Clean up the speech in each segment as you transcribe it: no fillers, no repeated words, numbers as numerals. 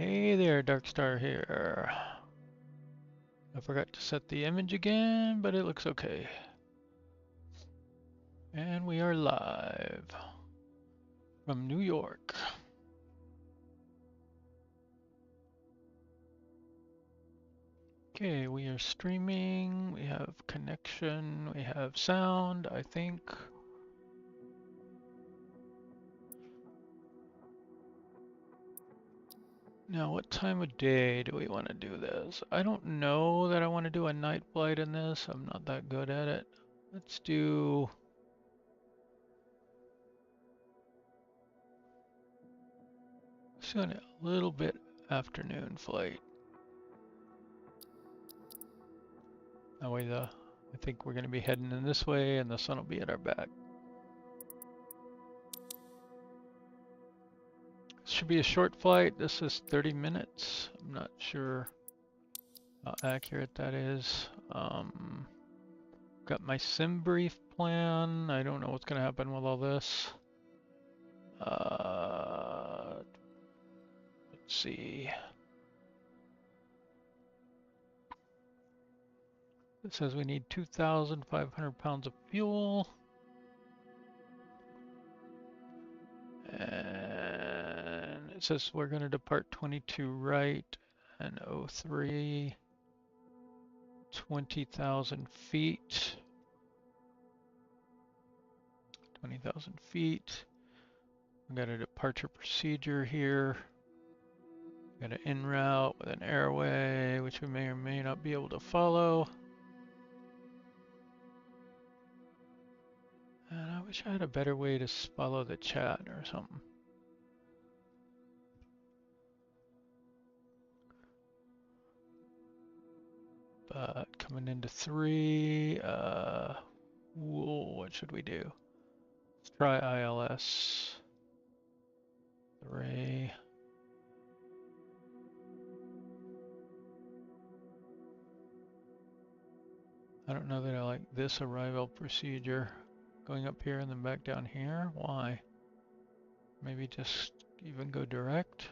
Hey there, Darkstar here. I forgot to set the image again, but it looks okay. And we are live from New York. Okay, we are streaming, we have connection, we have sound, I think. Now, what time of day do we want to do this? I don't know that I want to do a night flight in this. I'm not that good at it. Let's do... a little bit afternoon flight. That way I think we're going to be heading in this way and the sun will be at our back. Should be a short flight. This is 30 minutes. I'm not sure how accurate that is. Got my sim brief plan. I don't know what's going to happen with all this. Let's see. It says we need 2,500 pounds of fuel. And it says we're going to depart 22 right and 03, 20,000 feet. 20,000 feet. We got a departure procedure here. We got an en route with an airway, which we may or may not be able to follow. And I wish I had a better way to follow the chat or something. But coming into 3, what should we do? Let's try ILS 3. I don't know that I like this arrival procedure. Going up here and then back down here. Why? Maybe just even go direct.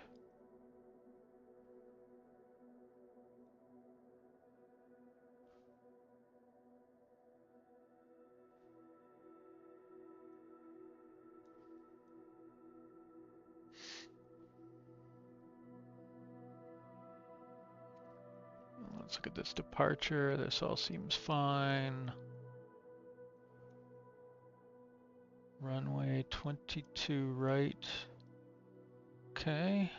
Let's look at this departure. This all seems fine. Runway 22 right. Okay.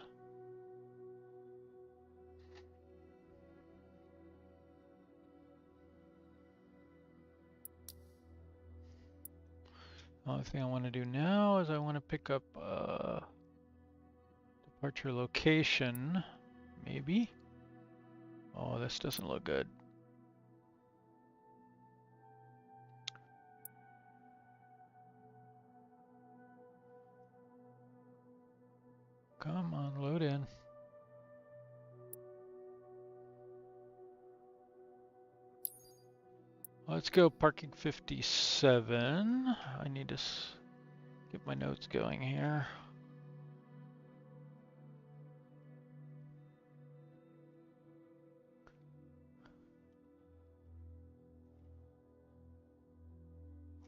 Only thing I want to do now is I want to pick up departure location, maybe. Oh, this doesn't look good. Come on, load in. Let's go parking 57. I need to get my notes going here.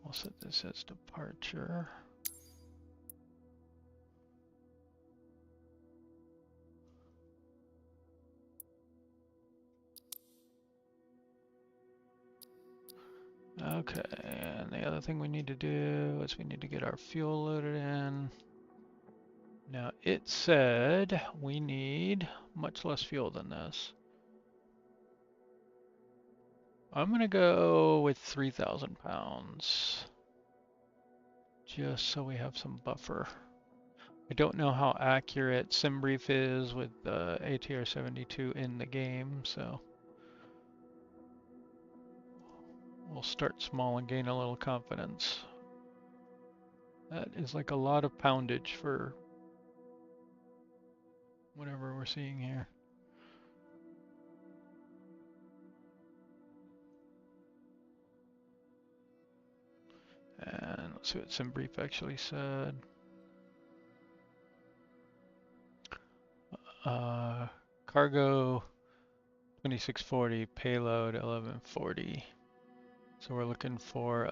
We'll set this as departure. Okay, and the other thing we need to do is we need to get our fuel loaded in. Now it said we need much less fuel than this. I'm gonna go with 3,000 pounds, just so we have some buffer. I don't know how accurate SimBrief is with the ATR 72 in the game, so we'll start small and gain a little confidence. That is like a lot of poundage for whatever we're seeing here. And let's see what SimBrief actually said. Cargo 2640, payload 1140. So we're looking for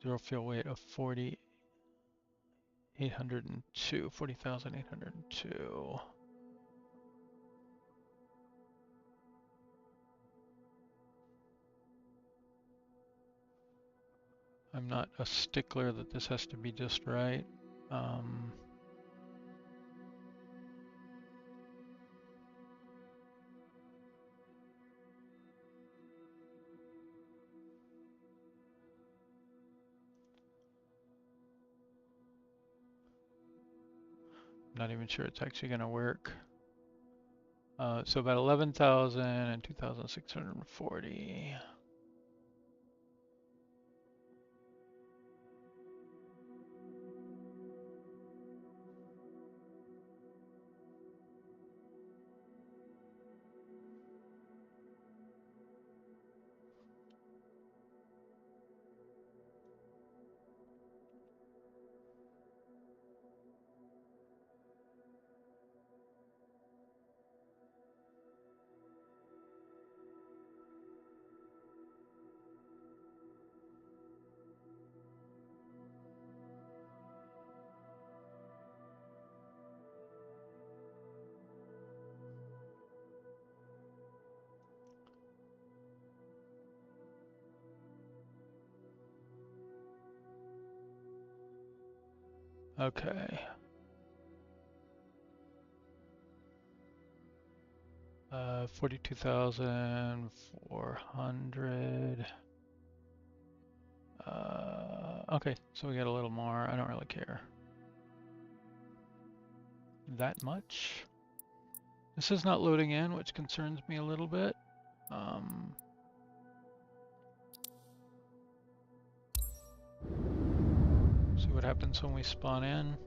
zero fuel weight of 40,802. I'm not a stickler that this has to be just right. Not even sure it's actually going to work. So about 11,000 and 2,640. Okay. 42,400. Okay, so we got a little more. I don't really care that much. This is not loading in, which concerns me a little bit. See what happens when we spawn in.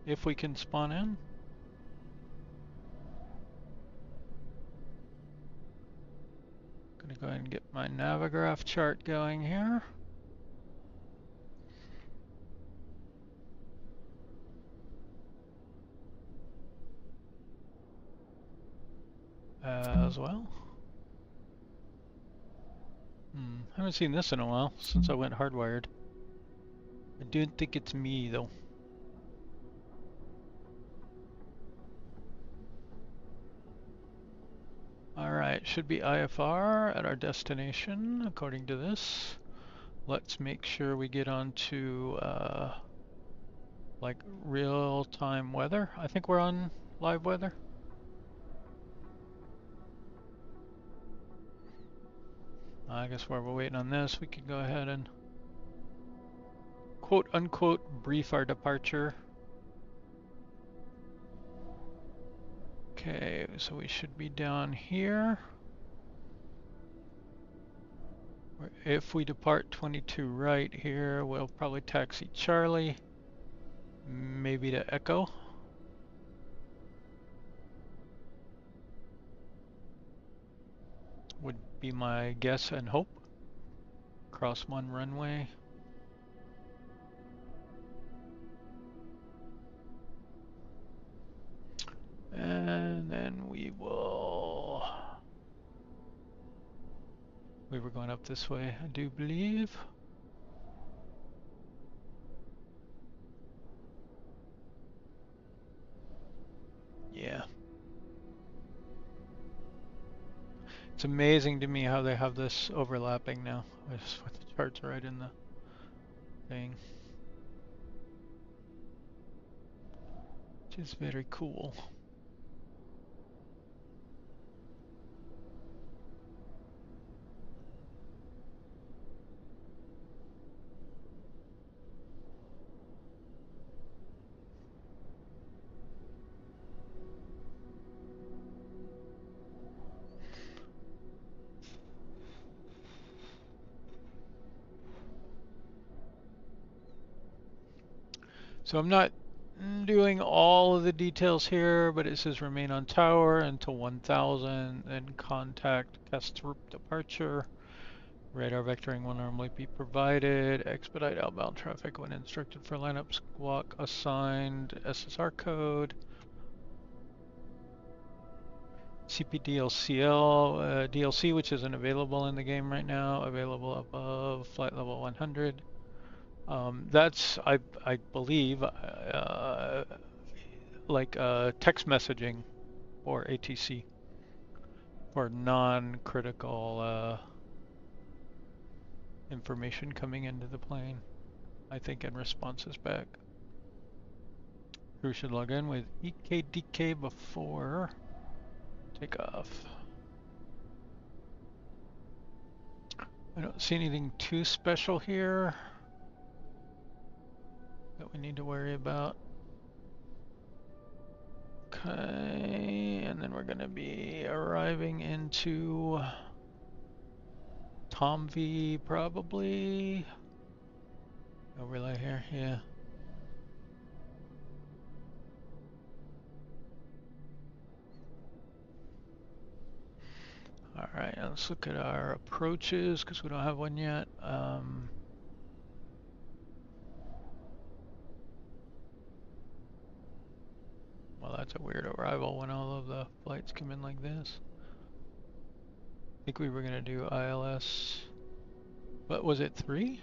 If we can spawn in. Gonna go ahead and get my Navigraph chart going here. As well. Haven't seen this in a while, since I went hardwired. I don't think it's me, though. Alright, should be IFR at our destination, according to this. Let's make sure we get onto, like, real-time weather. I think we're on live weather. I guess while we're waiting on this, we can go ahead and quote-unquote brief our departure. Okay, so we should be down here. If we depart 22 right here, we'll probably taxi Charlie, maybe to Echo. Would be my guess and hope. Cross one runway. And then we will... We were going up this way, I do believe. Yeah. It's amazing to me how they have this overlapping now. I just put the charts right in the thing. Which is very cool. So I'm not doing all of the details here, but it says remain on tower until 1000 and contact Kastrup departure. Radar vectoring will normally be provided. Expedite outbound traffic when instructed for lineup squawk assigned SSR code. CPDLCL DLC, which isn't available in the game right now, available above flight level 100. That's, I believe, like text messaging for ATC for non-critical information coming into the plane, I think, in responses back. Crew should log in with EKDK before takeoff. I don't see anything too special here that we need to worry about. Okay, and then we're gonna be arriving into Tomv probably. Overlay here, yeah. All right, let's look at our approaches because we don't have one yet. Well, that's a weird arrival when all of the flights come in like this. I think we were gonna do ILS, but was it 3?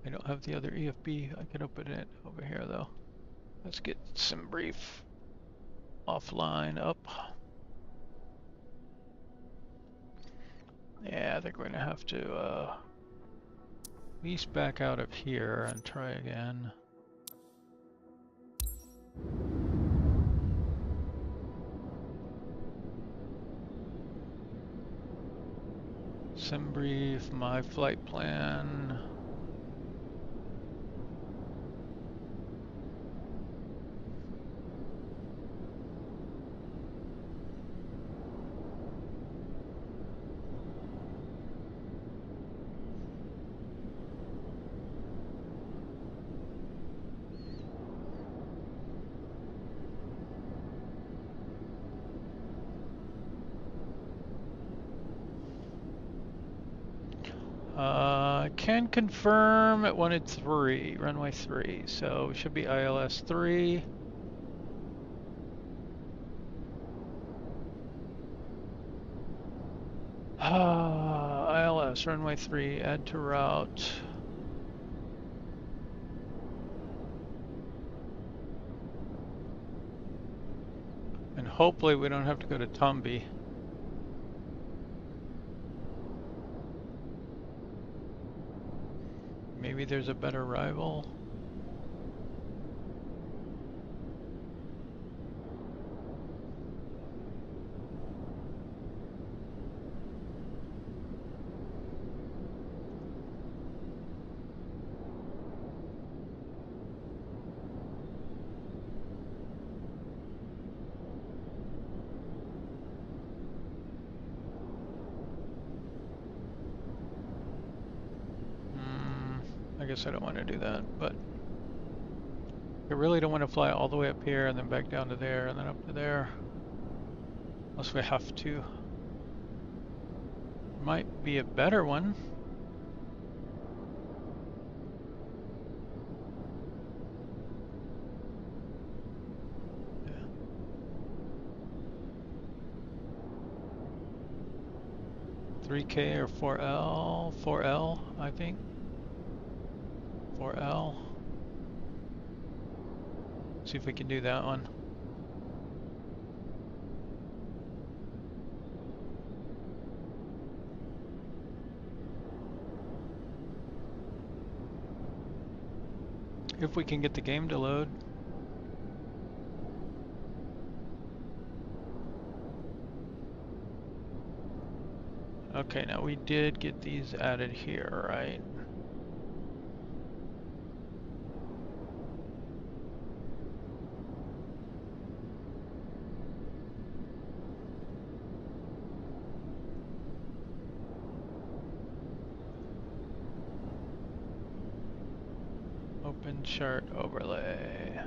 I don't have the other EFB. I can open it over here though. Let's get some brief offline up. Yeah, I think we're gonna have to at least back out of here and try again. Sim brief, my flight plan. Can confirm it wanted 3, runway 3, so it should be ILS 3. ILS, runway 3, add to route. And hopefully we don't have to go to Tomb. Maybe there's a better rival. I guess I don't want to do that, but I really don't want to fly all the way up here and then back down to there and then up to there. Unless we have to. Might be a better one. Yeah. 3K or 4L? 4L, I think. 4L. See if we can do that one. If we can get the game to load. Okay, now we did get these added here, right? Open chart overlay.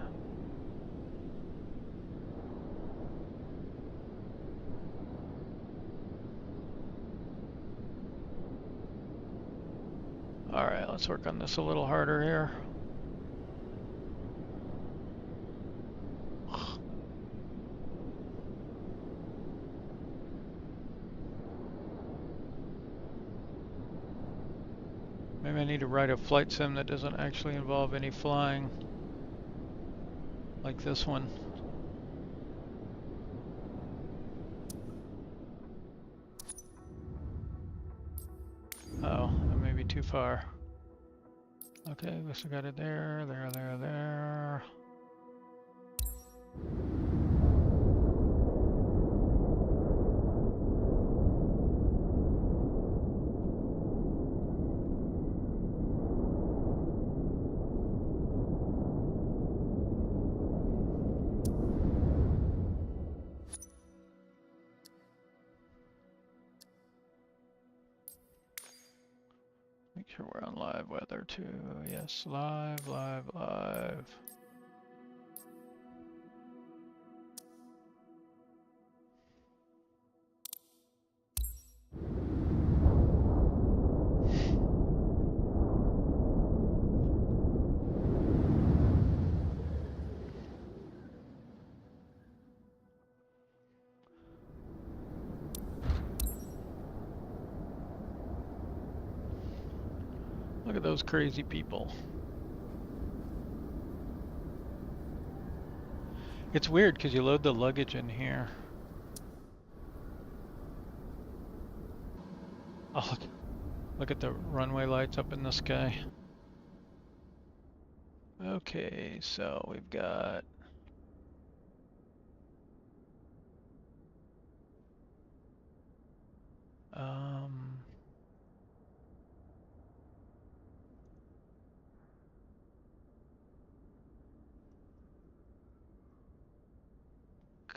Alright, let's work on this a little harder here. Maybe I need to write a flight sim that doesn't actually involve any flying, like this one. Oh, that may be too far. Okay, guess I got it there, there. Make sure we're on live weather too. Yes, live. Look at those crazy people. It's weird because you load the luggage in here. Oh, look at the runway lights up in the sky. Okay, so we've got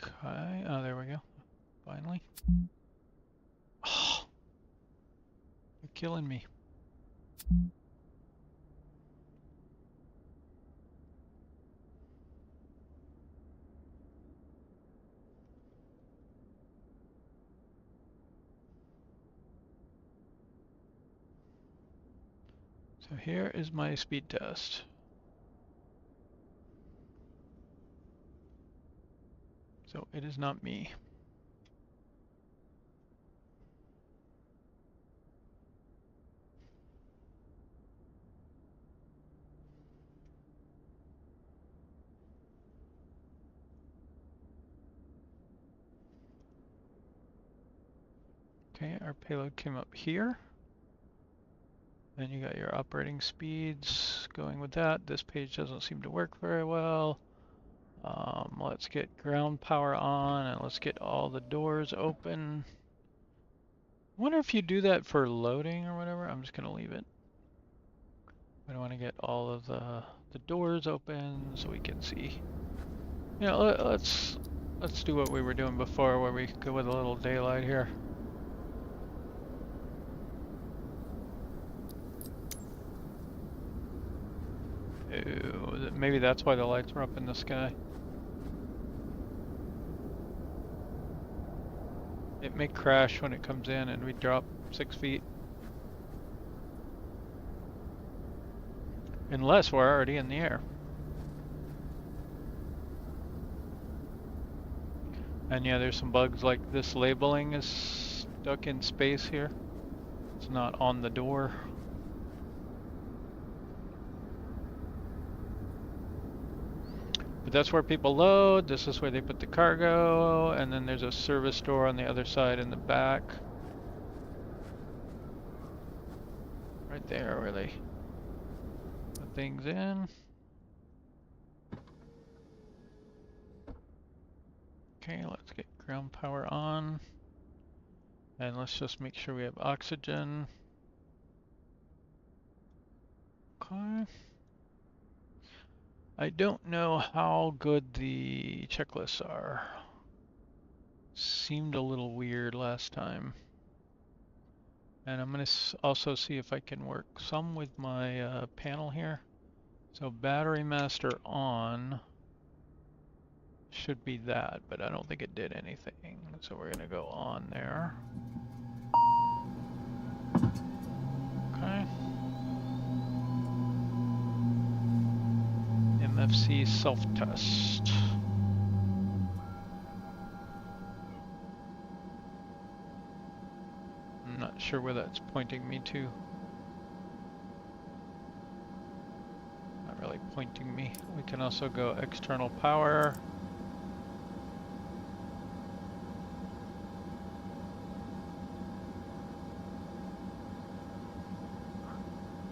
okay, oh, there we go. Finally. Oh, you're killing me. So here is my speed test. So it is not me. Okay, our payload came up here. Then you got your operating speeds going with that. This page doesn't seem to work very well. Let's get ground power on and let's get all the doors open. I wonder if you do that for loading or whatever. I'm just gonna leave it. I want to get all of the doors open so we can see. You know, let's do what we were doing before, where we go with a little daylight here. Ooh, maybe that's why the lights were up in the sky. It may crash when it comes in and we drop 6 feet. Unless we're already in the air. And yeah, there's some bugs like this labeling is stuck in space here. It's not on the door. But that's where people load. This is where they put the cargo. And then there's a service door on the other side in the back. Right there where they put things in. Okay, let's get ground power on. And let's just make sure we have oxygen. Okay. I don't know how good the checklists are. Seemed a little weird last time. And I'm going to also see if I can work some with my panel here. So battery master on should be that, but I don't think it did anything. So we're going to go on there. Okay. FC self-test. I'm not sure where that's pointing me to. Not really pointing me. We can also go external power.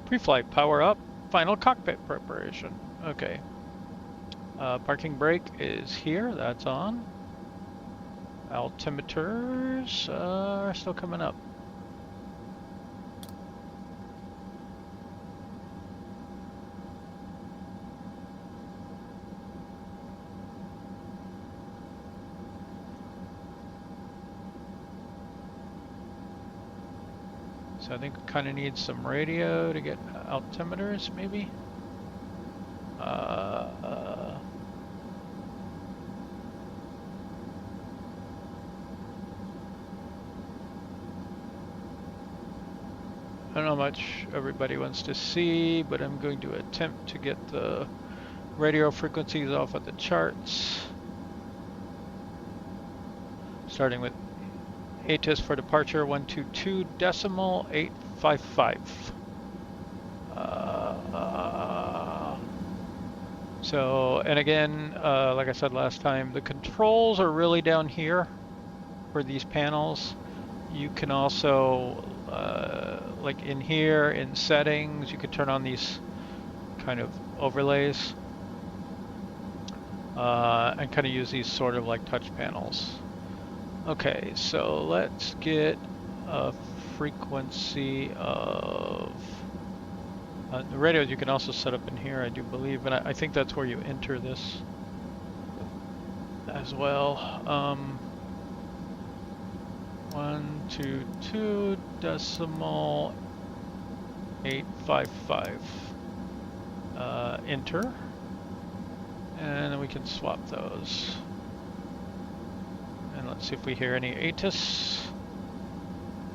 Pre-flight power up. Final cockpit preparation. Okay. Parking brake is here. That's on. Altimeters are still coming up. So I think we kind of need some radio to get altimeters, maybe. I don't know how much everybody wants to see, but I'm going to attempt to get the radio frequencies off of the charts. Starting with ATIS for departure 122.855. So, and again, like I said last time, the controls are really down here for these panels. You can also, like in here, in settings, you could turn on these kind of overlays and kind of use these sort of like touch panels. Okay, so let's get a frequency of the radios. You can also set up in here, I do believe, and I think that's where you enter this as well. 122.855. Enter, and then we can swap those. And let's see if we hear any ATIS.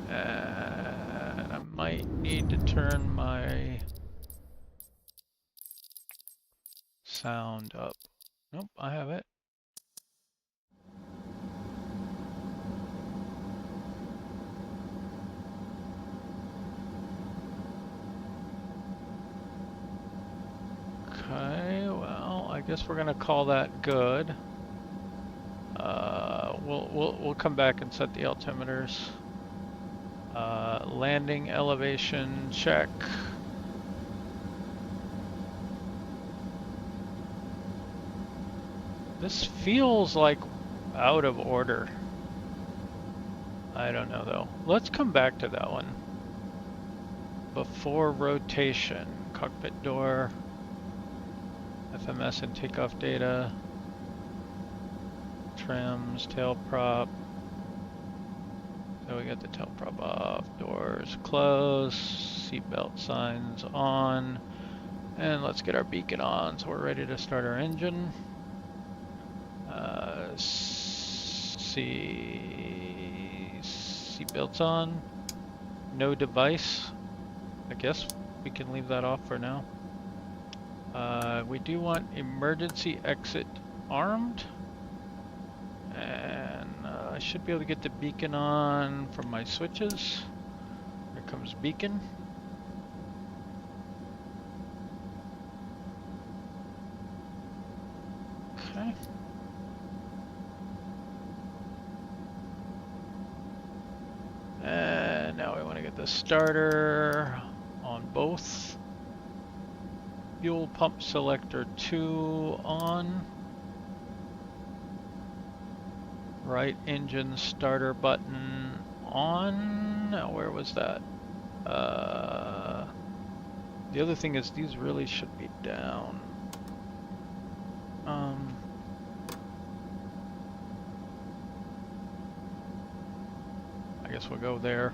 And I might need to turn my sound up. Nope, I have it. Okay, well, I guess we're gonna call that good. We'll come back and set the altimeters. Landing elevation check. This feels like out of order. I don't know though. Let's come back to that one. Before rotation, cockpit door, FMS and takeoff data. Trims, tail prop. So we got the tail prop off, doors closed, seatbelt signs on, and let's get our beacon on so we're ready to start our engine. Seatbelts on, no device. I guess we can leave that off for now. We do want emergency exit armed. And I should be able to get the beacon on from my switches. Here comes beacon. Okay. And now we want to get the starter on both. Fuel pump selector 2 on. Right engine starter button on. Now, where was that? The other thing is these really should be down. I guess we'll go there.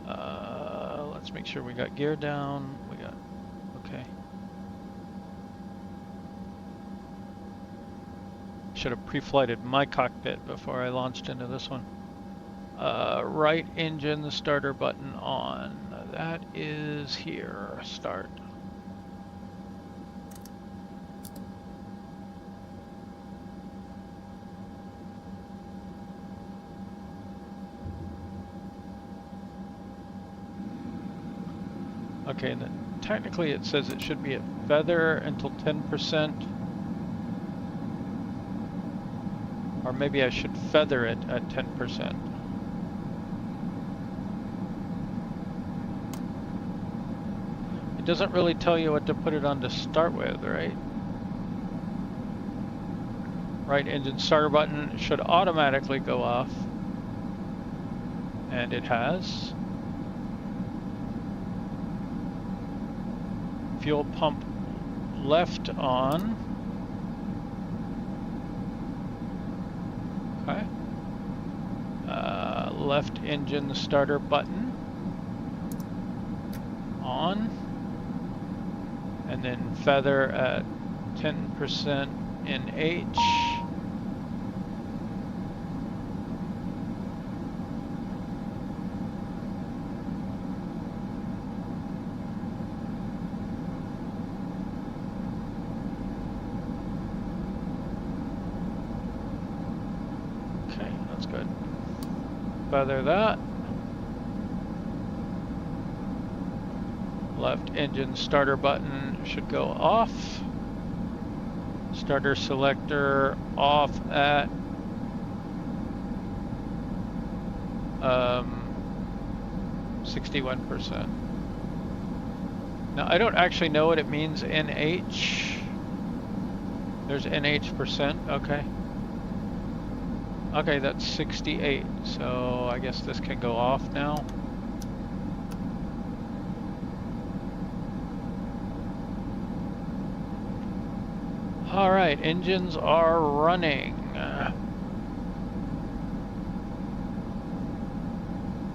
Let's make sure we got gear down. We got, okay. Should have pre-flighted my cockpit before I launched into this one. Right engine starter button on. That is here. Start. Okay, and then technically it says it should be at feather until 10%. Or maybe I should feather it at 10%. It doesn't really tell you what to put it on to start with, right? Right engine starter button should automatically go off. And it has. Fuel pump left on. Okay. Left engine starter button on. And then feather at 10% in H. Okay, that's good. Feather that. Left engine starter button should go off. Starter selector off at 61%. Now I don't actually know what it means NH. There's NH%, okay. Okay, that's 68, so I guess this can go off now. All right, engines are running.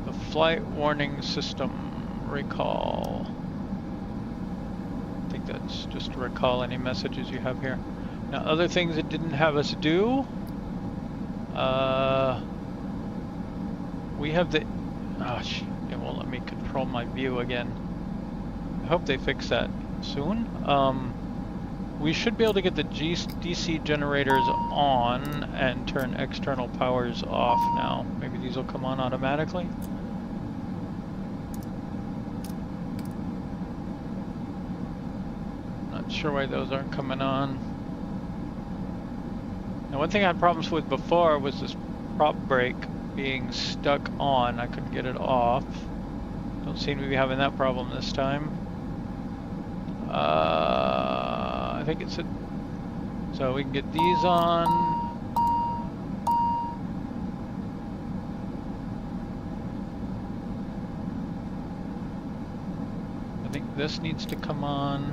The flight warning system recall. I think that's just to recall any messages you have here. Now, other things it didn't have us do. We have the, oh shit, it won't let me control my view again. I hope they fix that soon. We should be able to get the DC generators on and turn external powers off now. Maybe these will come on automatically. Not sure why those aren't coming on. Now, one thing I had problems with before was this prop brake being stuck on. I couldn't get it off. Don't seem to be having that problem this time. I think it's a, so we can get these on. I think this needs to come on.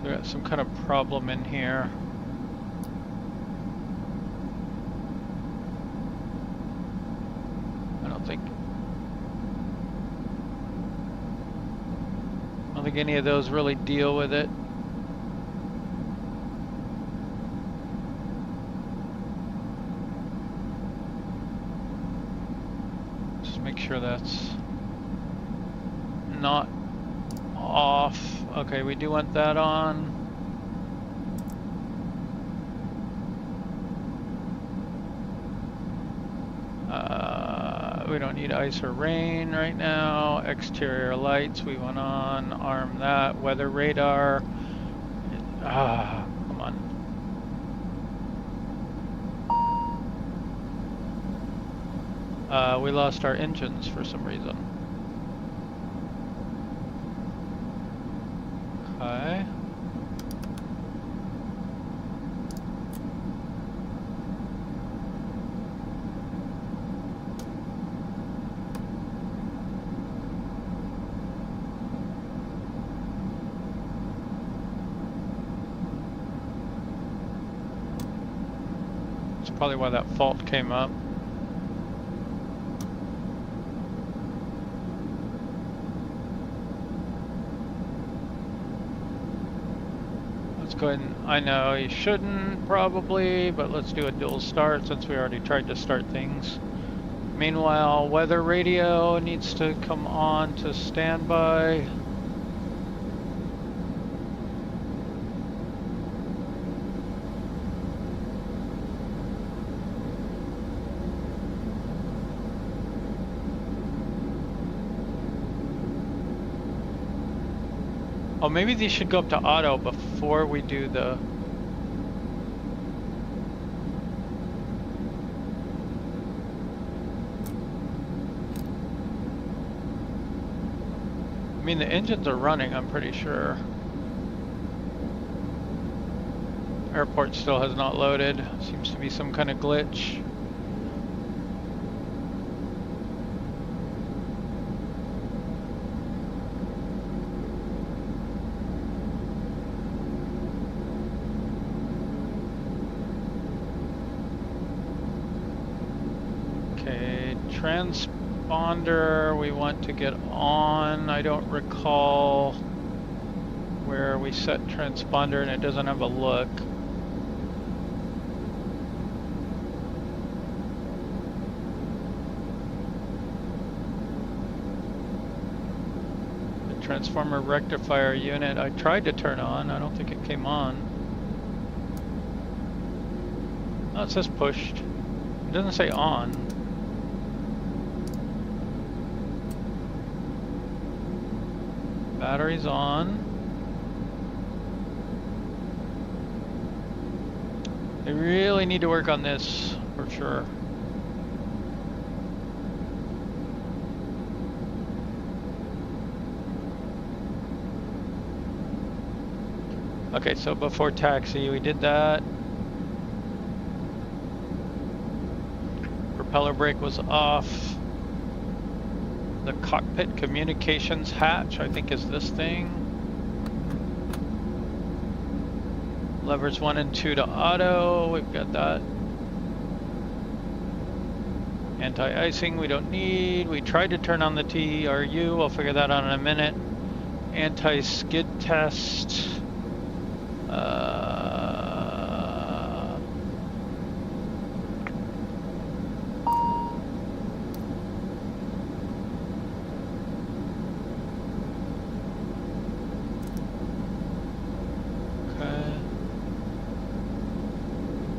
So we got some kind of problem in here. I don't think any of those really deal with it. Just make sure that's not off. Okay, we do want that on. We don't need ice or rain right now. Exterior lights we want on. Arm that. Weather radar. Come on. We lost our engines for some reason. Okay. That's probably why that fault came up. Go ahead and, I know you shouldn't probably, but let's do a dual start since we already tried to start things. Meanwhile, weather radio needs to come on to standby. Oh, maybe these should go up to auto before we do the... I mean, the engines are running, I'm pretty sure. Airport still has not loaded. Seems to be some kind of glitch. Okay, transponder we want to get on. I don't recall where we set transponder and it doesn't have a look. Transformer rectifier unit, I tried to turn on, I don't think it came on. Oh, it says pushed. It doesn't say on. Battery's on. They really need to work on this, for sure. Okay, so before taxi, we did that. Propeller brake was off. The cockpit communications hatch, I think, is this thing. Levers 1 and 2 to auto, we've got that. Anti-icing we don't need. We tried to turn on the TRU, we'll figure that out in a minute. Anti-skid test.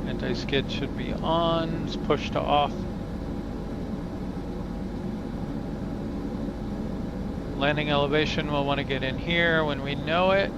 Anti-skid should be on. It's push to off. Landing elevation, we'll want to get in here when we know it.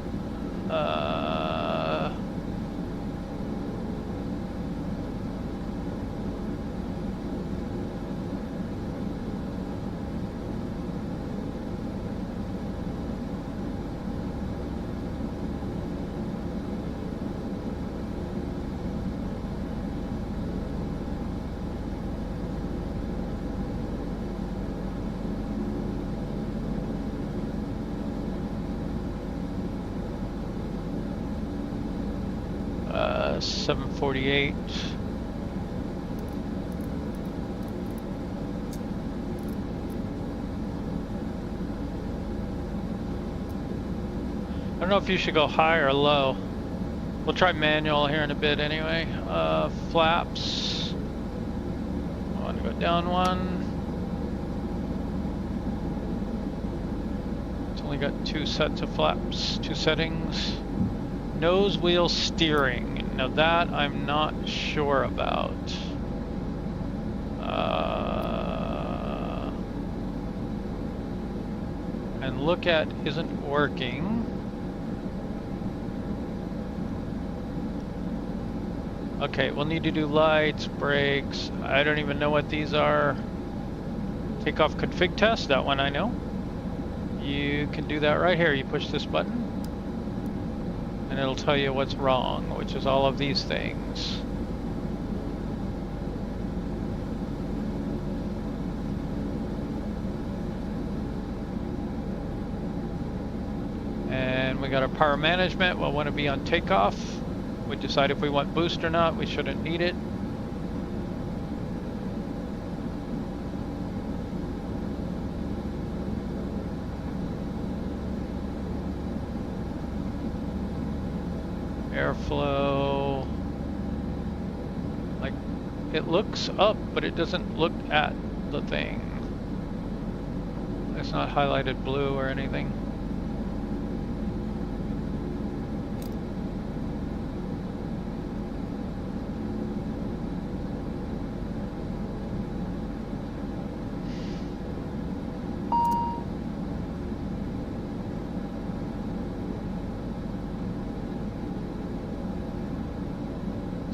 748. I don't know if you should go high or low. We'll try manual here in a bit anyway. Flaps. I want to go down one. It's only got 2 sets of flaps, 2 settings. Nose wheel steering. Now that I'm not sure about. And look at isn't working. Okay, we'll need to do lights, brakes. I don't even know what these are. Takeoff config test, that one I know. You can do that right here. You push this button and it'll tell you what's wrong, which is all of these things. And we got our power management. We'll want to be on takeoff. We decide if we want boost or not. We shouldn't need it. Airflow, like it looks up, but it doesn't look at the thing. It's not highlighted blue or anything.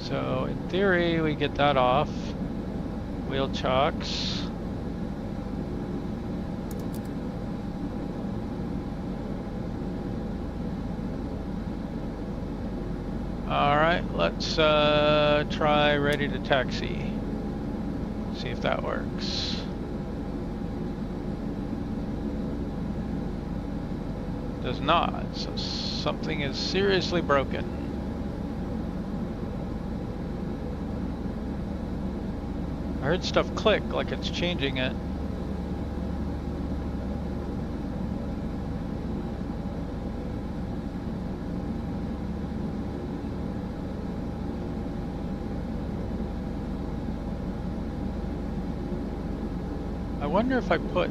So in theory, we get that off. Wheel chocks. All right, let's try ready to taxi. See if that works. Does not, so something is seriously broken. I heard stuff click like it's changing it. I wonder if I put,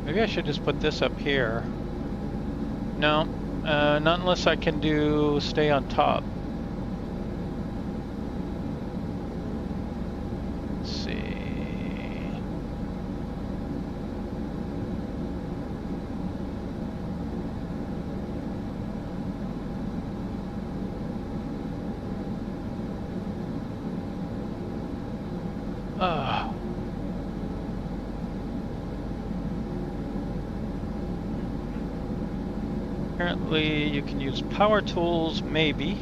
maybe I should just put this up here. No, not unless I can do stay on top. Let's see. Apparently you can use power tools, maybe.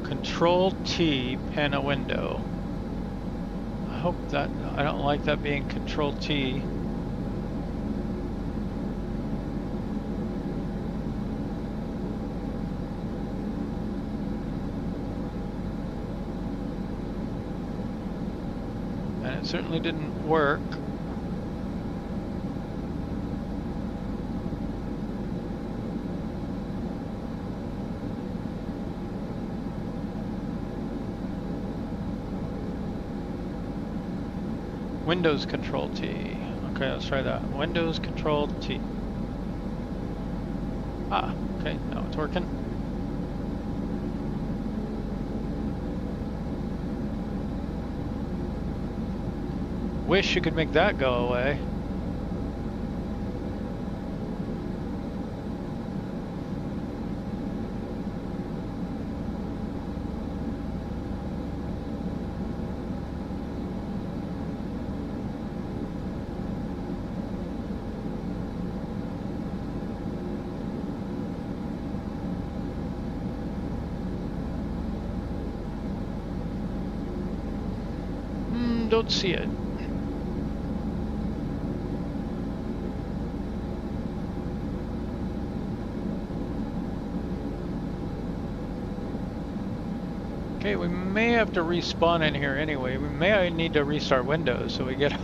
Control T, pan a window. I hope that, I don't like that being Control T. And it certainly didn't work. Windows Control T. Okay, let's try that. Windows Control T. Ah, okay, now it's working. Wish you could make that go away. Don't see it. Okay, we may have to respawn in here anyway. We may need to restart Windows so we get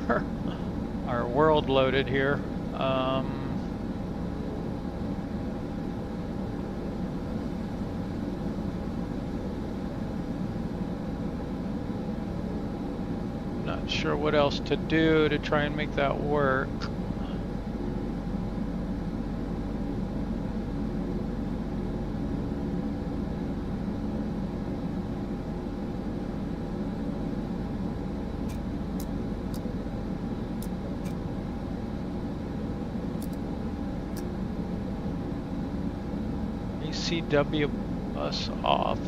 our world loaded here. Not sure what else to do to try and make that work. ECW bus off.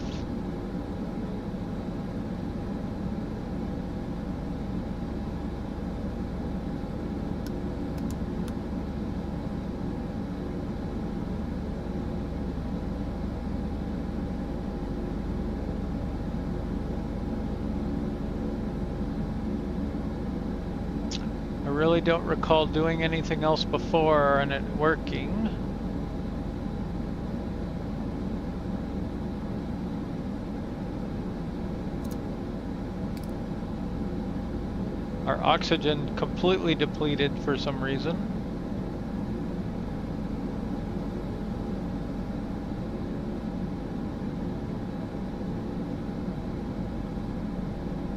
really don't recall doing anything else before and it working. Our oxygen completely depleted for some reason.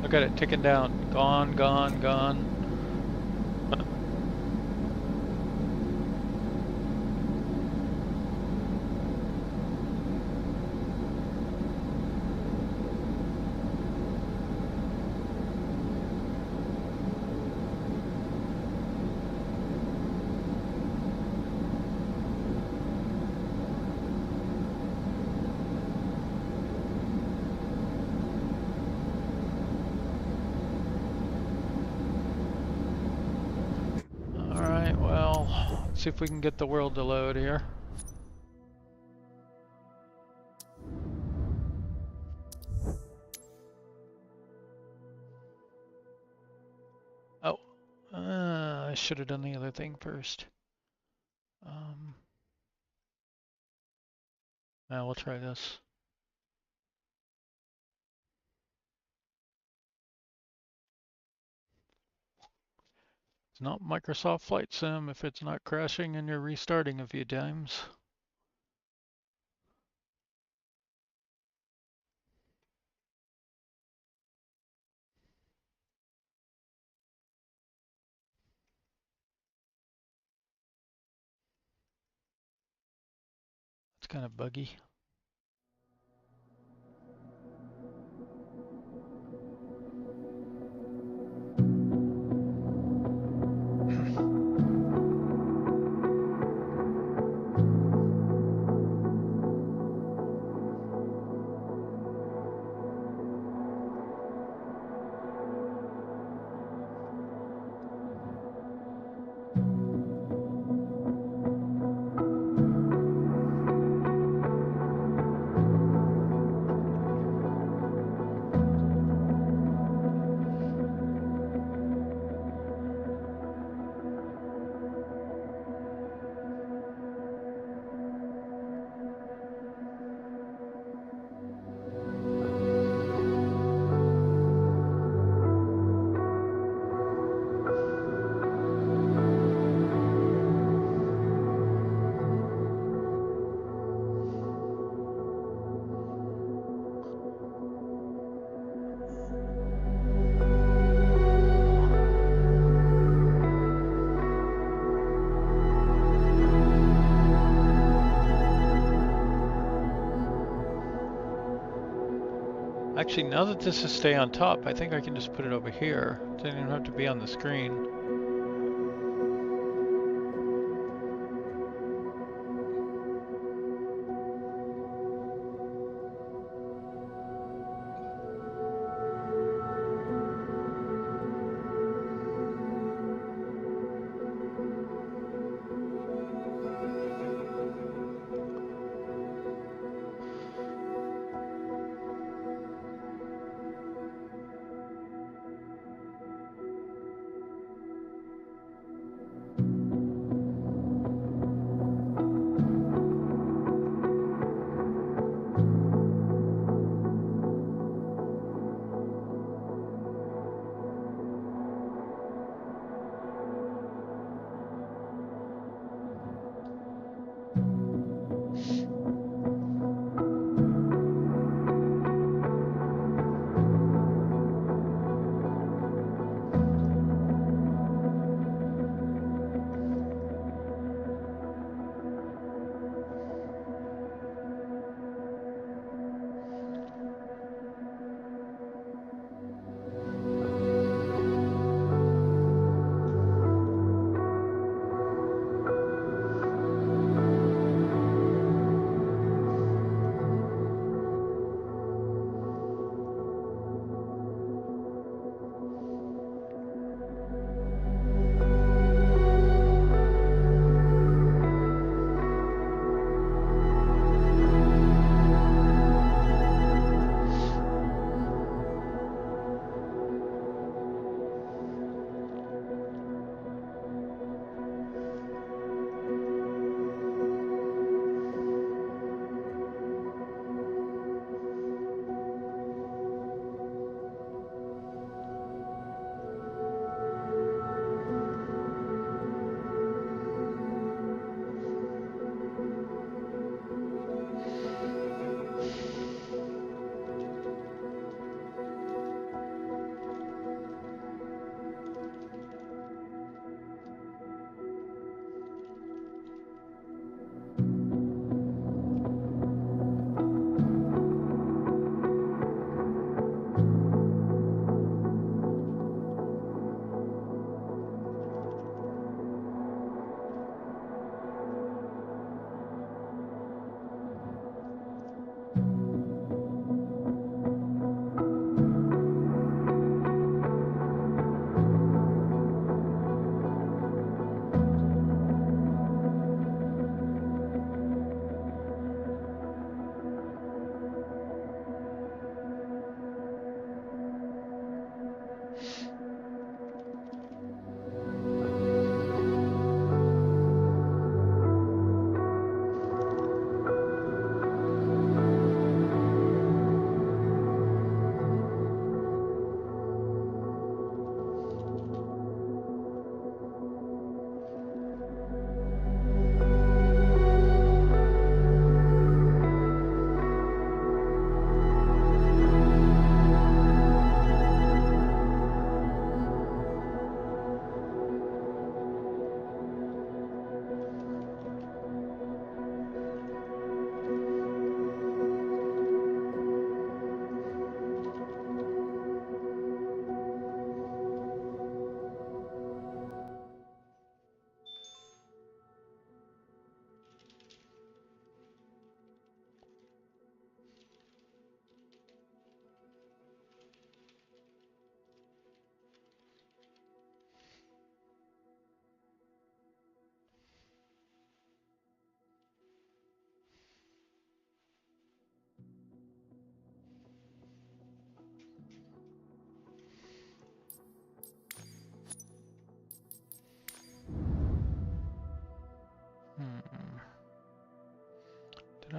Look at it ticking down. Gone, gone, gone. See if we can get the world to load here. Oh, I should have done the other thing first. Now we'll try this. It's not Microsoft Flight Sim if it's not crashing and you're restarting a few times. It's kind of buggy. Actually, now that this is stay on top, I think I can just put it over here. It doesn't even have to be on the screen.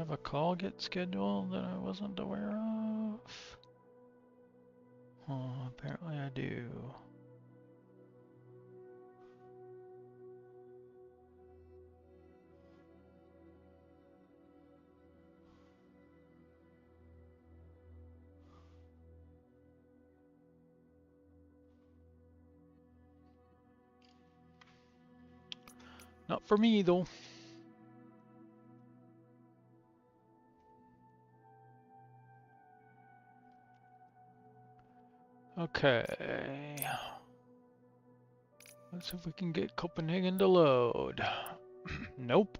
have a call get scheduled that I wasn't aware of? Oh, apparently I do. Not for me though. Okay. Let's see if we can get Copenhagen to load. Nope.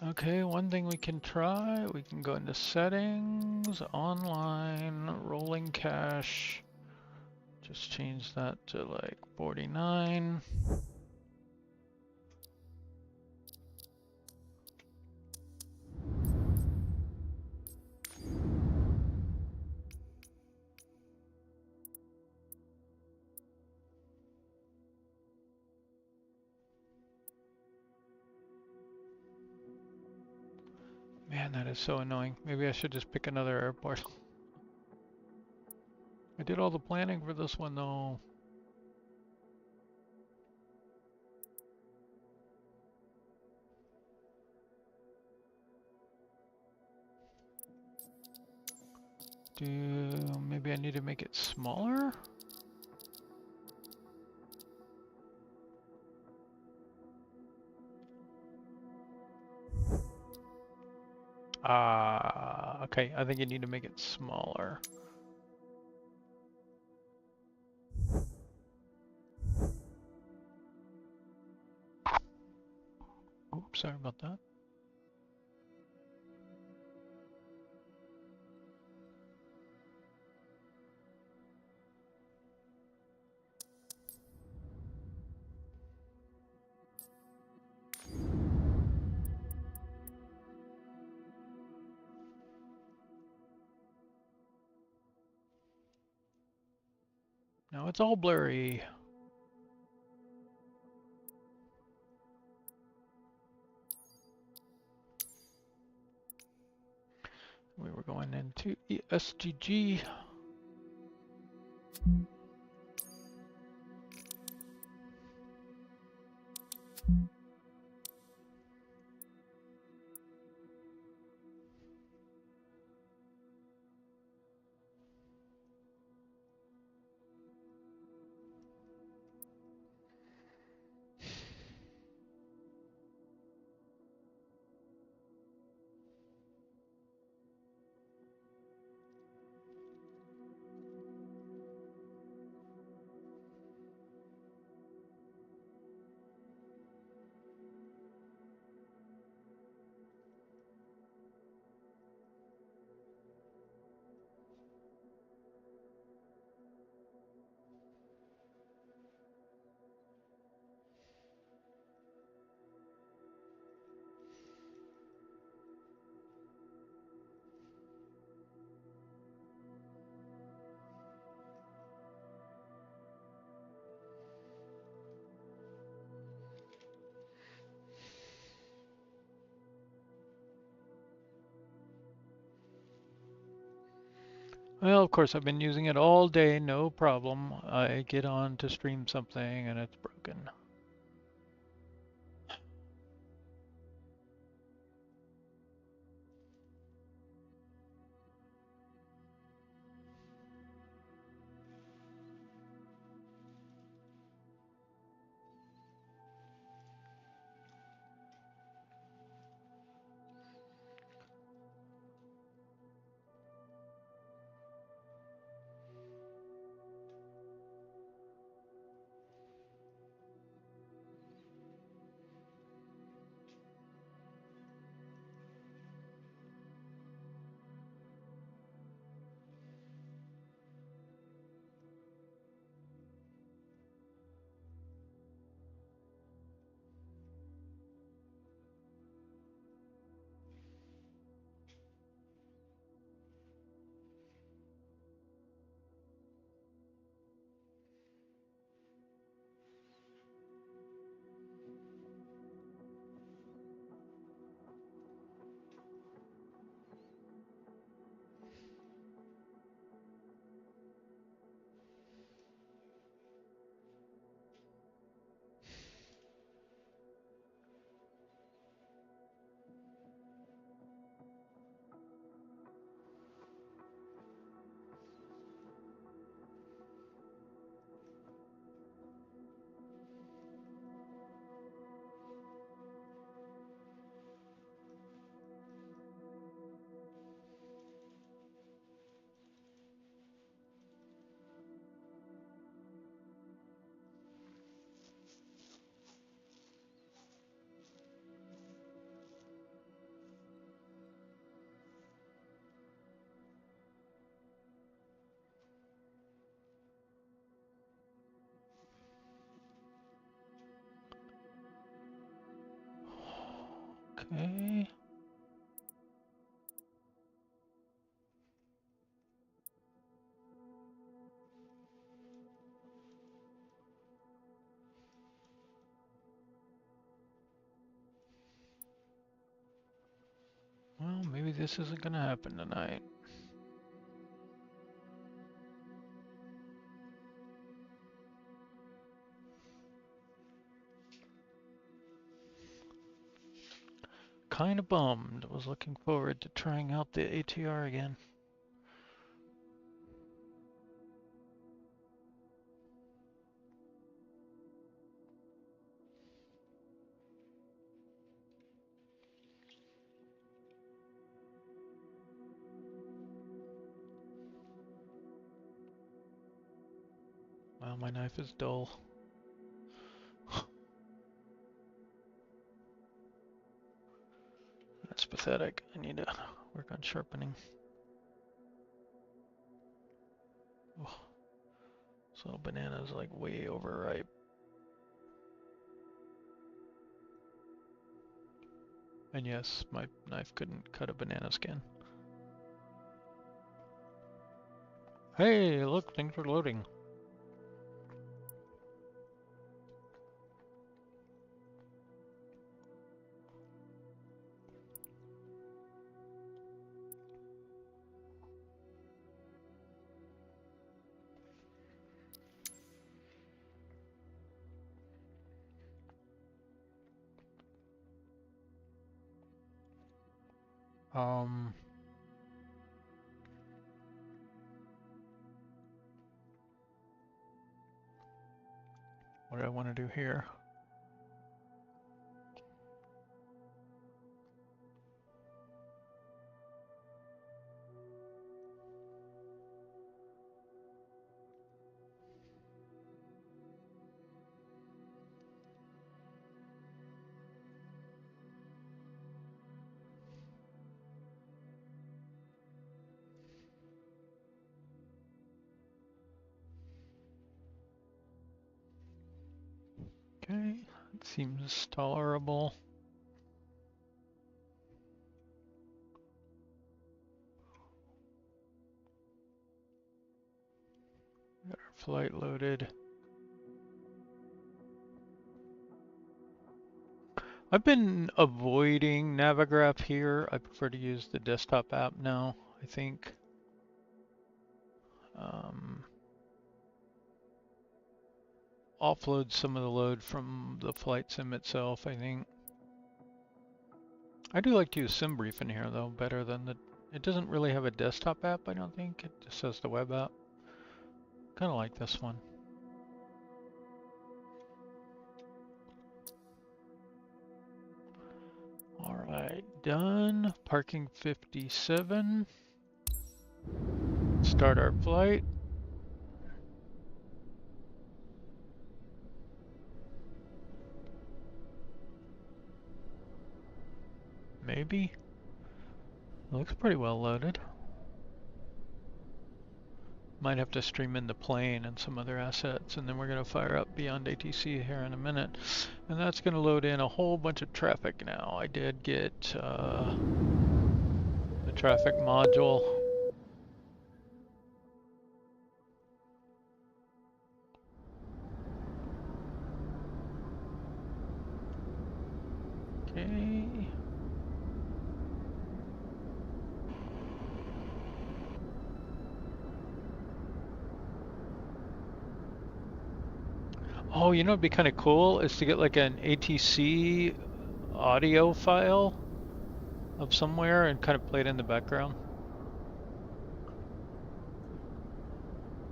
Okay, one thing we can try, we can go into settings, online, rolling cache. Just change that to like 49. Man, that is so annoying. Maybe I should just pick another airport. I did all the planning for this one though. Maybe I need to make it smaller? Okay, I think you need to make it smaller. Oops, sorry about that. Now it's all blurry. We were going into ESGG. Well, of course, I've been using it all day, no problem. I get on to stream something and it's broken. Okay. Well, maybe this isn't gonna happen tonight. Kinda bummed. I was looking forward to trying out the ATR again. Well, my knife is dull. That's pathetic. I need to work on sharpening. Oh, this little banana is like way overripe. And yes, my knife couldn't cut a banana skin. Hey, look, things are loading. What do I want to do here? Okay, it seems tolerable. Got our flight loaded. I've been avoiding Navigraph here. I prefer to use the desktop app now, I think. Offload some of the load from the flight sim itself, I think. I do like to use SimBrief in here though, better than the, it doesn't really have a desktop app, I don't think. It just has the web app. Kind of like this one. All right, done. Parking 57. Start our flight. Maybe. Looks pretty well loaded. Might have to stream in the plane and some other assets, and then we're going to fire up BeyondATC here in a minute. And that's going to load in a whole bunch of traffic now. I did get the traffic module. Okay. Oh, you know what'd be kind of cool is to get like an ATC audio file of somewhere and kind of play it in the background.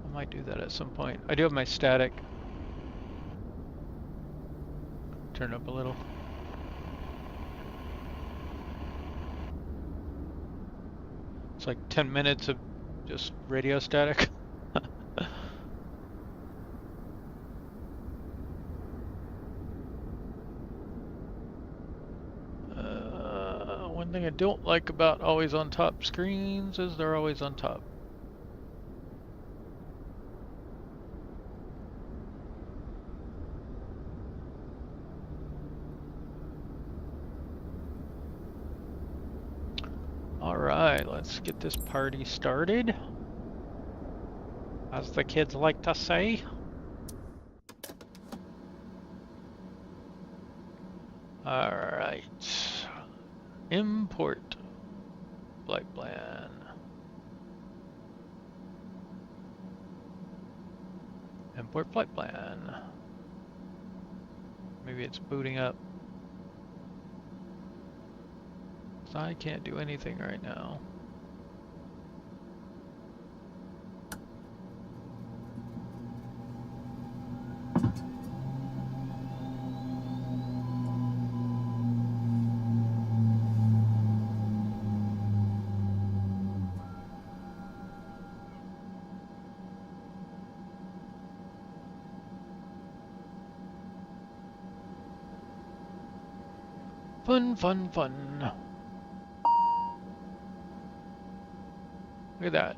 I might do that at some point. I do have my static. Turn it up a little. It's like 10 minutes of just radio static. One thing I don't like about always on top screens is they're always on top. Alright, let's get this party started. As the kids like to say. Alright. Import flight plan. Import flight plan. Maybe it's booting up. So I can't do anything right now. Fun, fun, fun. Look at that.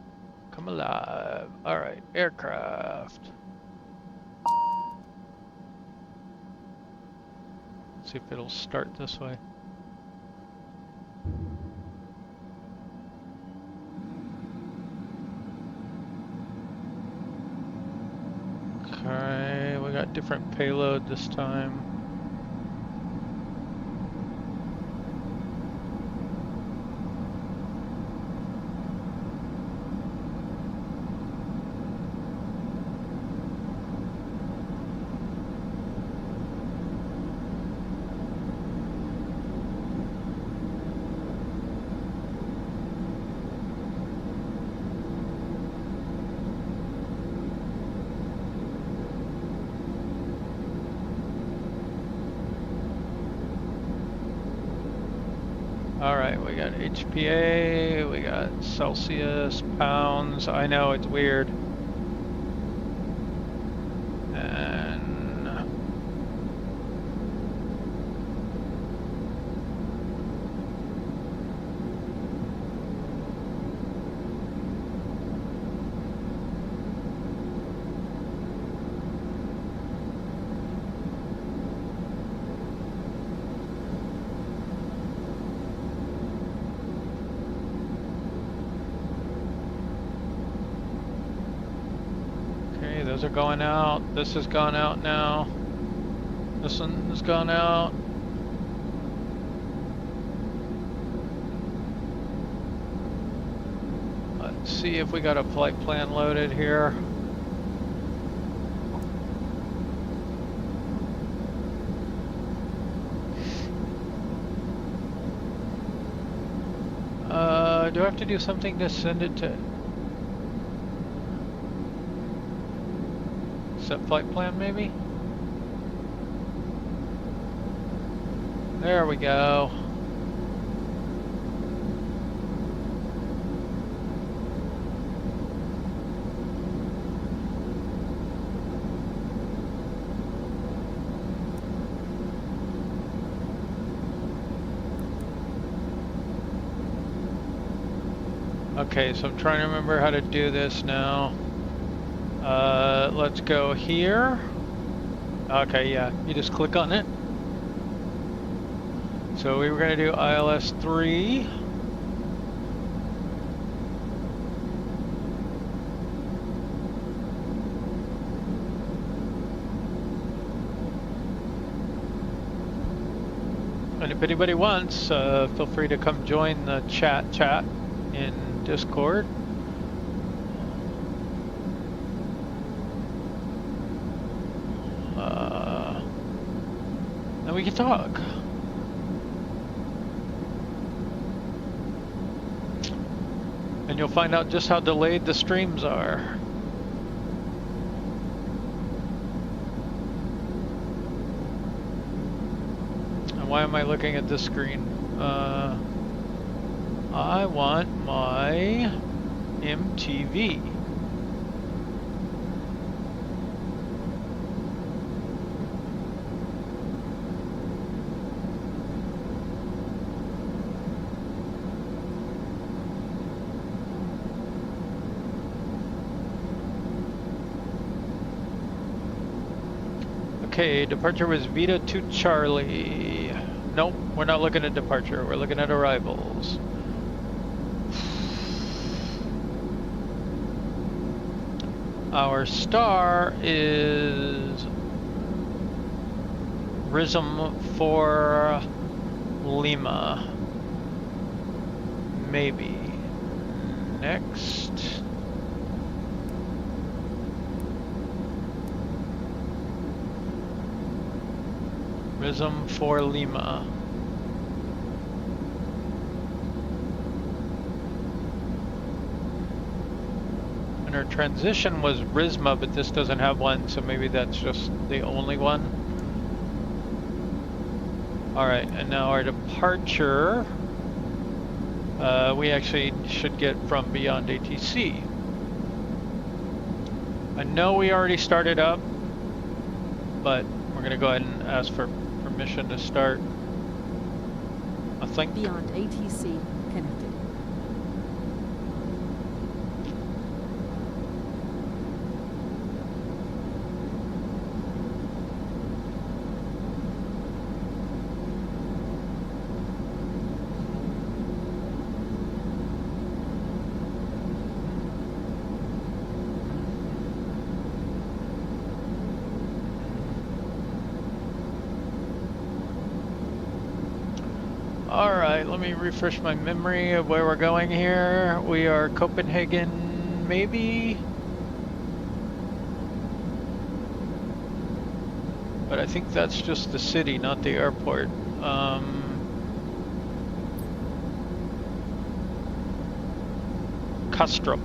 Come alive. Alright, aircraft. Let's see if it'll start this way. Okay, we got different payload this time. Alright, we got HPA, we got Celsius, pounds. I know it's weird. And those are going out. This has gone out now. This one has gone out. Let's see if we got a flight plan loaded here. Do I have to do something to send it to set flight plan maybe? There we go. Okay, so I'm trying to remember how to do this now. Let's go here. Okay, yeah, you just click on it. So we were going to do ILS 3. And if anybody wants, feel free to come join the chat in Discord. And we can talk. And you'll find out just how delayed the streams are. And why am I looking at this screen? I want my MTV. Okay, departure was Vita to Charlie. Nope, we're not looking at departure, we're looking at arrivals. Our star is Rhythm for Lima. Maybe. Next. Rhythm for Lima. And our transition was Risma, but this doesn't have one, so maybe that's just the only one. Alright, and now our departure, we actually should get from BeyondATC. I know we already started up, but we're going to go ahead and ask for permission to start. I think BeyondATC connected. Alright, let me refresh my memory of where we're going here. We are Copenhagen, maybe? But I think that's just the city, not the airport. Kastrup.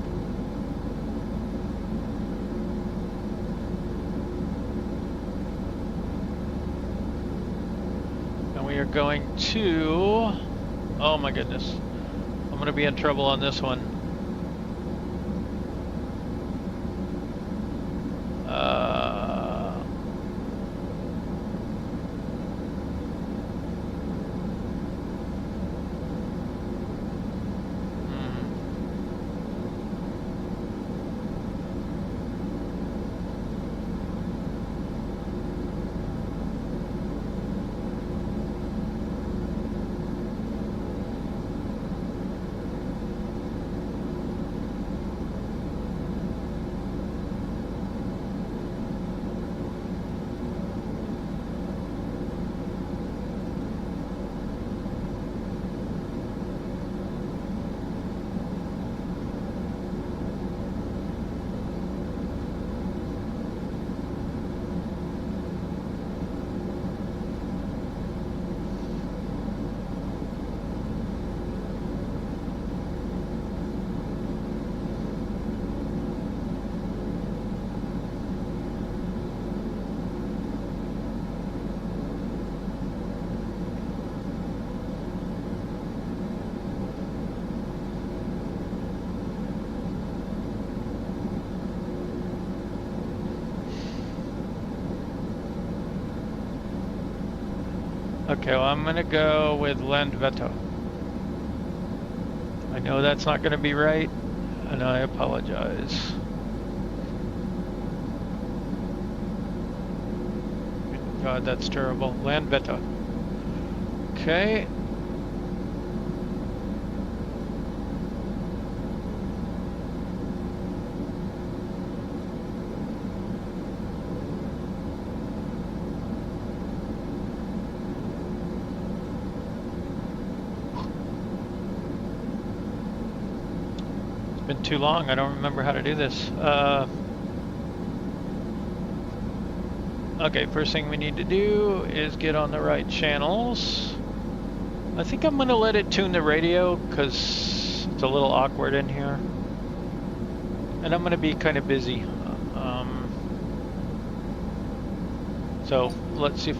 We are going to, oh my goodness, I'm going to be in trouble on this one. Okay, well, I'm gonna go with Landvetter. I know that's not gonna be right, and I apologize. God, that's terrible. Landvetter. Okay. Been too long, I don't remember how to do this. Okay, first thing we need to do is get on the right channels. I think I'm gonna let it tune the radio because it's a little awkward in here. And I'm gonna be kind of busy. So let's see if...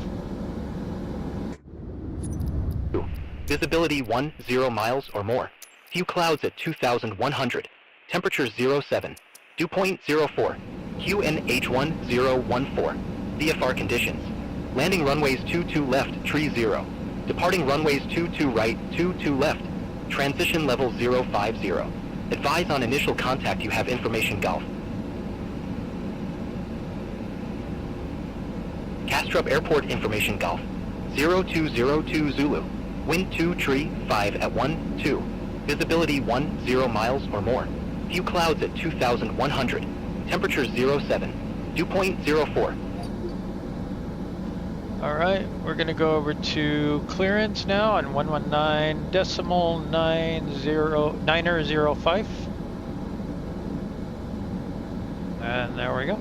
Visibility 10 miles or more. Few clouds at 2,100. Temperature 07. Dew point 04. QNH1014. VFR conditions. Landing runways 22 left, tree 0. Departing runways 22 right, 22 left. Transition level 050. Advise on initial contact you have information Golf. Kastrup Airport information Golf. 0202 Zulu. Wind 2 tree 5 at 12. Visibility 10 miles or more. Few clouds at 2,100. Temperature 07. Dew point 04. All right, we're gonna go over to clearance now on 119.9005. And there we go.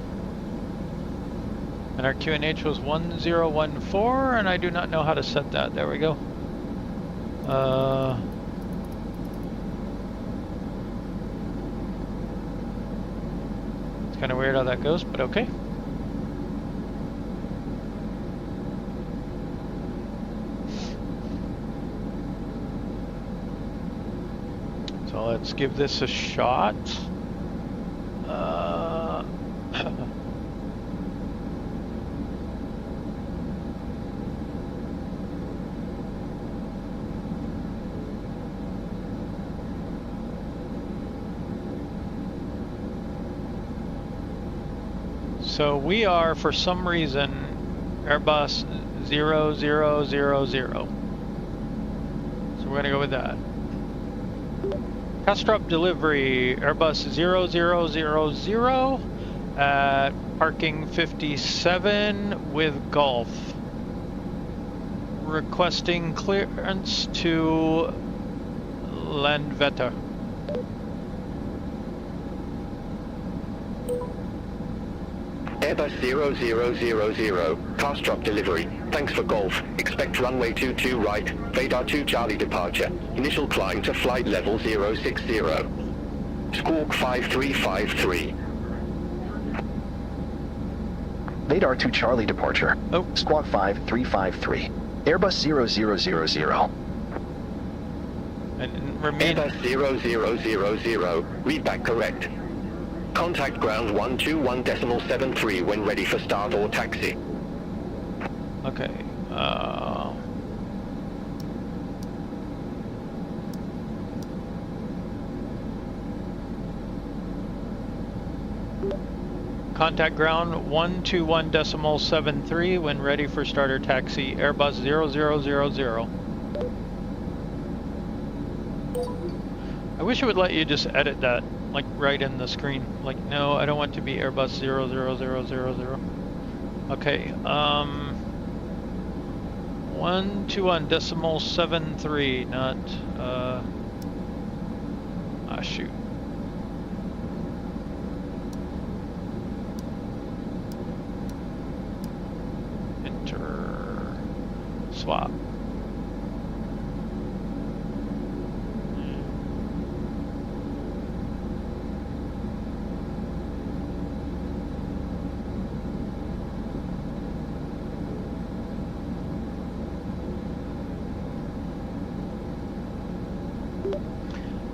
And our QNH was 1014, and I do not know how to set that. There we go. It's kind of weird how that goes, but okay. So let's give this a shot. So we are, for some reason, Airbus 0000. So we're gonna go with that. Castrop delivery, Airbus 0000 at parking 57 with Golf. Requesting clearance to Landvetter. Airbus 0000, Castrop delivery. Thanks for Golf. Expect runway 22 right, Radar 2 Charlie departure. Initial climb to flight level 060. Squawk 5353. Radar 2 Charlie departure. Oh. Squawk 5353. Airbus 0000. And remain. Airbus 0000, read back correct. Contact ground 121.73 when ready for start or taxi. Okay. Contact ground 121.73 when ready for starter taxi. Airbus 0000. I wish it would let you just edit that, like right in the screen. Like, no, I don't want to be Airbus 000000. Okay, 121.73, not, shoot. Enter, swap.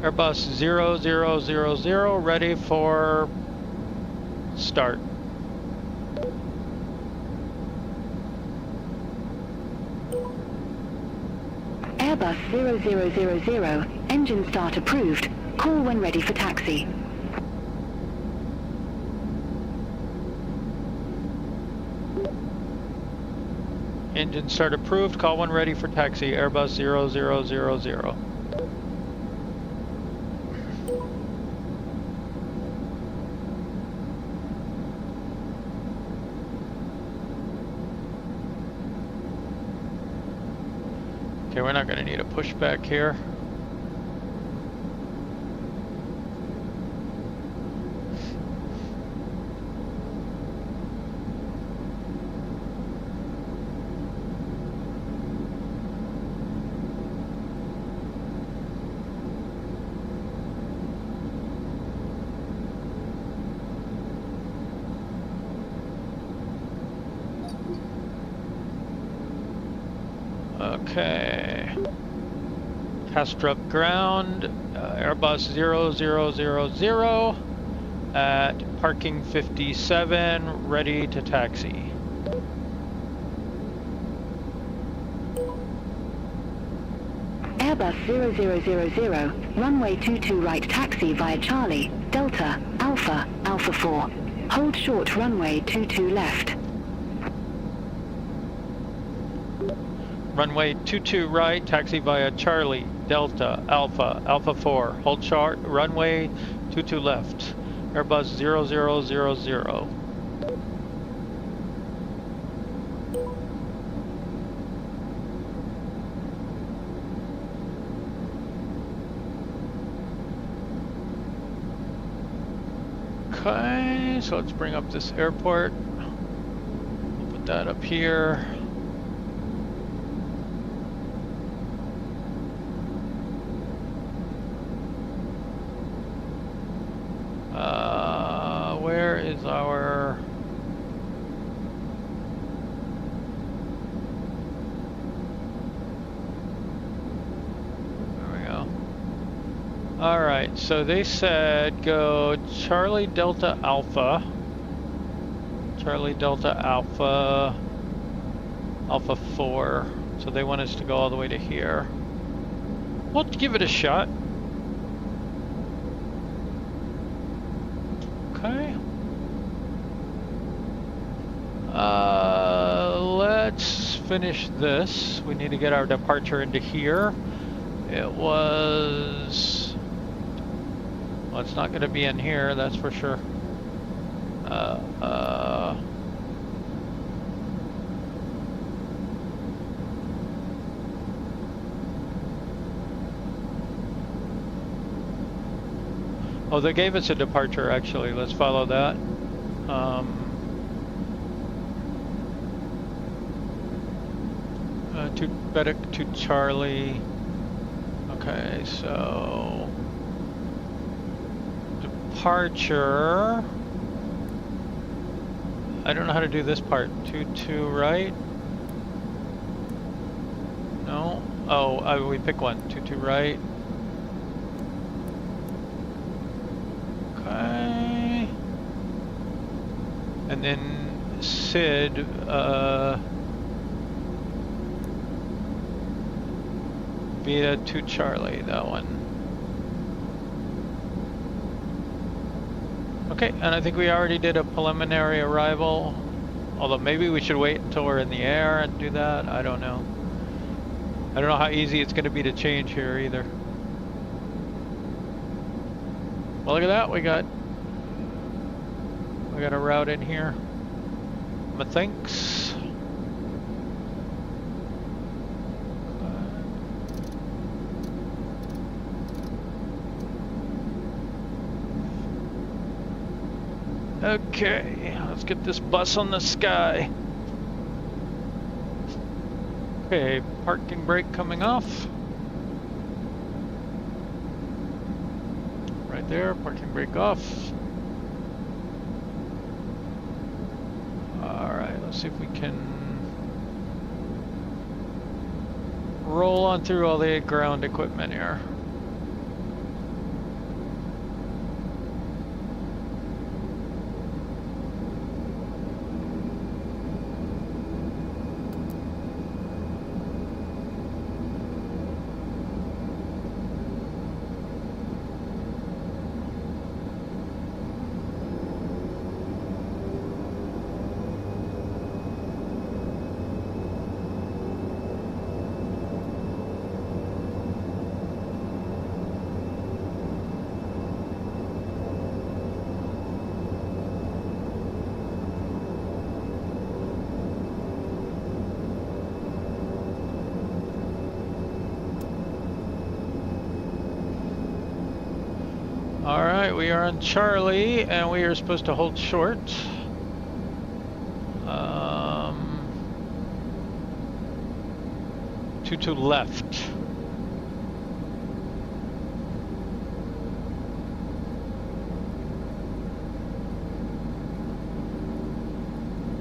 Airbus 0000 ready for start. Airbus 0000, engine start approved. Call when ready for taxi. Engine start approved. Call when ready for taxi. Airbus 0000. Okay, we're not going to need a pushback here. Okay. Castrop ground, Airbus 0000 at parking 57, ready to taxi. Airbus 0000, runway 22 right taxi via Charlie, Delta, Alpha, Alpha 4. Hold short runway 22 left. Runway 22 right, taxi via Charlie, Delta, Alpha, Alpha 4. Hold short, runway 22 left. Airbus 0000. Okay, so let's bring up this airport. We'll put that up here. Where is our... There we go. All right, so they said go Charlie Delta Alpha. Charlie Delta Alpha. Alpha 4. So they want us to go all the way to here. We'll give it a shot. Okay. Let's finish this. We need to get our departure into here. It was... Well, it's not going to be in here, that's for sure. Oh, they gave us a departure, actually. Let's follow that. To Quebec to Charlie. Okay, so... Departure... I don't know how to do this part. 22 right? No? Oh, we pick one. 22 right. Okay. And then Sid, Vita to Charlie, that one. Okay, and I think we already did a preliminary arrival. Although maybe we should wait until we're in the air and do that. I don't know. I don't know how easy it's going to be to change here either. Well, look at that. We got a route in here. Methinks. Okay, let's get this bus on the sky. Okay, parking brake coming off. Right there, parking brake off. Alright, let's see if we can roll on through all the ground equipment here. Alright, we are on Charlie, and we are supposed to hold short. To left.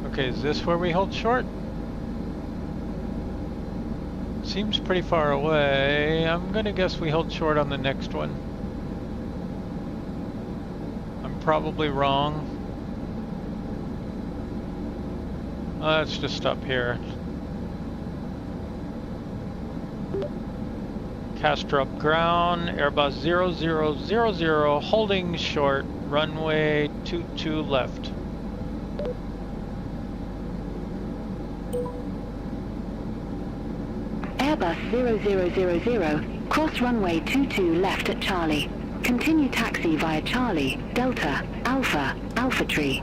Okay, is this where we hold short? Seems pretty far away. I'm gonna guess we hold short on the next one. Probably wrong. Let's just stop here. Caster up ground, Airbus 0000, holding short, runway 22 left. Airbus 0000, cross runway 22 left at Charlie. Continue taxi via Charlie, Delta, Alpha, Alpha Tree.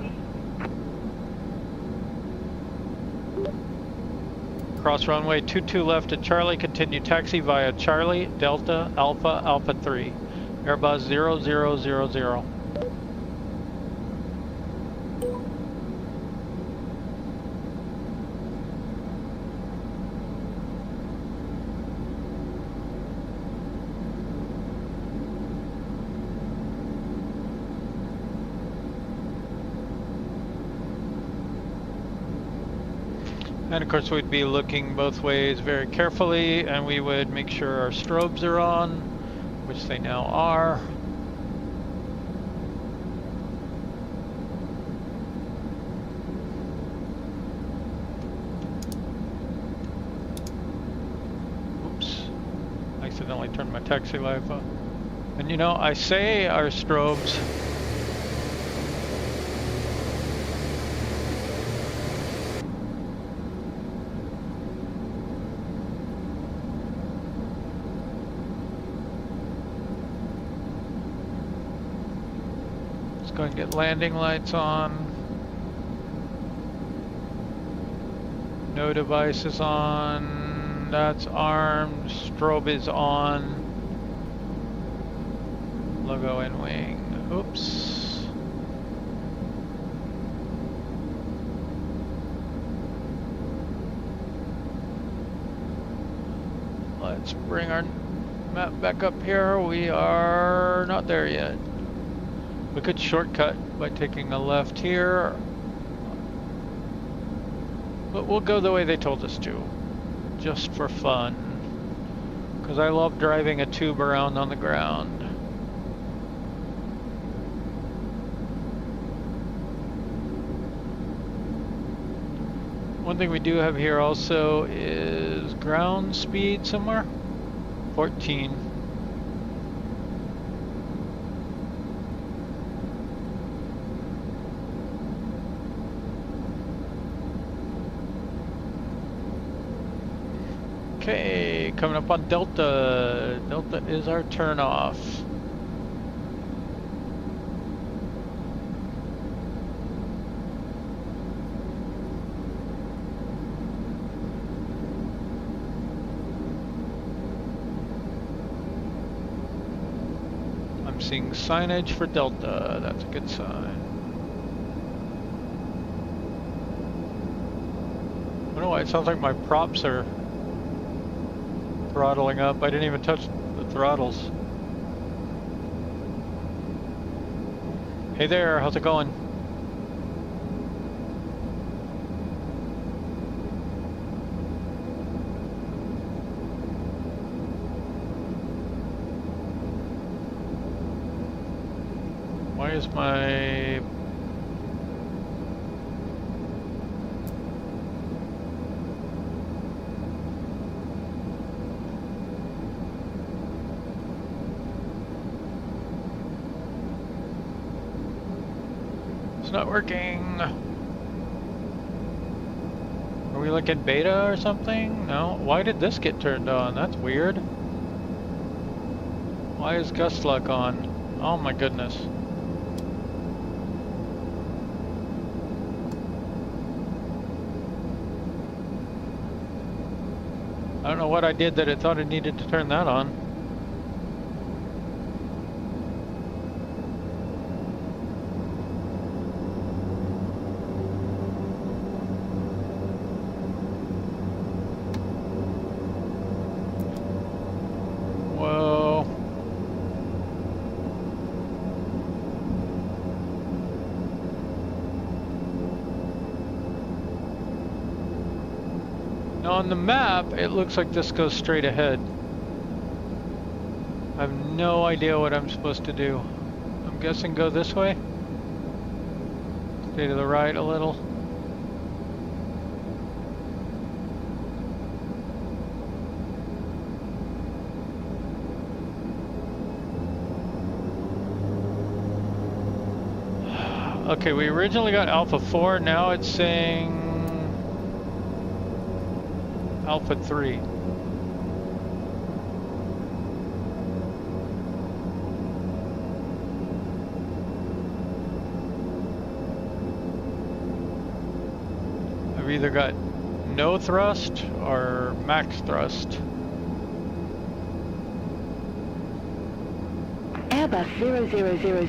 Cross runway 22 left at Charlie, continue taxi via Charlie, Delta, Alpha, Alpha 3. Airbus 0000. And of course we'd be looking both ways very carefully, and we would make sure our strobes are on, which they now are. Oops, I accidentally turned my taxi light off. And you know, I say our strobes, go and get landing lights on. No devices on. That's armed. Strobe is on. Logo and wing. Oops. Let's bring our map back up here. We are not there yet. We could shortcut by taking a left here, but we'll go the way they told us to, just for fun, because I love driving a tube around on the ground. One thing we do have here also is ground speed somewhere, 14. Okay, coming up on Delta. Delta is our turnoff. I'm seeing signage for Delta. That's a good sign. I don't know why it sounds like my props are throttling up. I didn't even touch the throttles. Hey there, how's it going? Why is my... not working. Are we like in beta or something? No. Why did this get turned on? That's weird. Why is gust lock on? Oh my goodness. I don't know what I did that it thought it needed to turn that on. On the map, it looks like this goes straight ahead. I have no idea what I'm supposed to do. I'm guessing go this way. Stay to the right a little. Okay, we originally got Alpha 4, now it's saying Alpha 3. either got no thrust or max thrust. Airbus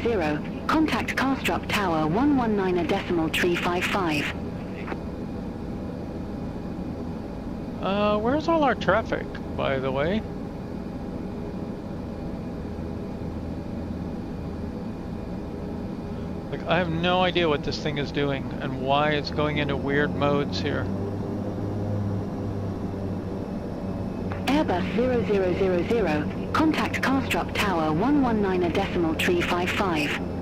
0000, contact Carstrup Tower 119.355. Where's all our traffic, by the way? Like, I have no idea what this thing is doing and why it's going into weird modes here. Airbus 0000, contact Carstrup Tower 119.355.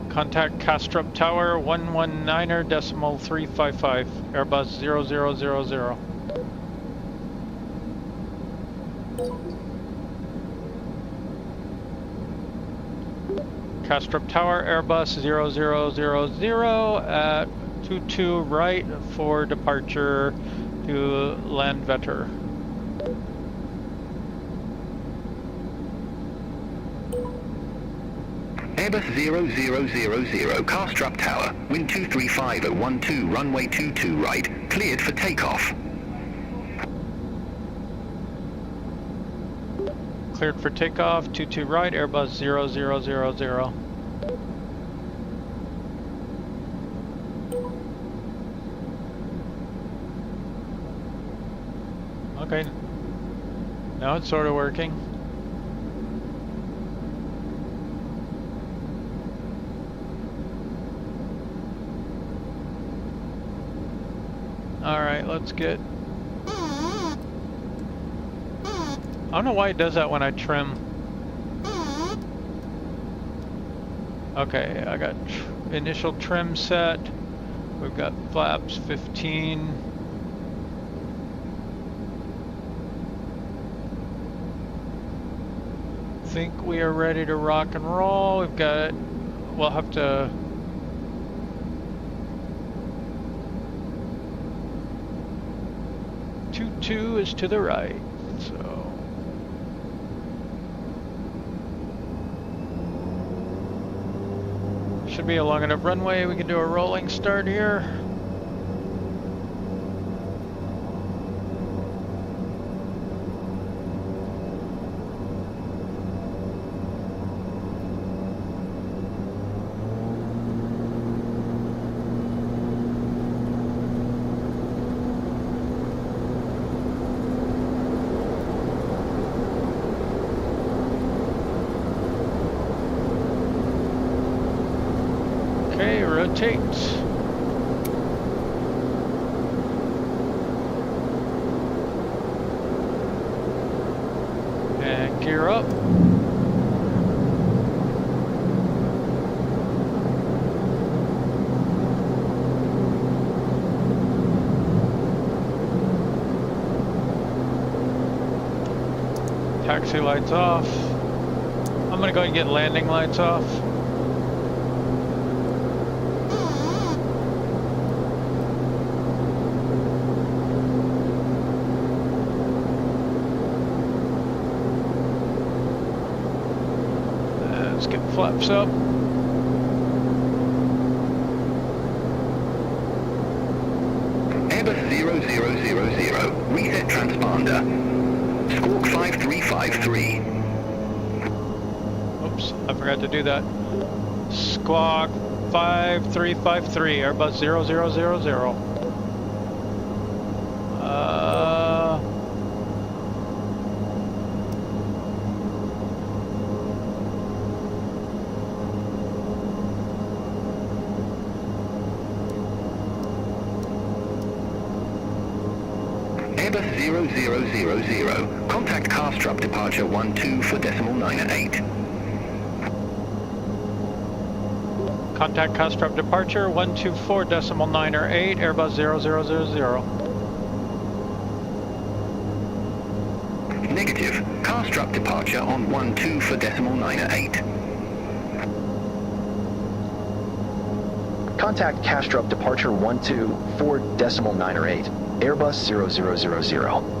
Contact Castrup Tower 119.355, Airbus 0000. Castrup Tower, Airbus 0000 at 22 right for departure to Landvetter. Airbus 0000, Carstrup Tower, wind 235 at 12, runway 22 right, cleared for takeoff. Cleared for takeoff, 22 right, Airbus 0000. Okay, now it's sort of working. Alright, let's get... I don't know why it does that when I trim. Okay, I got initial trim set. We've got flaps 15. Think we are ready to rock and roll. We've got... We'll have to... Two is to the right, so... Should be a long enough runway. We can do a rolling start here. Okay, rotate. And gear up. Taxi lights off. I'm gonna go ahead and get landing lights off. Let's get flaps up. Airbus 0000, reset transponder. Squawk 5353. Oops, I forgot to do that. Squawk 5353, Airbus 0000. Airbus 0000, contact Carstrup departure 12 for decimal 9 at 8. Contact Castrup departure 124 decimal 9 or 8, Airbus 0000. Negative, Carstrup departure on 12 for decimal 9 at 8. Contact Castrup departure 12 for decimal 9 or 8. Airbus 0000.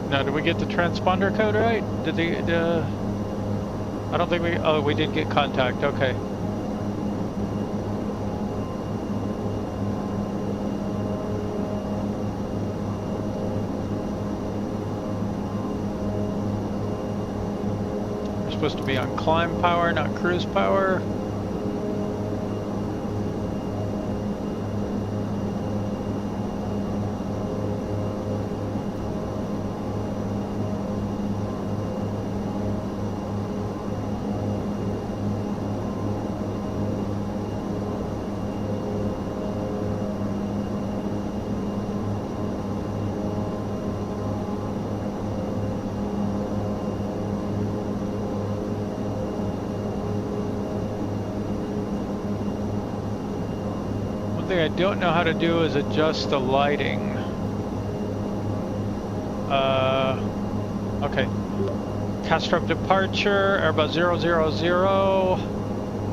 Now, did we get the transponder code right? Did the I don't think we, oh, we did get contact, okay. We're supposed to be on climb power, not cruise power. One thing I don't know how to do is adjust the lighting. Okay. Castrop departure, Airbus 000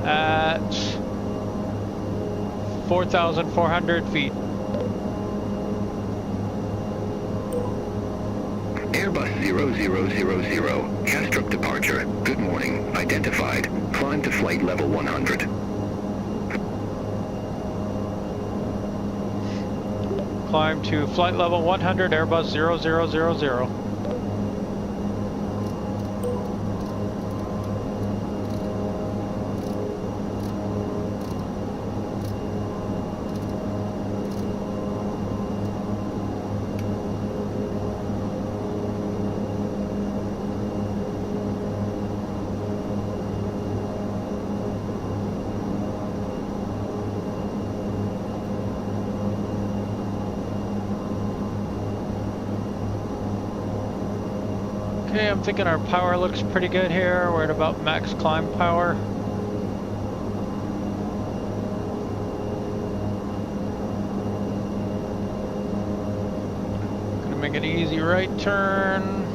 at 4,400 feet. Airbus 0000, Castrop departure. Good morning. Identified. Climb to flight level 100. Climb to flight level 100, Airbus 0000. Okay, I'm thinking our power looks pretty good here. We're at about max climb power. Gonna make an easy right turn.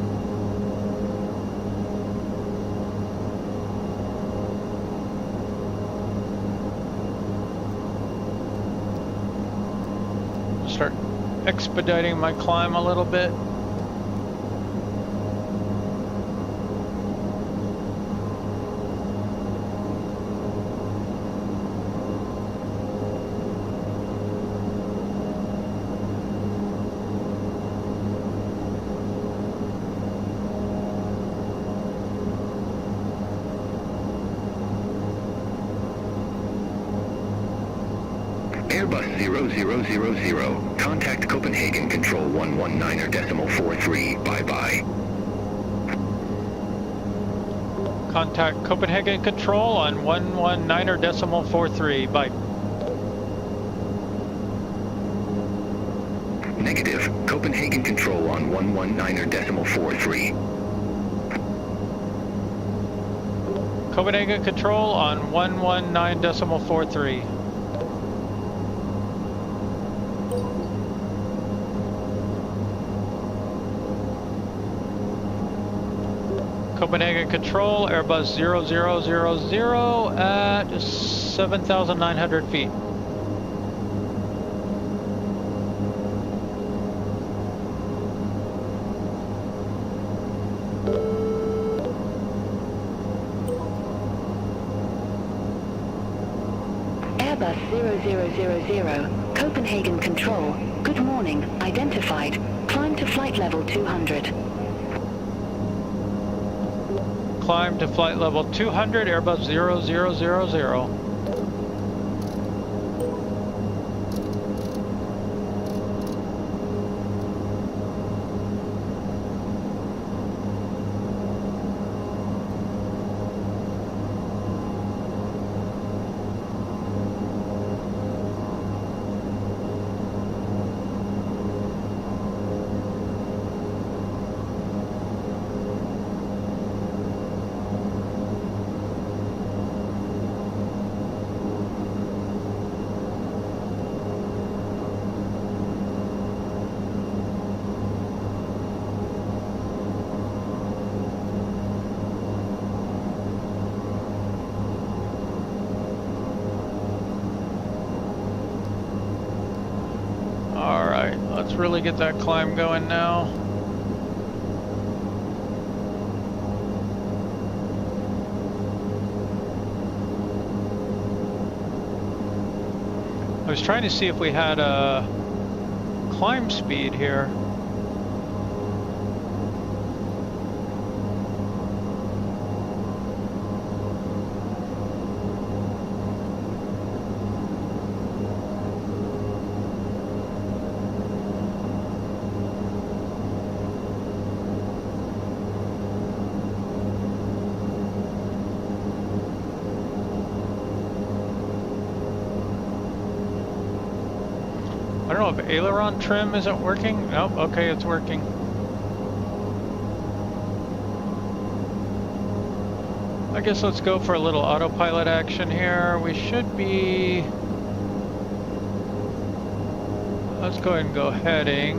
Start expediting my climb a little bit. Airbus 0000, contact Copenhagen Control 119.43, bye-bye. Contact Copenhagen Control on 119.43, bye. Negative. Copenhagen Control on 119.43. Copenhagen Control on 119.43. Copenhagen Control, Airbus 0000 at 7,900 feet. Airbus 0000, Copenhagen Control. Good morning, identified. Climb to flight level 200. Climb to flight level 200, Airbus 0000. Let's really get that climb going now. I was trying to see if we had a climb speed here. I don't know if aileron trim isn't working. Nope, okay, it's working. I guess let's go for a little autopilot action here. We should be... Let's go ahead and go heading.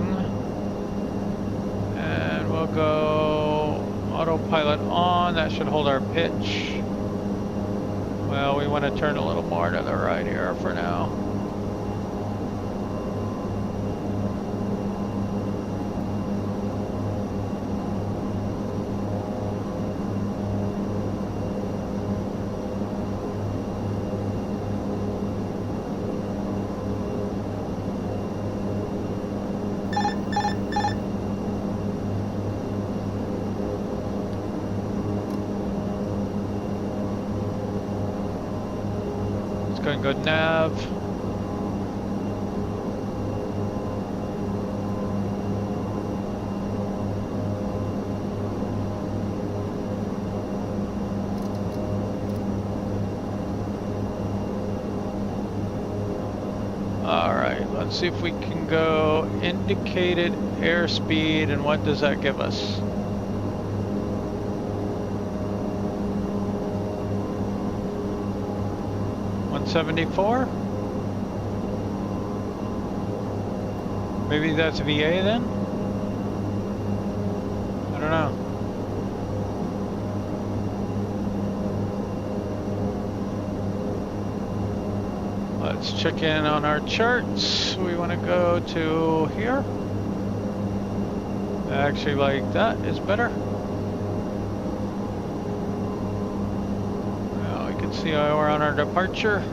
And we'll go autopilot on. That should hold our pitch. Well, we want to turn a little more to the right here for now. Go and go nav. All right, let's see if we can go indicated airspeed, and what does that give us? $174? Maybe that's VA then? I don't know. Let's check in on our charts. We want to go to here. Actually, like that is better. Now we can see how we're on our departure.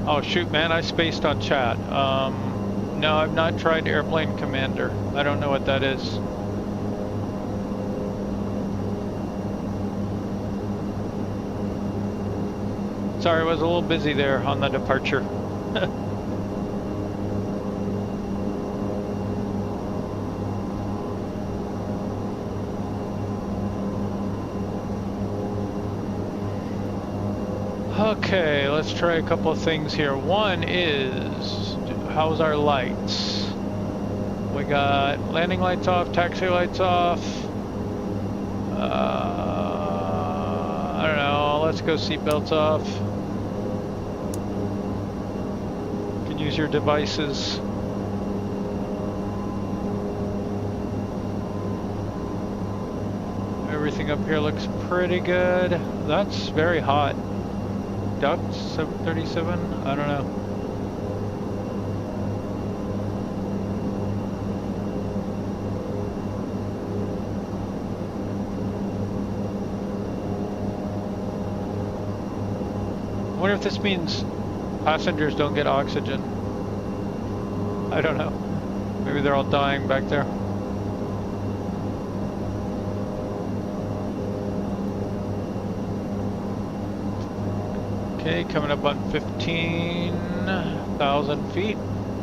Oh shoot, man, I spaced on chat. No, I've not tried Airplane Commander. I don't know what that is. Sorry, I was a little busy there on the departure. Okay, let's try a couple of things here. One is, how's our lights? We got landing lights off, taxi lights off. I don't know, let's go seatbelts off. You can use your devices. Everything up here looks pretty good. That's very hot. Duct 737? I don't know. I wonder if this means passengers don't get oxygen. I don't know. Maybe they're all dying back there. Okay, coming up on 15,000 feet,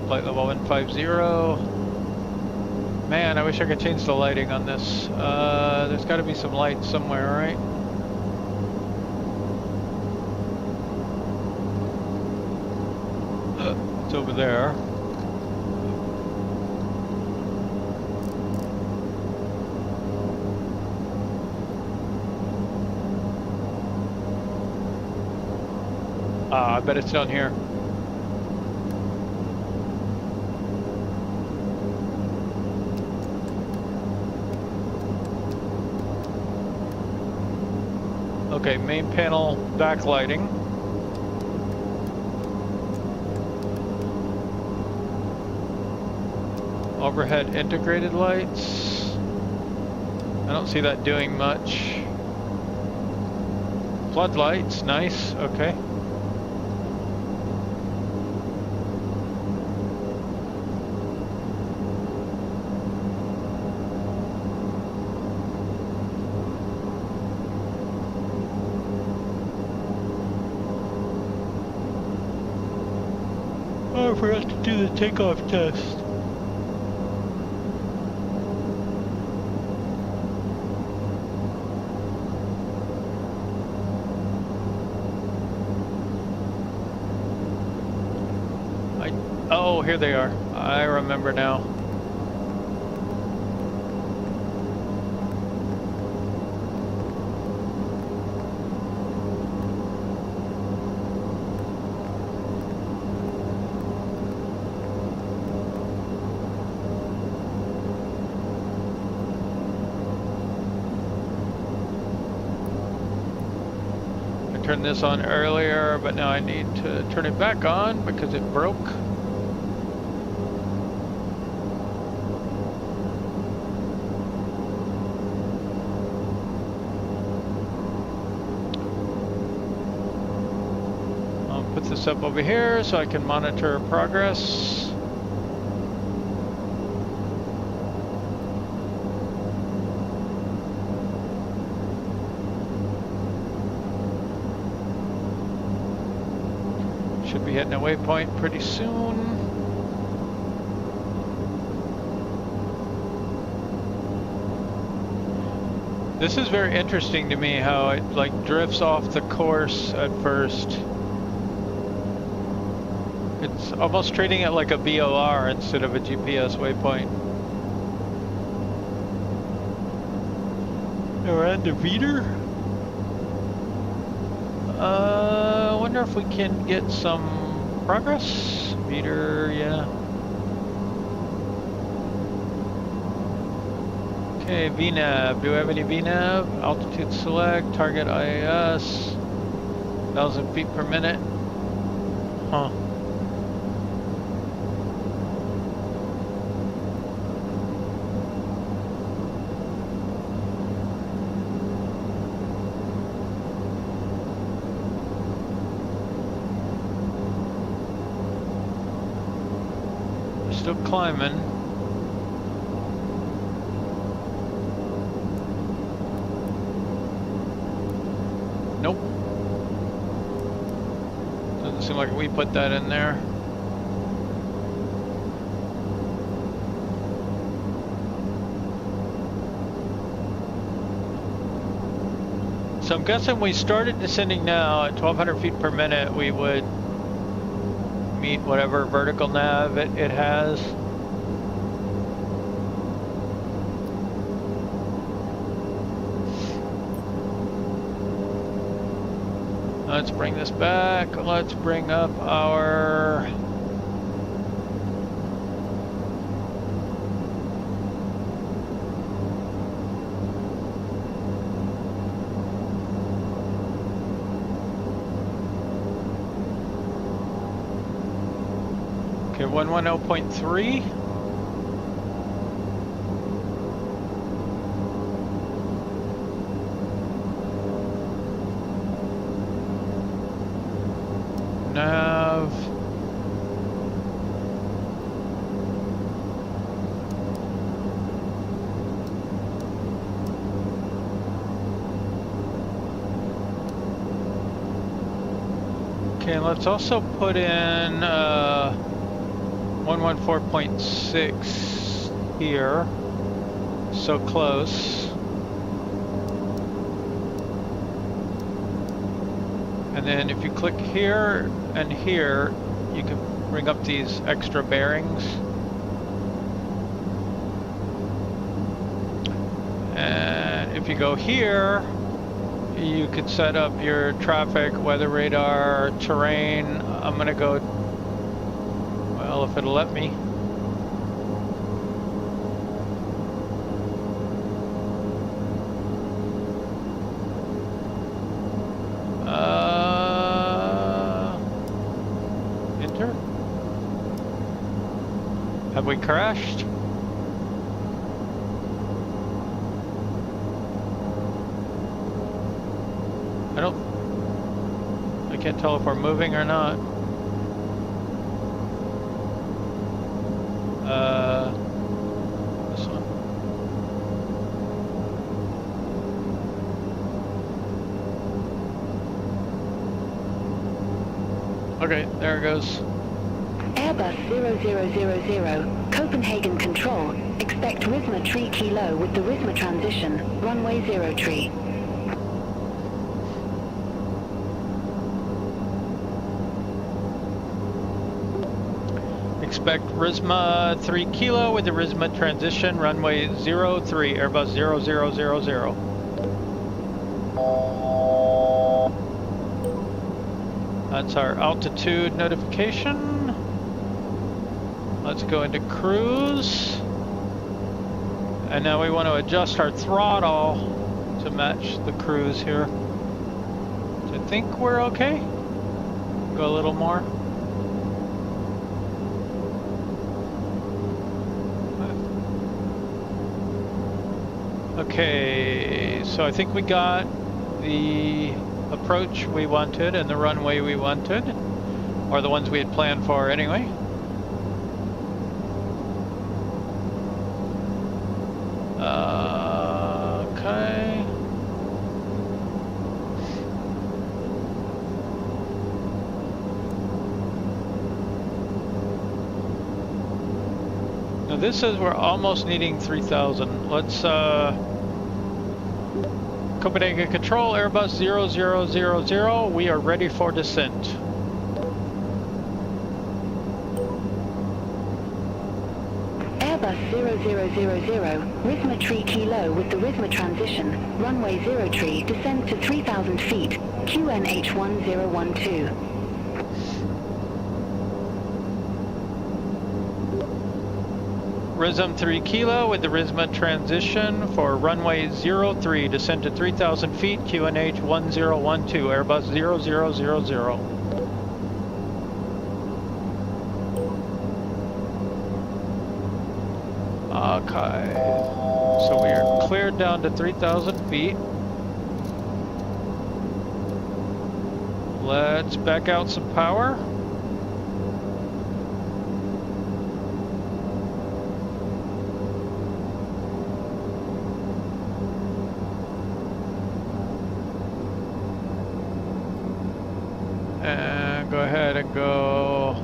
flight level 150. Man, I wish I could change the lighting on this. There's got to be some light somewhere, right? It's over there. I bet it's down here. Okay, main panel backlighting. Overhead integrated lights. I don't see that doing much. Floodlights, nice, okay. Oh, I forgot to do the takeoff test. Oh, here they are. I remember now. I turned this on earlier, but now I need to turn it back on because it broke. Put this up over here so I can monitor progress. Should be hitting a waypoint pretty soon. This is very interesting to me how it like drifts off the course at first. It's almost treating it like a VOR instead of a GPS waypoint. We're at the Veeder. I wonder if we can get some progress. Veeder, yeah. Okay, VNAV. Do we have any VNAV? Altitude select, target IAS, 1,000 feet per minute. Huh. Still climbing. Nope. Doesn't seem like we put that in there. So I'm guessing we started descending now at 1,200 feet per minute. We would meet whatever vertical nav it has. Let's bring this back. Let's bring up our okay, 110.3. Nav. Okay, let's also put in 114.6 here. So close. And then if you click here and here, you can bring up these extra bearings. And if you go here, you could set up your traffic, weather radar, terrain. I'm gonna go, well, if it'll let me. Enter. Have we crashed? I can't tell if we're moving or not. This one. Okay, there it goes. Airbus 0000, Copenhagen Control. Expect RISMA tree kilo with the RISMA transition, runway 0 tree. Expect RISMA 3 kilo with the RISMA transition, runway 03, Airbus 0000. That's our altitude notification. Let's go into cruise. And now we want to adjust our throttle to match the cruise here. So I think we're okay. Go a little more. Okay, so I think we got the approach we wanted and the runway we wanted, or the ones we had planned for anyway. Okay. Now this says we're almost needing 3,000. Let's Copenhagen Control, Airbus 0000, we are ready for descent. Airbus 0000, RISMA tree kilo with the RISMA transition, runway 0 tree, descend to 3,000 feet, QNH 1012. RISM 3 kilo with the RISMA transition for runway 03, descend to 3,000 feet, QNH 1012, Airbus 0000. Okay, so we are cleared down to 3,000 feet. Let's back out some power. And go ahead and go.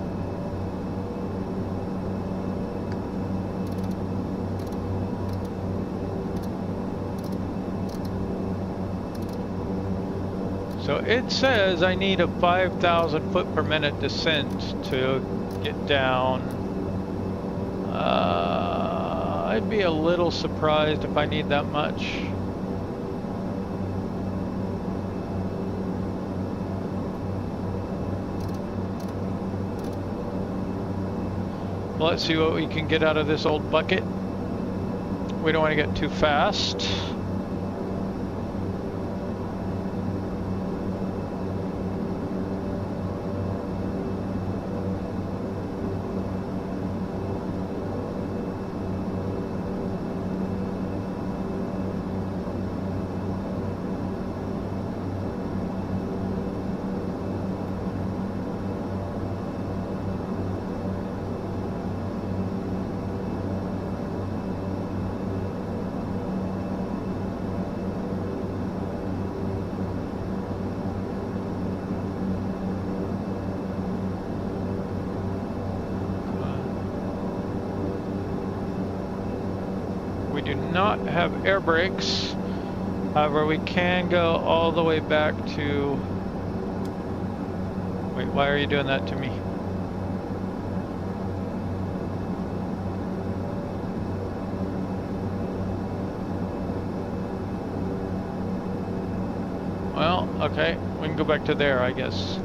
So it says I need a 5,000 foot per minute descent to get down. I'd be a little surprised if I need that much. Let's see what we can get out of this old bucket. We don't want to get too fast. Not have air brakes. However, we can go all the way back to... Wait, why are you doing that to me? Well, okay, we can go back to there, I guess.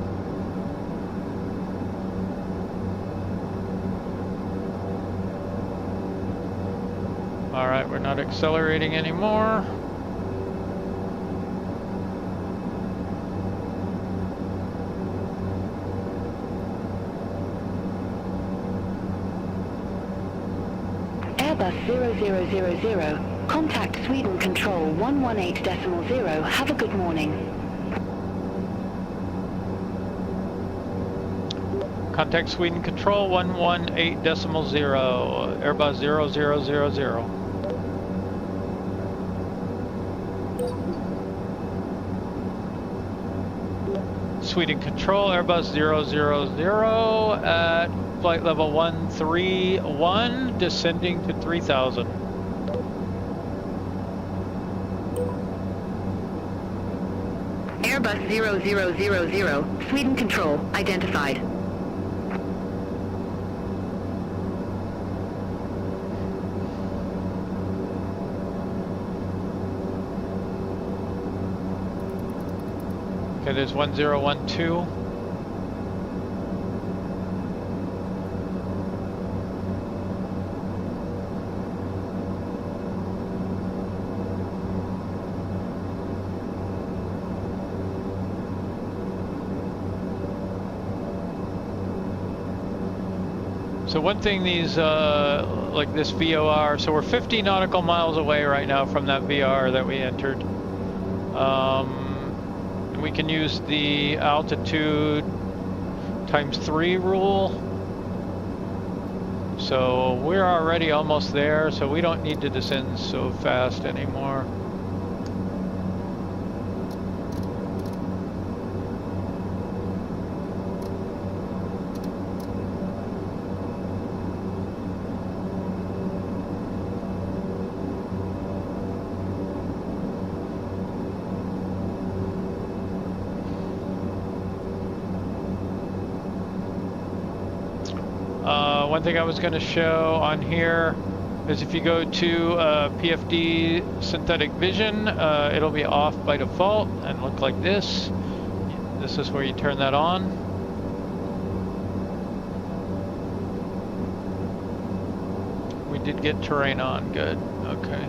All right, we're not accelerating anymore. Airbus 0000, contact Sweden Control 118.0, have a good morning. Contact Sweden Control 118.0, Airbus 0000. Sweden Control, Airbus 000 at flight level 131, descending to 3,000. Airbus 0000, Sweden Control, identified. Okay, there's 1012. So one thing these, like this VOR, so we're 50 nautical miles away right now from that VR that we entered. We can use the altitude ×3 rule. So we're already almost there, so we don't need to descend so fast anymore. One thing I was going to show on here is if you go to PFD synthetic vision, it'll be off by default and look like this. This is where you turn that on. We did get terrain on, good, okay.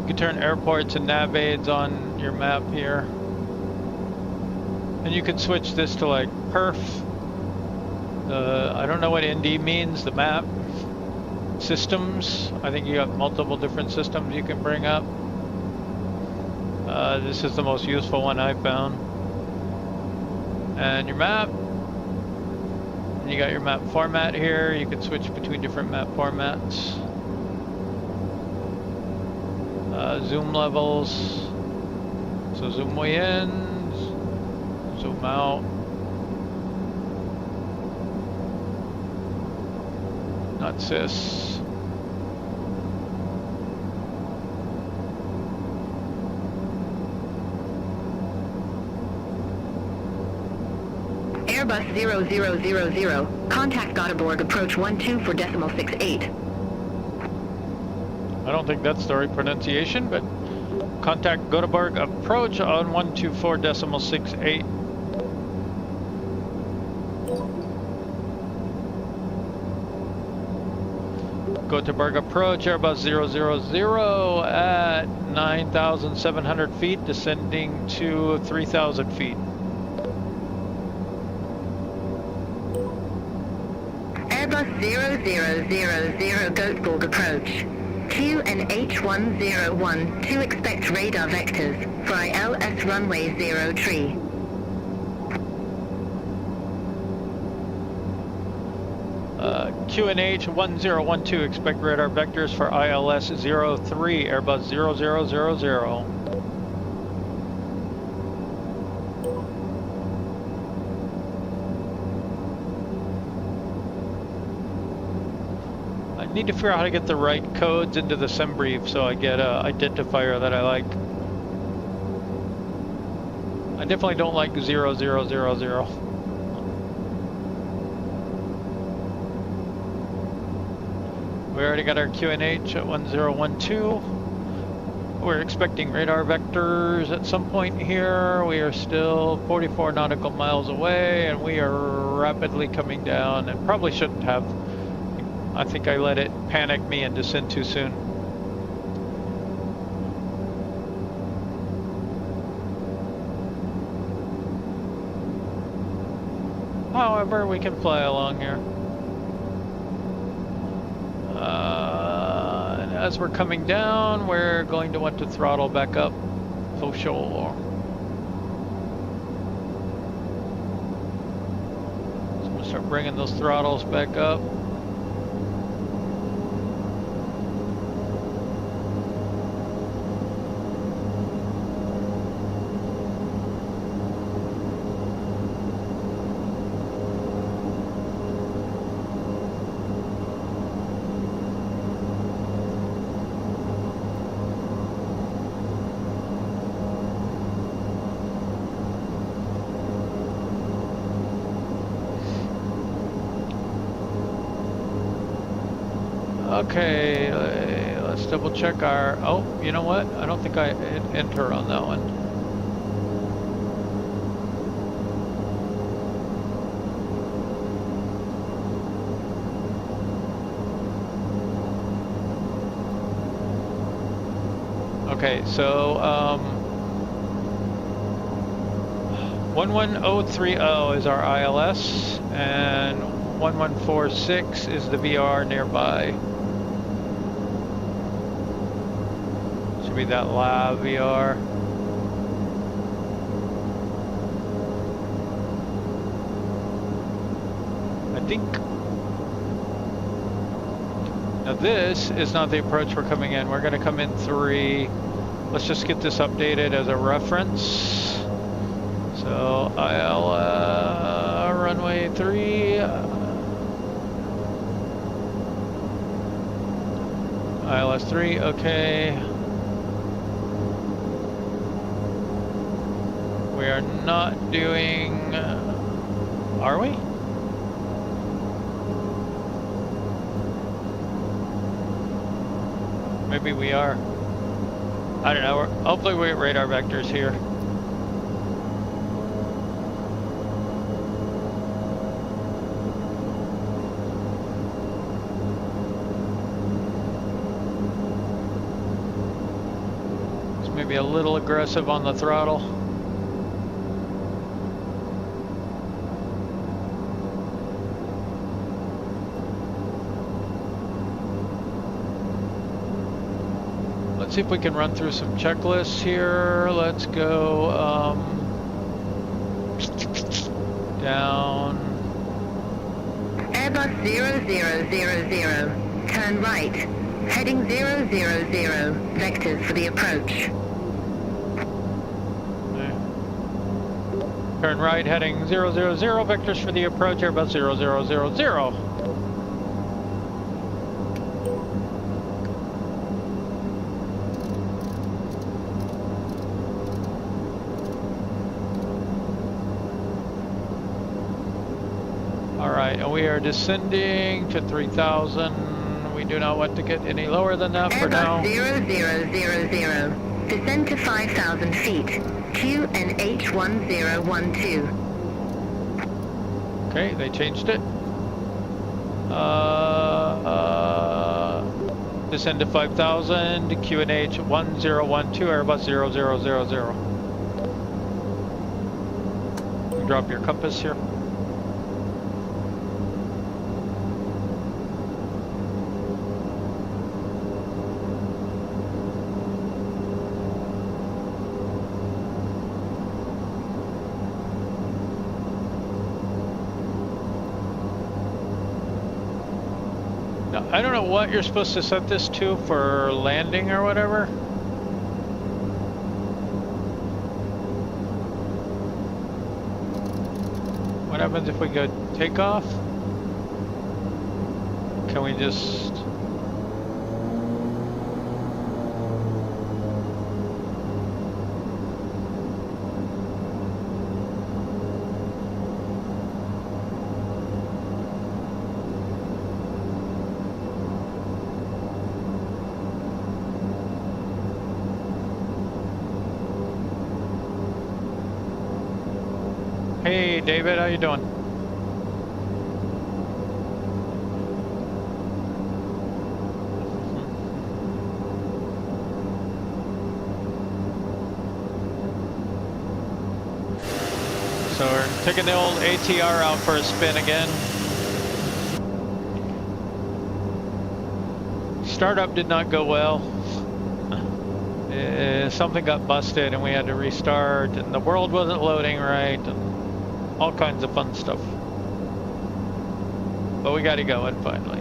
You can turn airports and nav aids on your map here. And you can switch this to like perf. I don't know what ND means, the map. Systems, I think you have multiple different systems you can bring up. This is the most useful one I've found. And your map. And you got your map format here. You can switch between different map formats. Zoom levels. So zoom way in, zoom out. Not cis. Airbus 0000, contact Göteborg approach 124.68. I don't think that's the right pronunciation, but contact Göteborg approach on 124.68. Göteborg approach, Airbus 000 at 9,700 feet, descending to 3,000 feet. Airbus 0000, Göteborg approach. QNH101, to expect radar vectors, fly LS runway 03. QNH 1012, expect radar vectors for ILS 03, Airbus 0000. I need to figure out how to get the right codes into the sim brief so I get an identifier that I like. I definitely don't like 0000. We already got our QNH at 1012. we're expecting radar vectors at some point here. We are still 44 nautical miles away, and we are rapidly coming down, and probably shouldn't have. I think I let it panic me and descend too soon. However, we can fly along here. And as we're coming down, we're going to want to throttle back up, for sure. So I'm gonna start bringing those throttles back up. Okay, let's double check our, oh, you know what? I don't think I hit enter on that one. Okay, so 11030 is our ILS, and 1146 is the VR nearby. Should be that lab VR. I think. Now this is not the approach we're coming in. We're going to come in 3. Let's just get this updated as a reference. So runway 3. ILS 3, okay. We are not doing, are we? Maybe we are. I don't know, hopefully we get radar vectors here. Maybe a little aggressive on the throttle. Let's see if we can run through some checklists here. Let's go down. Airbus 0000, turn right, heading 000, vectors for the approach. Turn right, heading 000, vectors for the approach, Airbus 0000. Alright, and we are descending to 3,000. We do not want to get any lower than that for now. Airbus 0000, descend to 5,000 feet. QNH 1012. Okay, they changed it. Descend to 5,000, QNH 1012, Airbus 0000. Drop your compass here. I don't know what you're supposed to set this to for landing or whatever. What happens if we go takeoff? Can we just... Hey, David, how you doing? So we're taking the old ATR out for a spin again. Startup did not go well. Something got busted and we had to restart, and the world wasn't loading right, and all kinds of fun stuff. But we got it going finally.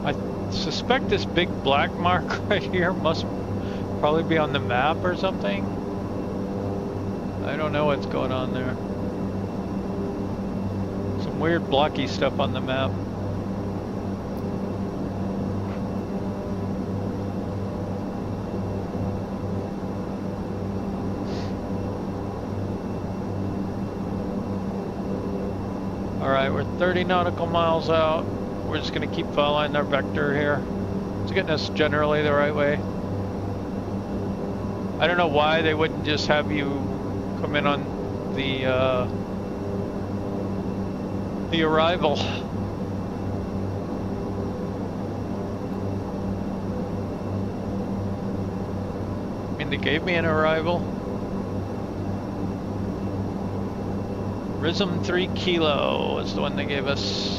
I suspect this big black mark right here must probably be on the map or something. I don't know what's going on there. Some weird blocky stuff on the map. Alright, we're 30 nautical miles out. We're just going to keep following our vector here. It's getting us generally the right way. I don't know why they wouldn't just have you come in on the arrival. I mean, they gave me an arrival. Rhythm 3 Kilo is the one they gave us.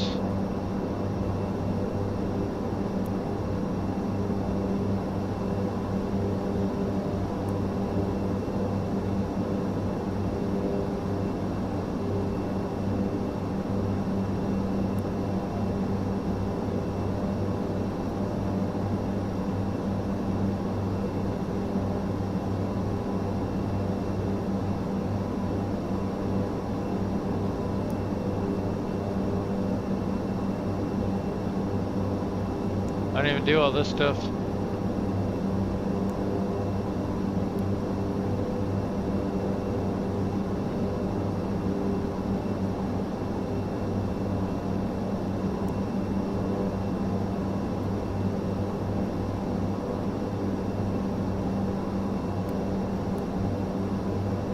I don't even do all this stuff.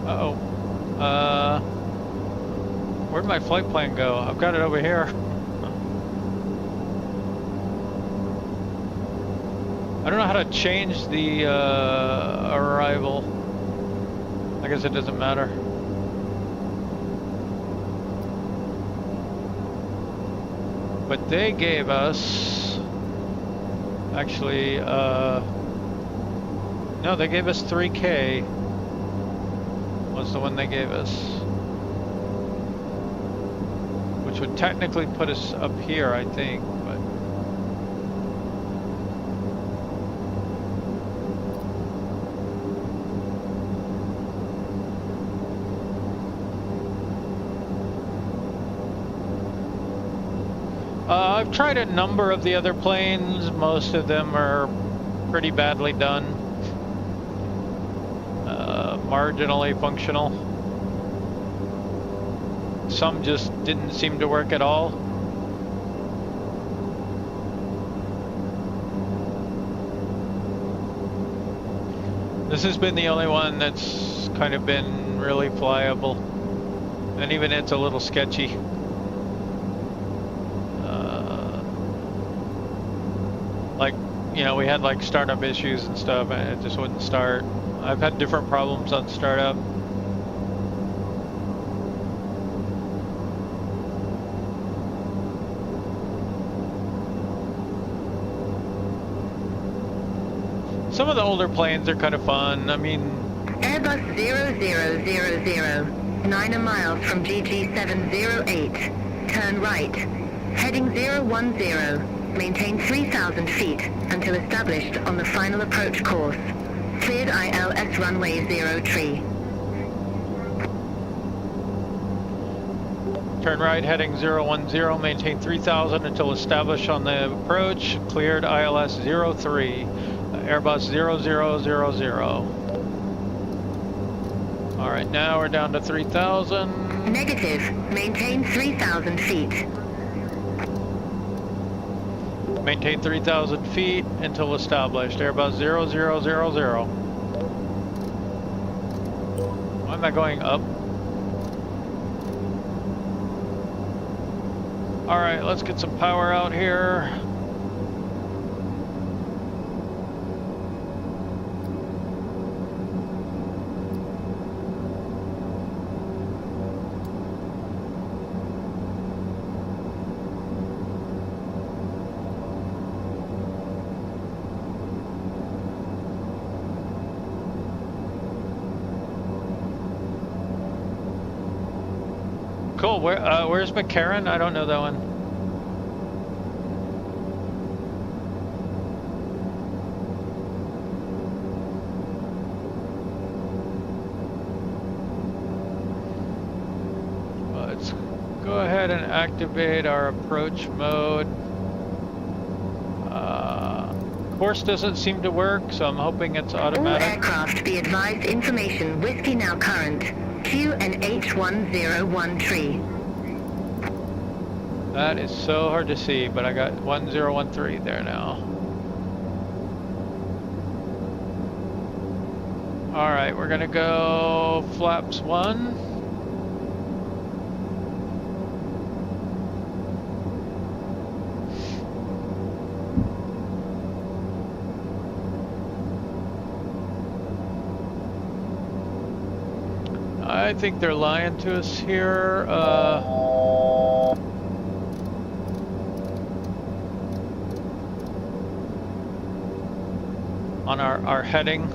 Uh-oh. Where'd my flight plan go? I've got it over here. I don't know how to change the arrival. I guess it doesn't matter. But they gave us, actually, no, they gave us 3K was the one they gave us, which would technically put us up here, I think. I've tried a number of the other planes. Most of them are pretty badly done. Marginally functional. Some just didn't seem to work at all. This has been the only one that's kind of been really flyable. And even it's a little sketchy. Like, you know, we had like startup issues and stuff and it just wouldn't start. I've had different problems on startup. Some of the older planes are kind of fun. I mean... Airbus 0000, 9 miles from GG708. Turn right. Heading 010. Maintain 3,000 feet until established on the final approach course. Cleared ILS runway 03. Turn right, heading 010, maintain 3,000 until established on the approach. Cleared ILS 03, Airbus 0000. All right, now we're down to 3,000. Negative, maintain 3,000 feet. Maintain 3,000 feet until established. Airbus 0000. Why am I going up? All right, let's get some power out here. Cool. Where's McCarran? I don't know that one. Let's go ahead and activate our approach mode. Course doesn't seem to work, so I'm hoping it's automatic. All aircraft be advised information Whiskey now current. QNH1013. That is so hard to see, but I got 1013 there now. All right, we're gonna go flaps 1. I think they're lying to us here. On our heading.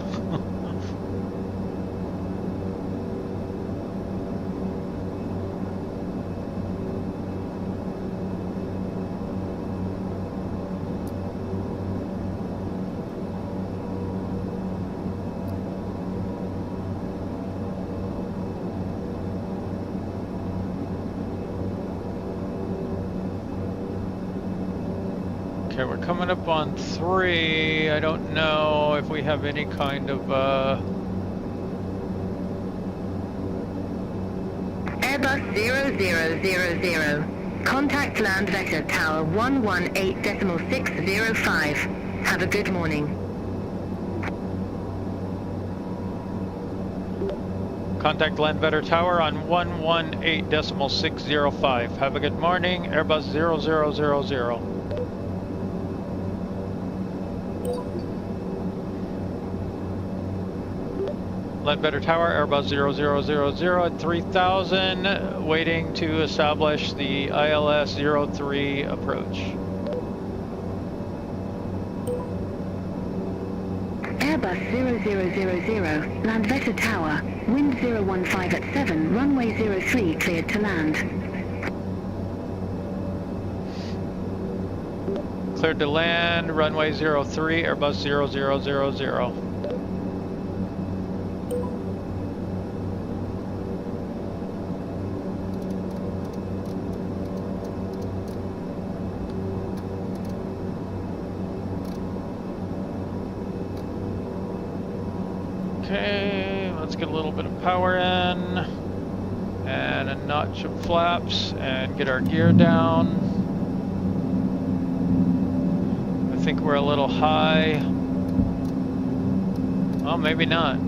Okay, we're coming up on 3. I don't know if we have any kind of Airbus 0000. Contact land vector tower 118.605. Have a good morning. contact land vector tower on 118.605. Have a good morning, Airbus 0000. Ledbetter Tower, Airbus 0000 at 3000, waiting to establish the ILS 03 approach. Airbus 0000, Landvetter Tower, wind 015 at 7, runway 03 cleared to land. Cleared to land, runway 03, Airbus 0000. Okay, let's get a little bit of power in and a notch of flaps and get our gear down. I think we're a little high. Well, maybe not.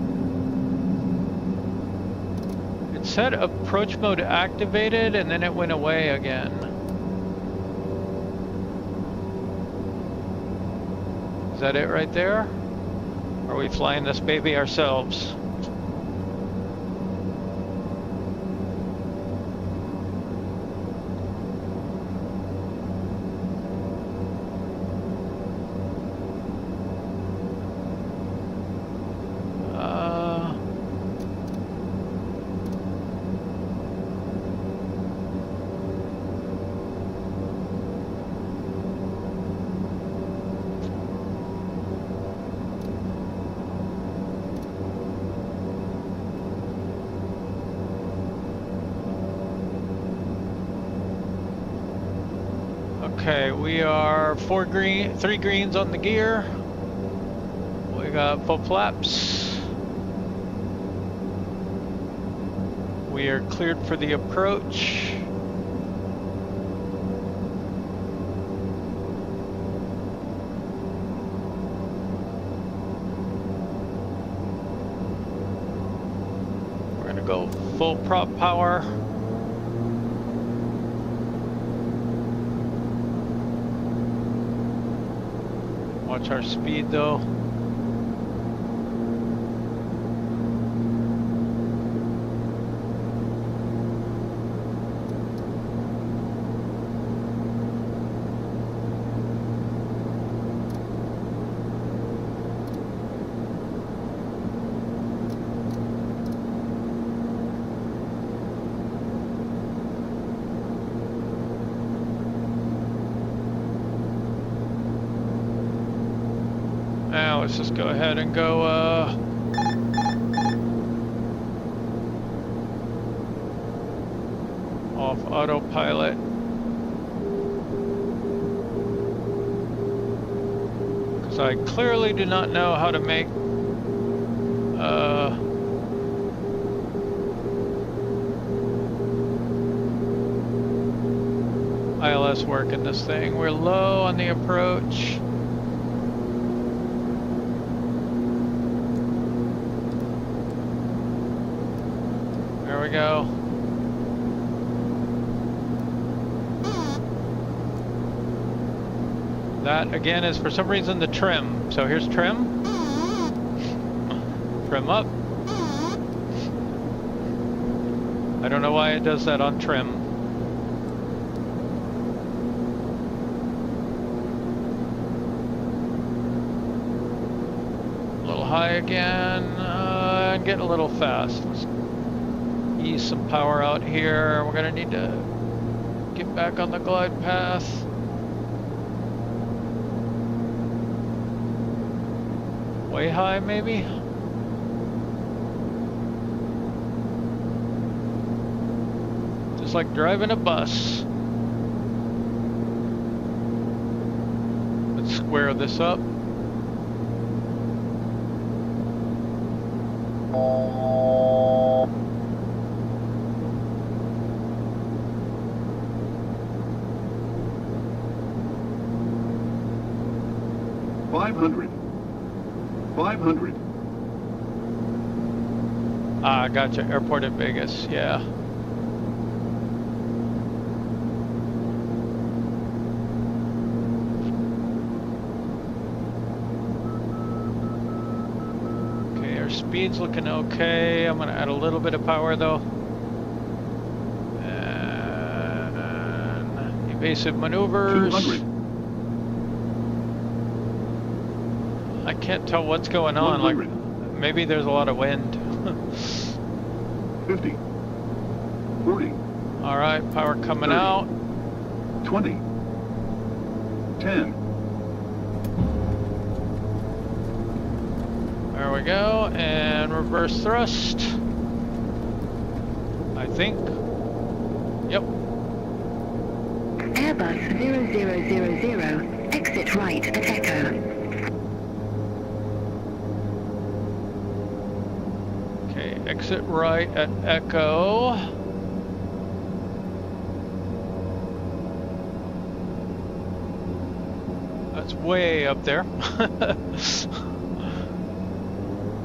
It said approach mode activated and then it went away again. Is that it right there? Are we flying this baby ourselves? Okay, we are 3 greens on the gear. We got full flaps. We are cleared for the approach. We're gonna go full prop power. Watch our speed though. Now let's just go ahead and go off autopilot. Because I clearly do not know how to make ILS work in this thing. We're low on the approach. There we go. That again is for some reason the trim. So here's trim. Trim up. I don't know why it does that on trim. A little high again. And getting a little fast. Let's ease some power out here. We're gonna need to get back on the glide path. Way high, maybe? Just like driving a bus. Let's square this up. Ah, gotcha. Airport in Vegas, yeah. Okay, our speed's looking okay. I'm gonna add a little bit of power though. And evasive maneuvers. 200. I can't tell what's going on. 100. Like, maybe there's a lot of wind. 50. 40. All right, power coming 30. out. 20. 10. There we go, and reverse thrust. I think. Yep. Airbus 0000, exit right at Echo. Okay, exit right at Echo. That's way up there.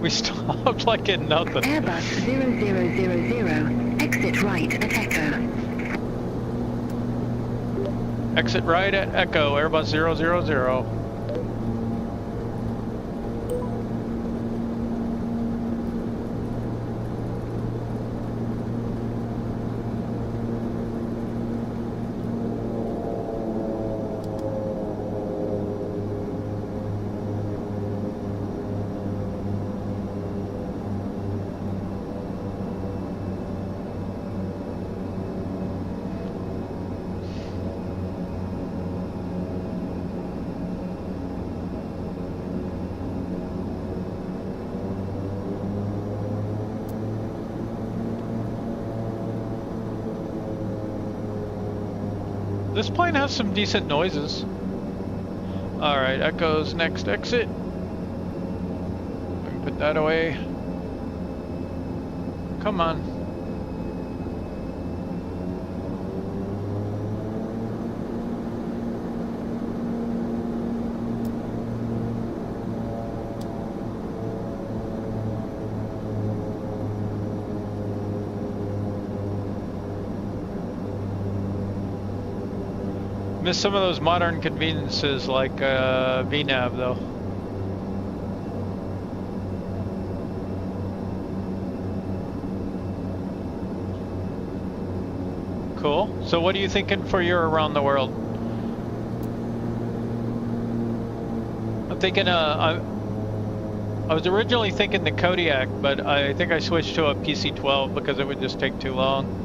We stopped like at nothing. Airbus 0000, exit right at Echo. Exit right at Echo, Airbus 000. This plane has some decent noises. Alright, Echo's next exit. We can put that away. Come on. Miss some of those modern conveniences like VNav though. Cool. So what are you thinking for your around the world? I'm thinking, I was originally thinking the Kodiak, but I think I switched to a PC-12 because it would just take too long.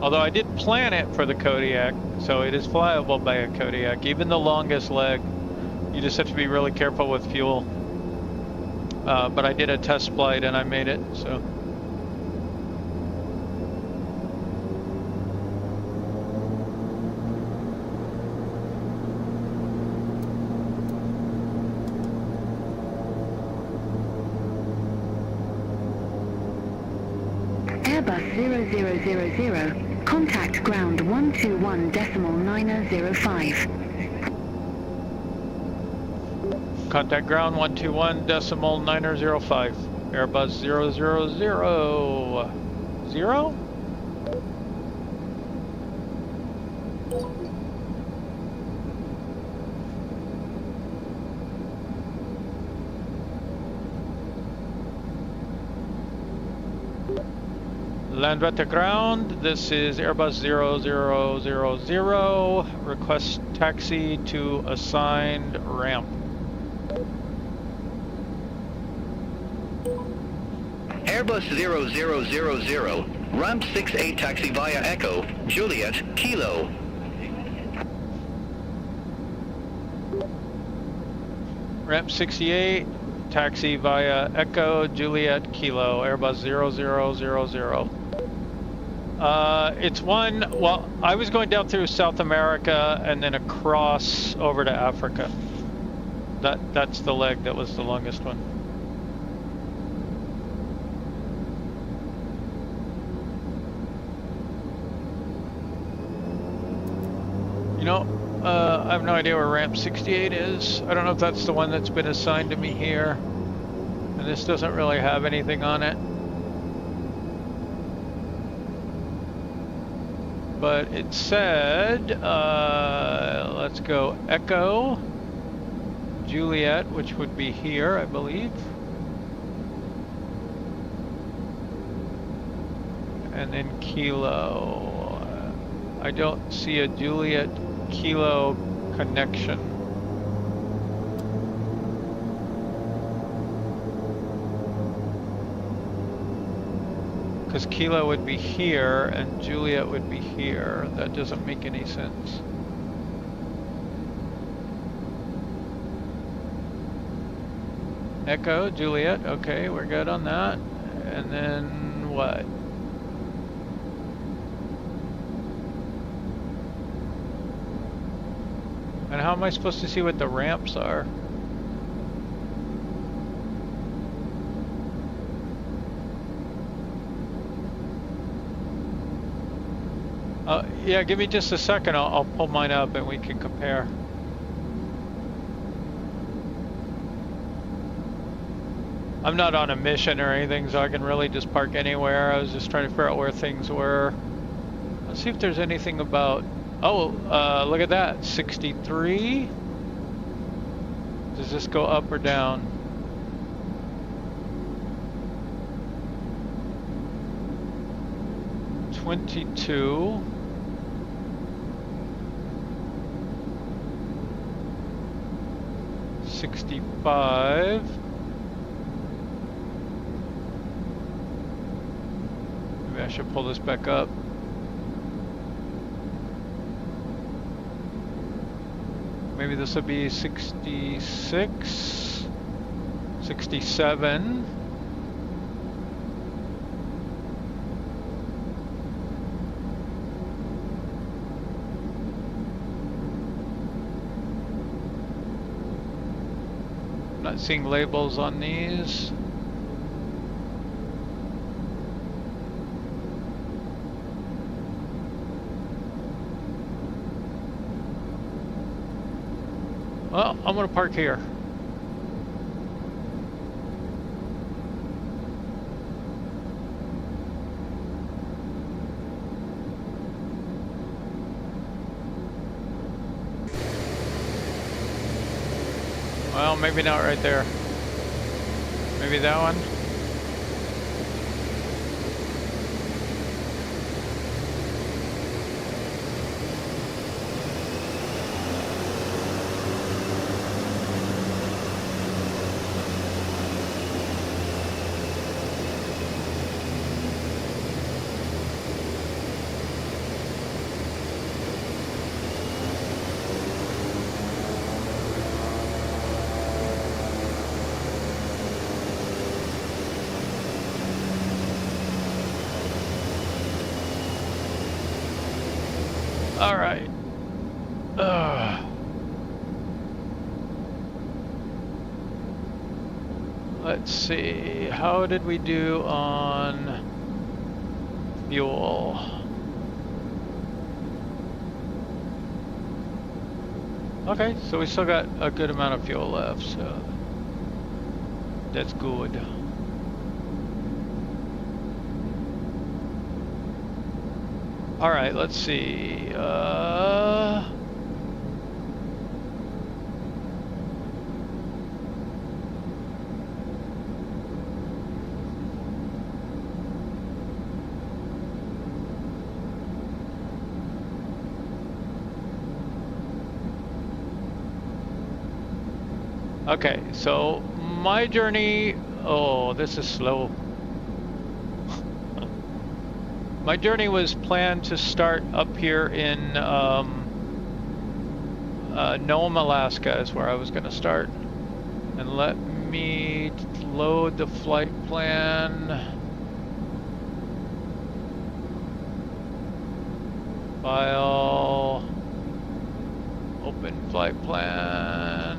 Although I did plan it for the Kodiak, so it is flyable by a Kodiak, even the longest leg. You just have to be really careful with fuel. But I did a test flight and I made it, so. Airbus 0000, contact ground 121.905. Contact ground 121.905. Airbus 0000. Zero? Land at the ground, this is Airbus 0000, request taxi to assigned ramp. Airbus 0000, ramp 68 taxi via Echo, Juliet, Kilo. Ramp 68, taxi via Echo, Juliet, Kilo, Airbus 0000. It's one, well, I was going down through South America and then across over to Africa. That's the leg that was the longest one. You know, I have no idea where ramp 68 is. I don't know if that's the one that's been assigned to me here. And this doesn't really have anything on it. But it said, let's go Echo, Juliet, which would be here, I believe. And then Kilo. I don't see a Juliet Kilo connection. Because Kilo would be here and Juliet would be here. That doesn't make any sense. Echo, Juliet, okay, we're good on that. And then what? And how am I supposed to see what the ramps are? Yeah, give me just a second. I'll pull mine up and we can compare. I'm not on a mission or anything, so I can really just park anywhere. I was just trying to figure out where things were. Let's see if there's anything about... Oh, look at that. 63. Does this go up or down? $22. $65. Maybe I should pull this back up. Maybe this will be 66, 67. Not seeing labels on these. Well, I'm gonna park here. Well, maybe not right there. Maybe that one? All right. Let's see. How did we do on fuel? Okay, so we still got a good amount of fuel left, so that's good. All right, let's see. Okay, so my journey, oh, this is slow. My journey was planned to start up here in Nome, Alaska is where I was going to start. And let me load the flight plan. File. Open flight plan.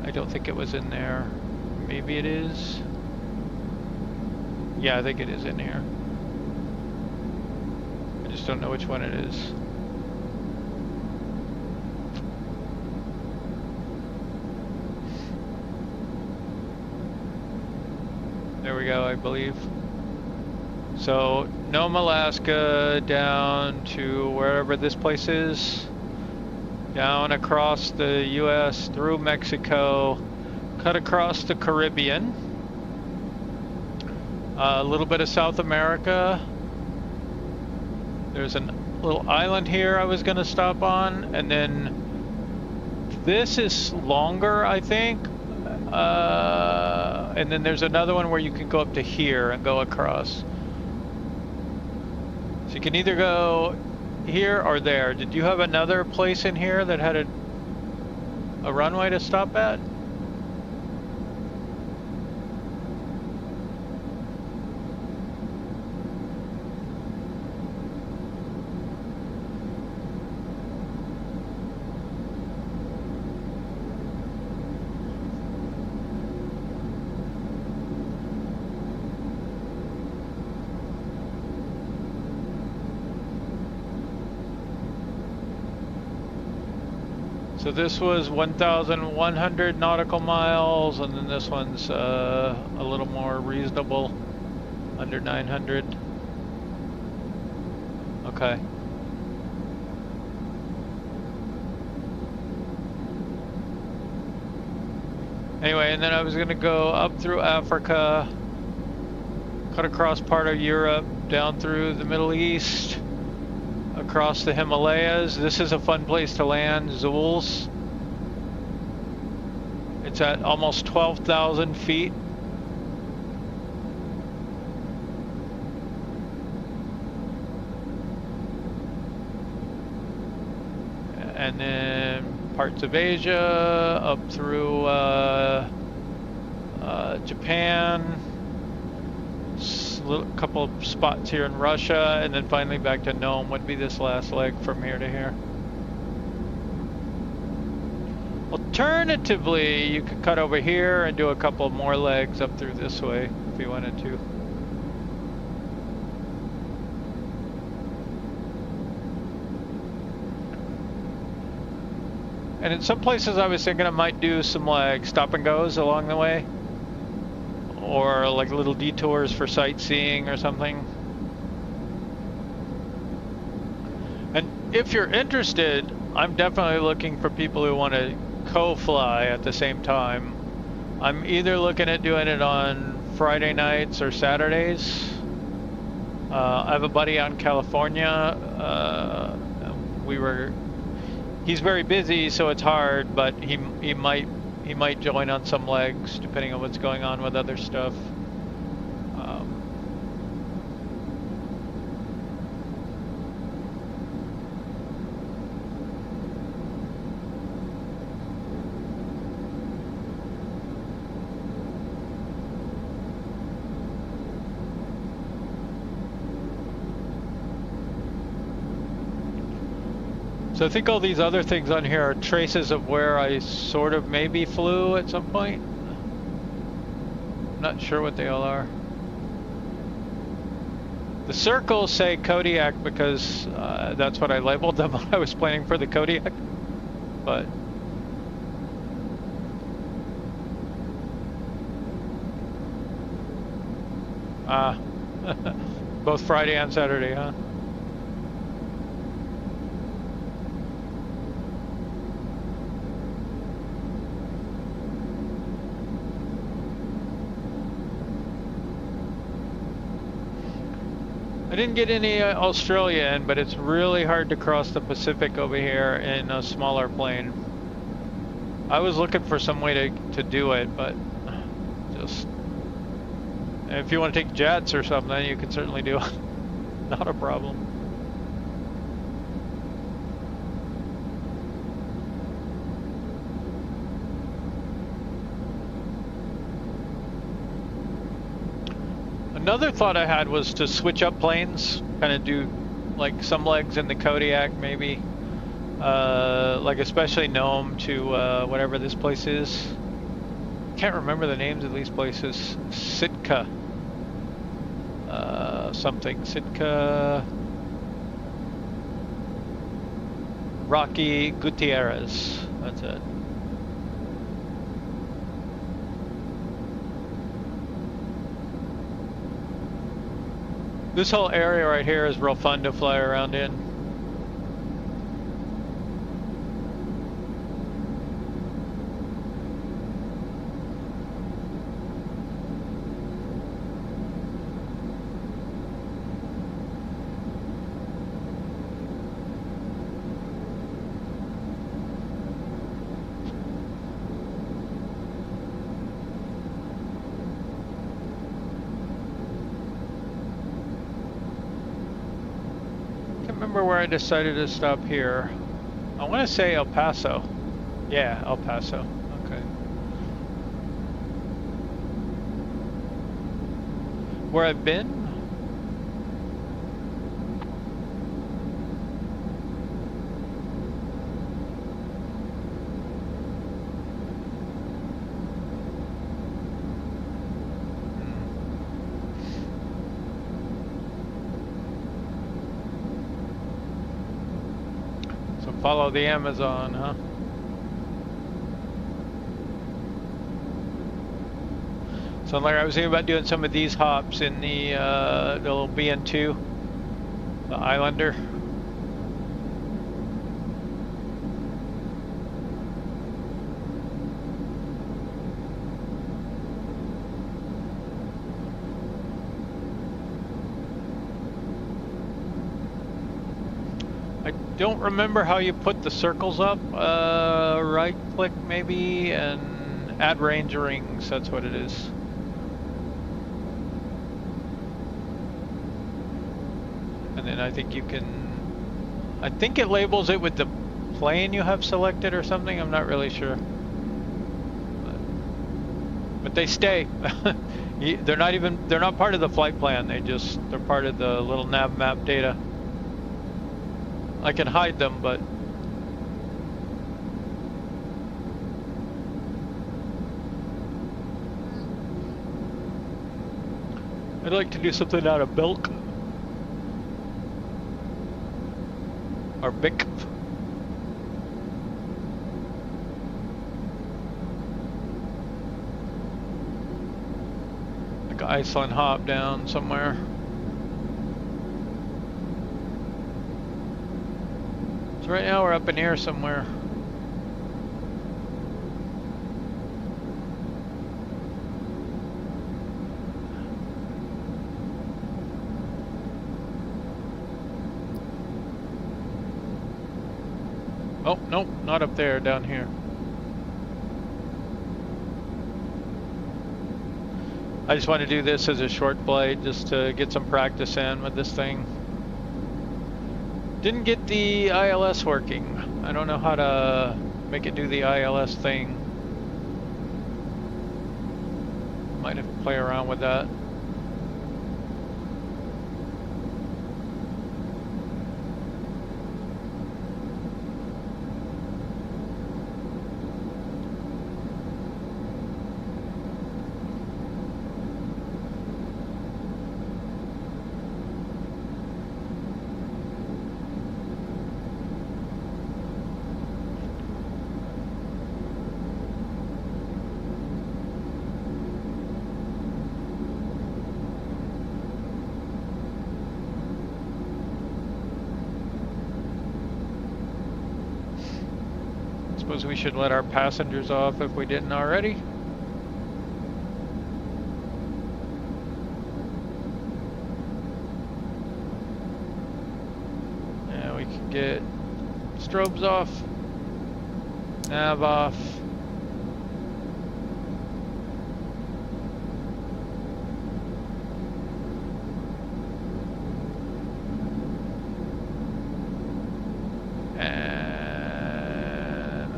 I don't think it was in there. Maybe it is. Yeah, I think it is in here. I just don't know which one it is. There we go, I believe. So, Nome, Alaska, down to wherever this place is. Down across the US, through Mexico, cut across the Caribbean, a little bit of South America. There's a little island here I was going to stop on, and then this is longer, I think. And then there's another one where you can go up to here and go across. So you can either go here or there. Did you have another place in here that had a runway to stop at? So this was 1,100 nautical miles, and then this one's a little more reasonable, under 900. Okay. Anyway, and then I was gonna go up through Africa, cut across part of Europe, down through the Middle East, across the Himalayas. This is a fun place to land, Zul's. It's at almost 12,000 feet. And then parts of Asia, up through Japan, a couple of spots here in Russia, and then finally back to Nome would be this last leg from here to here. Alternatively, you could cut over here and do a couple more legs up through this way if you wanted to. And in some places I was thinking I might do some like stop and goes along the way. or like little detours for sightseeing or something. And if you're interested, I'm definitely looking for people who want to co-fly at the same time. I'm either looking at doing it on Friday nights or Saturdays. I have a buddy out in California. He's very busy, so it's hard, but he might join on some legs depending on what's going on with other stuff. So I think all these other things on here are traces of where I sort of maybe flew at some point. I'm not sure what they all are. The circles say Kodiak because that's what I labeled them when I was planning for the Kodiak. But both Friday and Saturday, huh? I didn't get any Australia in, but it's really hard to cross the Pacific over here in a smaller plane. I was looking for some way to do it, but just... if you want to take jets or something, you can certainly do it. Not a problem. Another thought I had was to switch up planes, kind of do like some legs in the Kodiak maybe, like especially Nome to whatever this place is. Can't remember the names of these places. Sitka, something. Sitka, Rocky Gutierrez. That's it. This whole area right here is real fun to fly around in. Where I decided to stop here. I want to say El Paso. Yeah, El Paso. Okay. Where I've been? Follow the Amazon, huh? So like I was thinking about doing some of these hops in the little BN2, the Islander. Don't remember how you put the circles up. Right click maybe and add range rings. That's what it is. And then I think you can, I think it labels it with the plane you have selected or something. I'm not really sure. But they stay. They're not part of the flight plan. They're part of the little nav map data. I can hide them, but I'd like to do something out of bilk or bic. like Iceland hop down somewhere. So right now we're up in here somewhere. Oh, nope, not up there, down here. I just want to do this as a short flight just to get some practice in with this thing. Didn't get the ILS working. I don't know how to make it do the ILS thing. Might have to play around with that. Suppose we should let our passengers off if we didn't already. Yeah, we can get strobes off, nav off.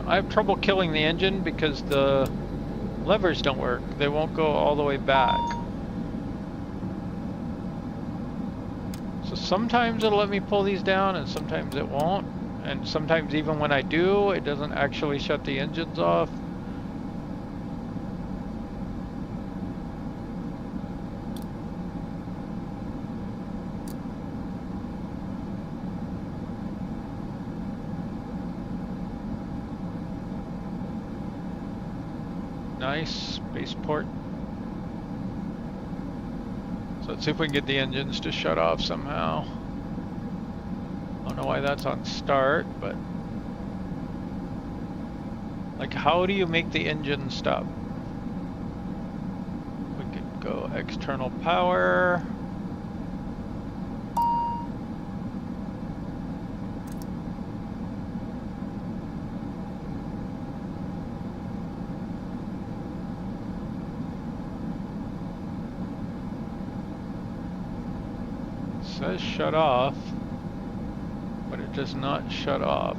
I have trouble killing the engine because the levers don't work. They won't go all the way back. So sometimes it'll let me pull these down and sometimes it won't. And sometimes even when I do, it doesn't actually shut the engines off. Nice spaceport. So let's see if we can get the engines to shut off somehow. I don't know why that's on start, but like, how do you make the engine stop? We could go external power. Says shut off, but it does not shut off.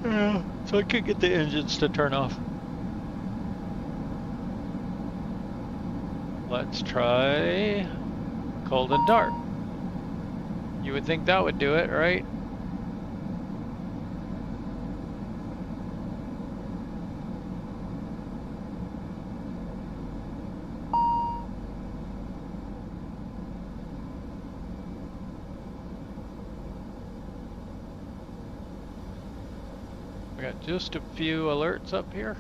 Yeah, so I could get the engines to turn off. Let's try cold and dark. You would think that would do it, right? We got just a few alerts up here.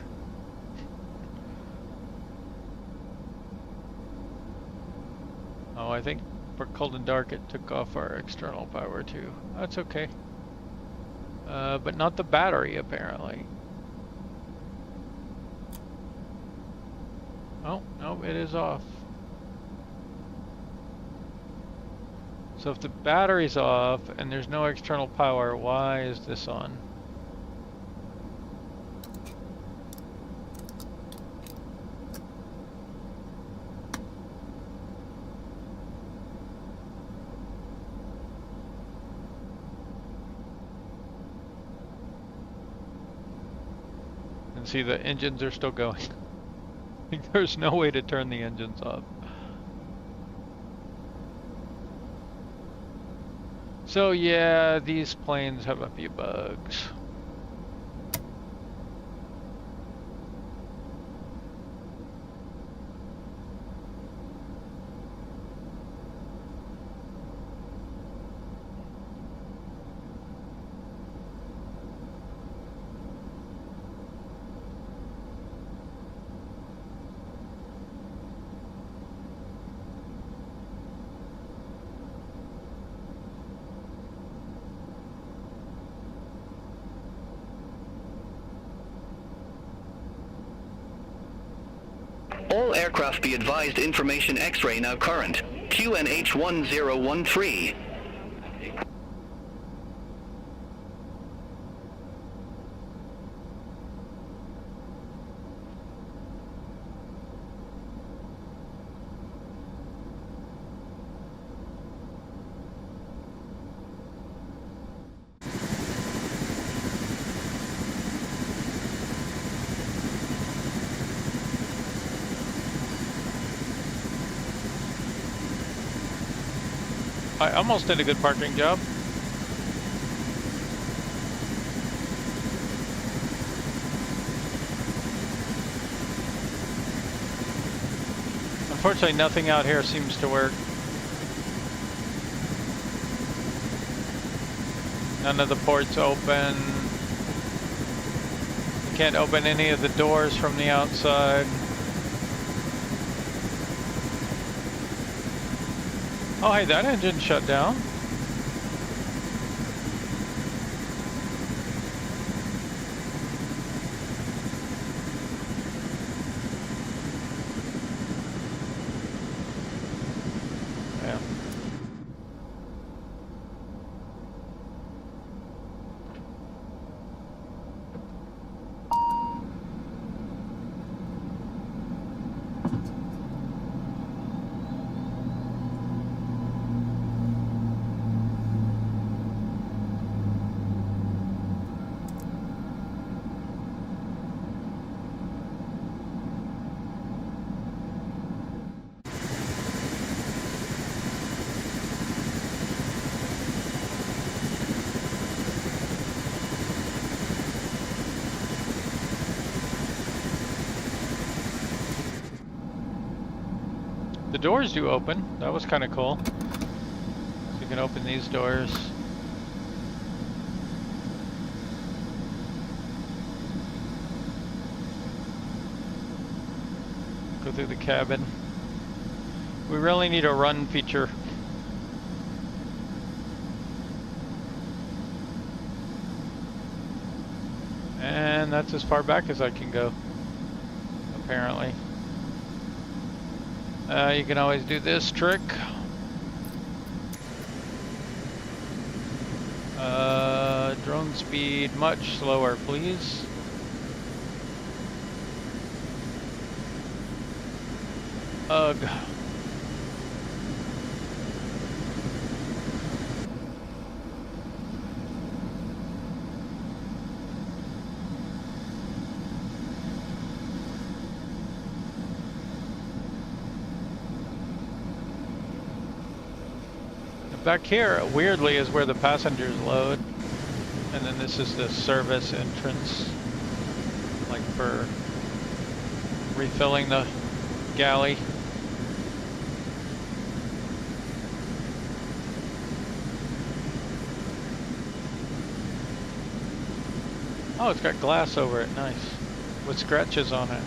Oh, I think for cold and dark it took off our external power too. That's okay. But not the battery apparently. Oh, no, it is off. So if the battery's off and there's no external power, why is this on? See, the engines are still going. There's no way to turn the engines off. So yeah, these planes have a few bugs. All aircraft be advised information X-ray now current. QNH 1013. I almost did a good parking job. Unfortunately, nothing out here seems to work. None of the ports open. You can't open any of the doors from the outside. Oh, hey, that engine shut down. Yeah. The doors do open. That was kind of cool. So you can open these doors. Go through the cabin. We really need a run feature. And that's as far back as I can go, apparently. You can always do this trick. Drone speed much slower, please. Ugh. Back here, weirdly, is where the passengers load. And then this is the service entrance, like for refilling the galley. Oh, it's got glass over it, nice. With scratches on it.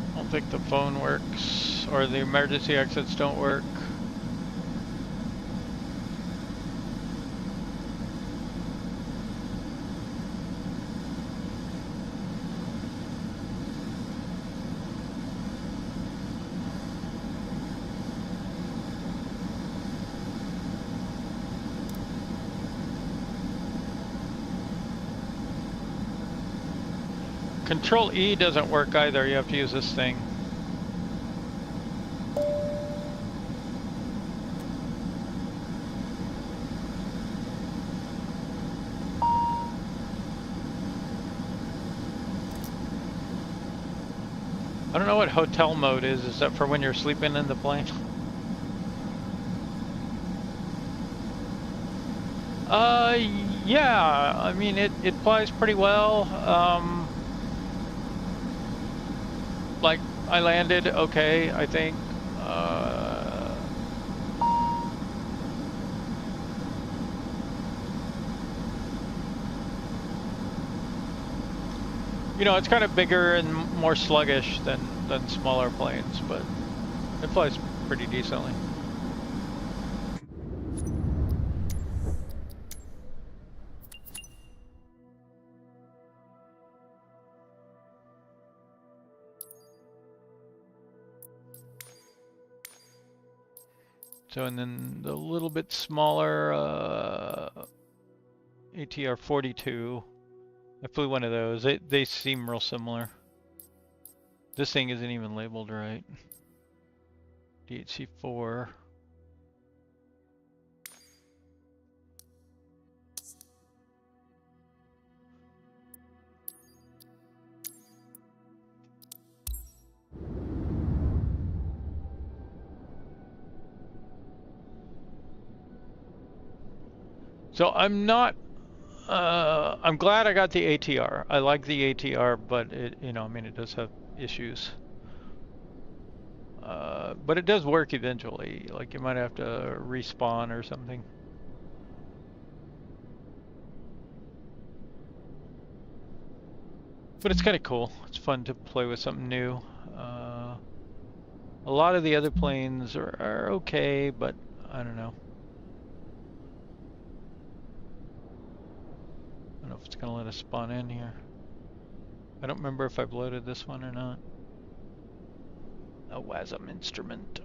I don't think the phone works, or the emergency exits don't work. Control E doesn't work either. You have to use this thing. I don't know what hotel mode is. Is that for when you're sleeping in the plane? Yeah. I mean, it flies pretty well. Like, I landed okay, I think. You know, it's kind of bigger and more sluggish than smaller planes, but it flies pretty decently. So, and then the little bit smaller ATR 42. I flew one of those. They seem real similar. This thing isn't even labeled right. DHC4. So I'm not. I'm glad I got the ATR. I like the ATR, but it, you know, I mean, it does have issues. But it does work eventually. Like, you might have to respawn or something. But it's kind of cool. It's fun to play with something new. A lot of the other planes are okay, but I don't know. I don't know if it's gonna let us spawn in here. I don't remember if I've loaded this one or not. A WASM instrument.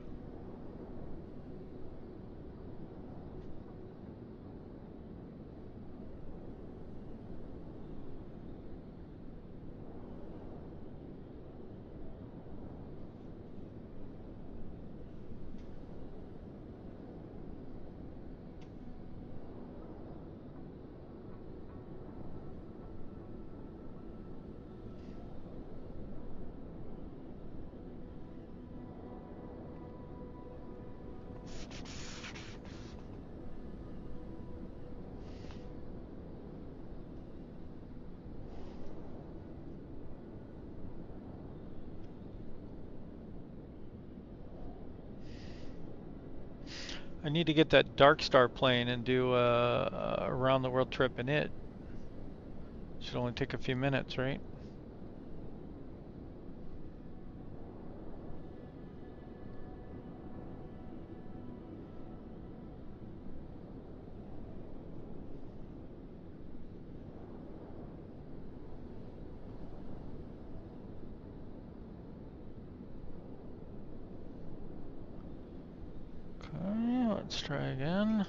I need to get that Dark Star plane and do a around the world trip in it. Should only take a few minutes, right? Okay, let's try again.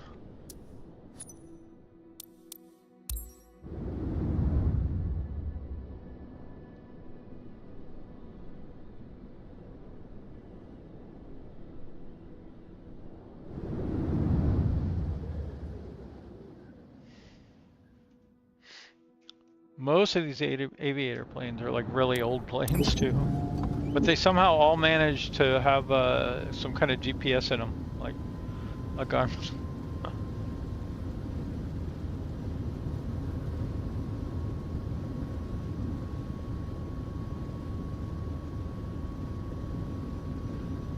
Most of these aviator planes are like really old planes too, but they somehow all manage to have some kind of GPS in them, like a Garmin.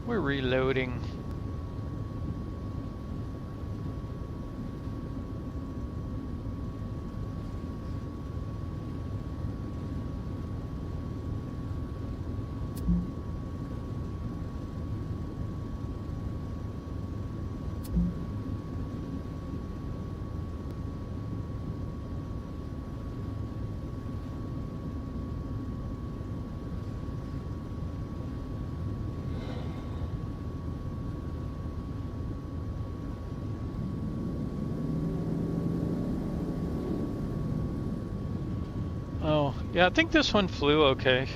We're reloading. Yeah, I think this one flew okay.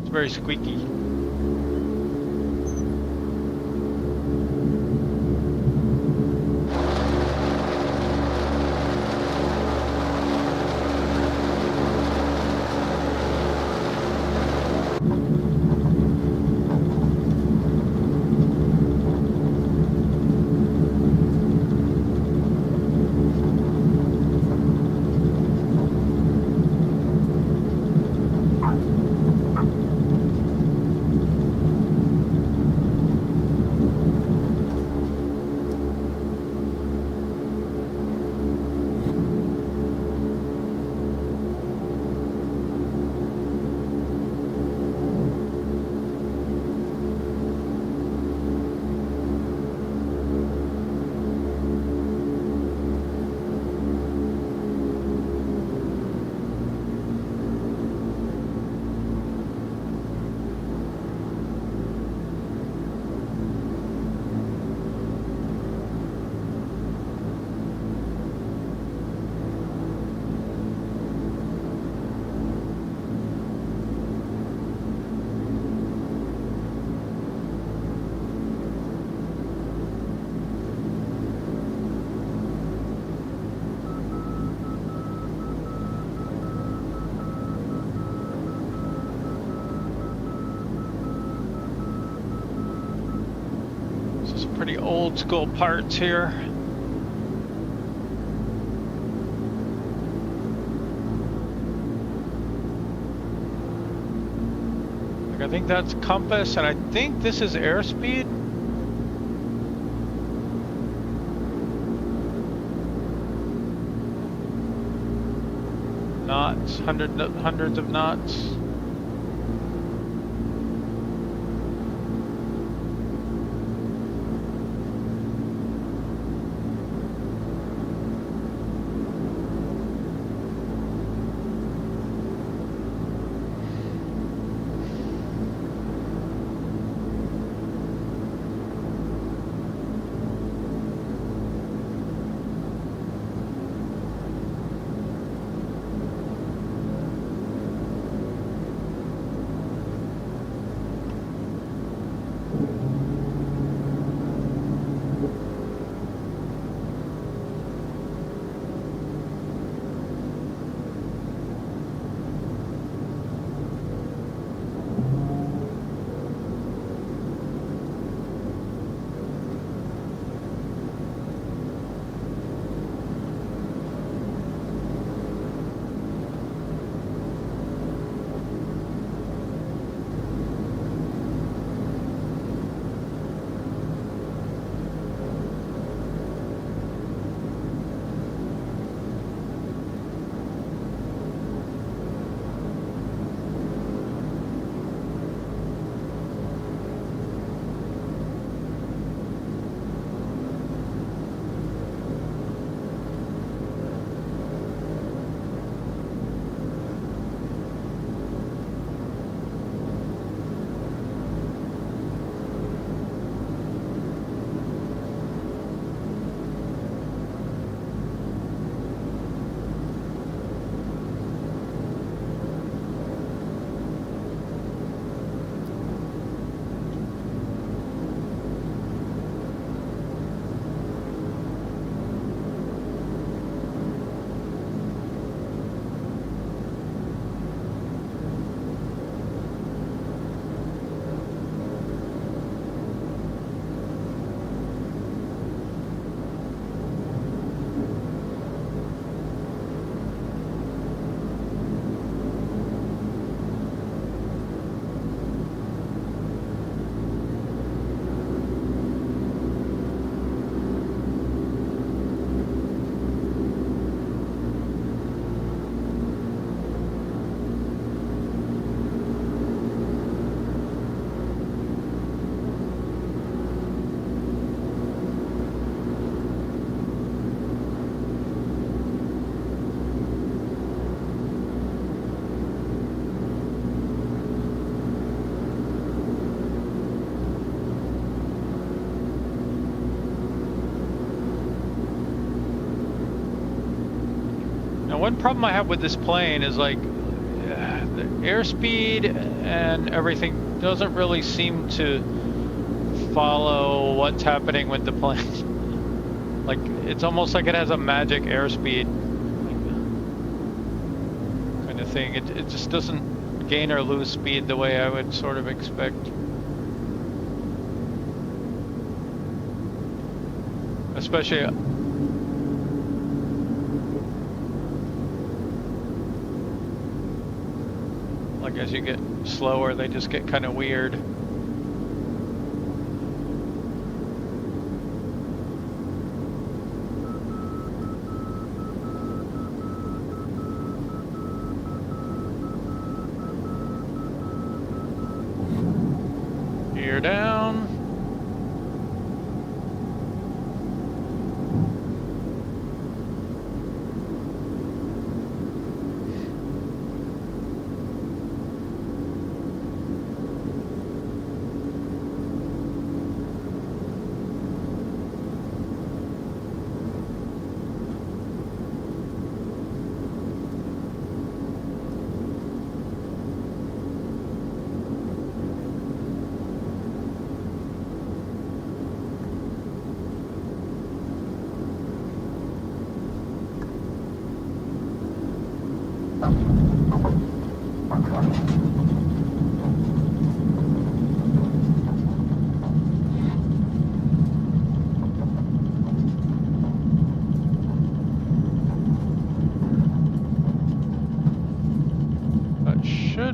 It's very squeaky. Pretty old school parts here. Like I think that's compass, and I think this is airspeed. Knots, hundreds of knots. one problem I have with this plane is like the airspeed and everything doesn't really seem to follow what's happening with the plane. Like it's almost like it has a magic airspeed kind of thing. It just doesn't gain or lose speed the way I would sort of expect. Especially like as you get slower, they just get kind of weird. Gear down.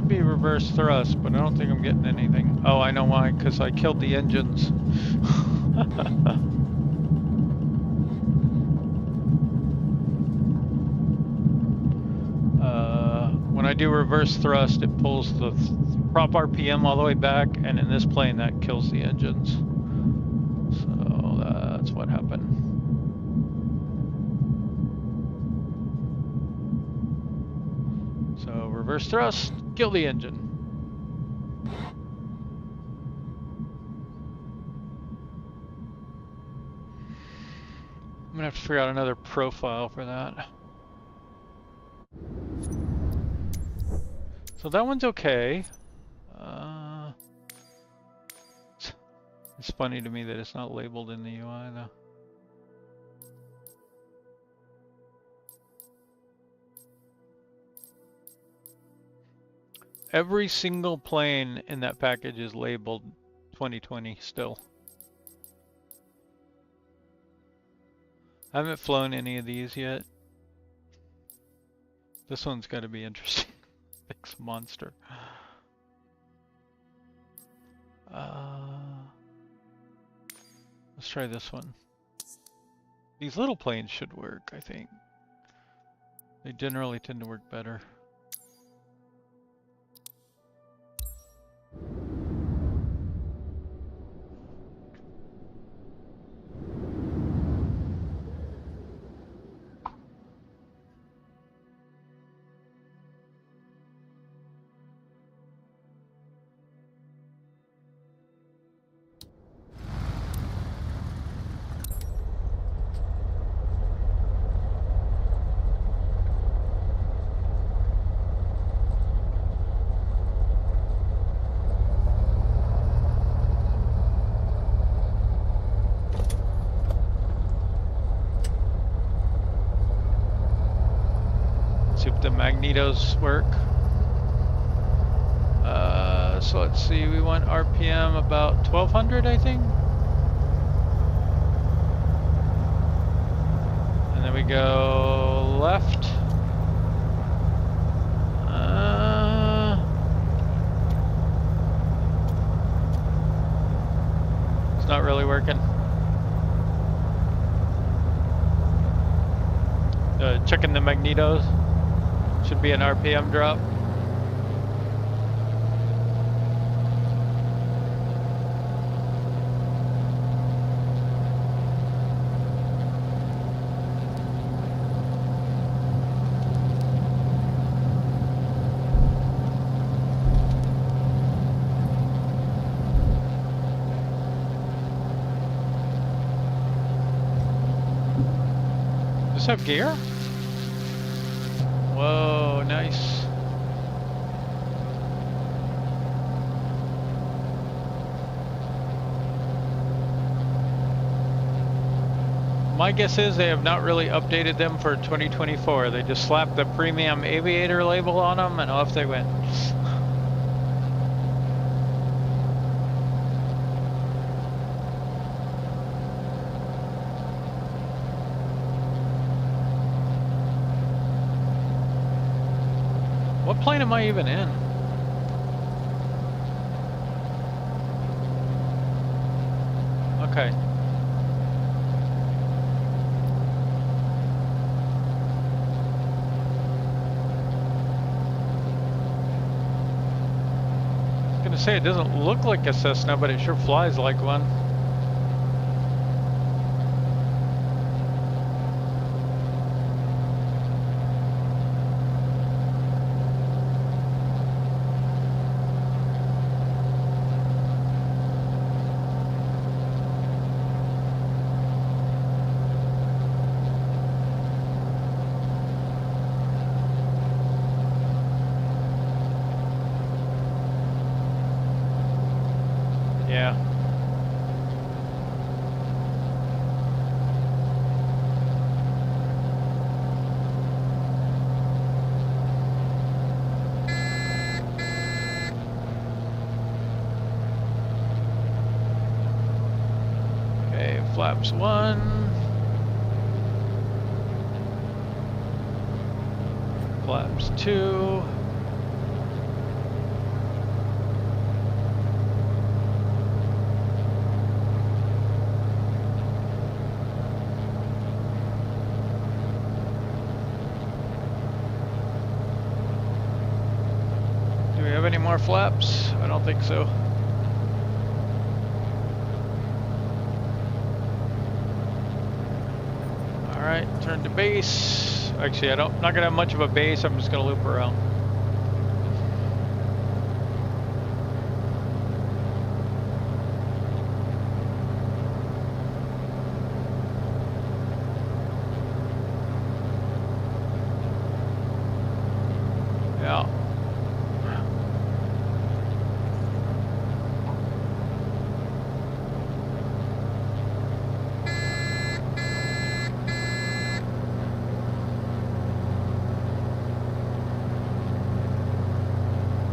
Be reverse thrust, but I don't think I'm getting anything. Oh, I know why, because I killed the engines. When I do reverse thrust, it pulls the prop RPM all the way back, and in this plane that kills the engines. So that's what happened. So reverse thrust, kill the engine. I'm gonna have to figure out another profile for that. So that one's okay. It's funny to me that it's not labeled in the UI though. Every single plane in that package is labeled 2020 still. I haven't flown any of these yet. This one's got to be interesting. It's a monster. Let's try this one. These little planes should work, I think. They generally tend to work better. The magnetos work. So let's see, we want RPM about 1200, I think. And then we go left. It's not really working. Checking the magnetos. Should be an RPM drop. Does this have gear? Whoa, nice. My guess is they have not really updated them for 2024. They just slapped the premium aviator label on them and off they went. What plane am I even in? Okay. I was gonna say it doesn't look like a Cessna, but it sure flies like one. Yeah. Okay, flaps 1. Flaps 2. Any more flaps? I don't think so. All right, turn to base. Actually, I'm not gonna have much of a base. I'm just gonna loop around. Yeah.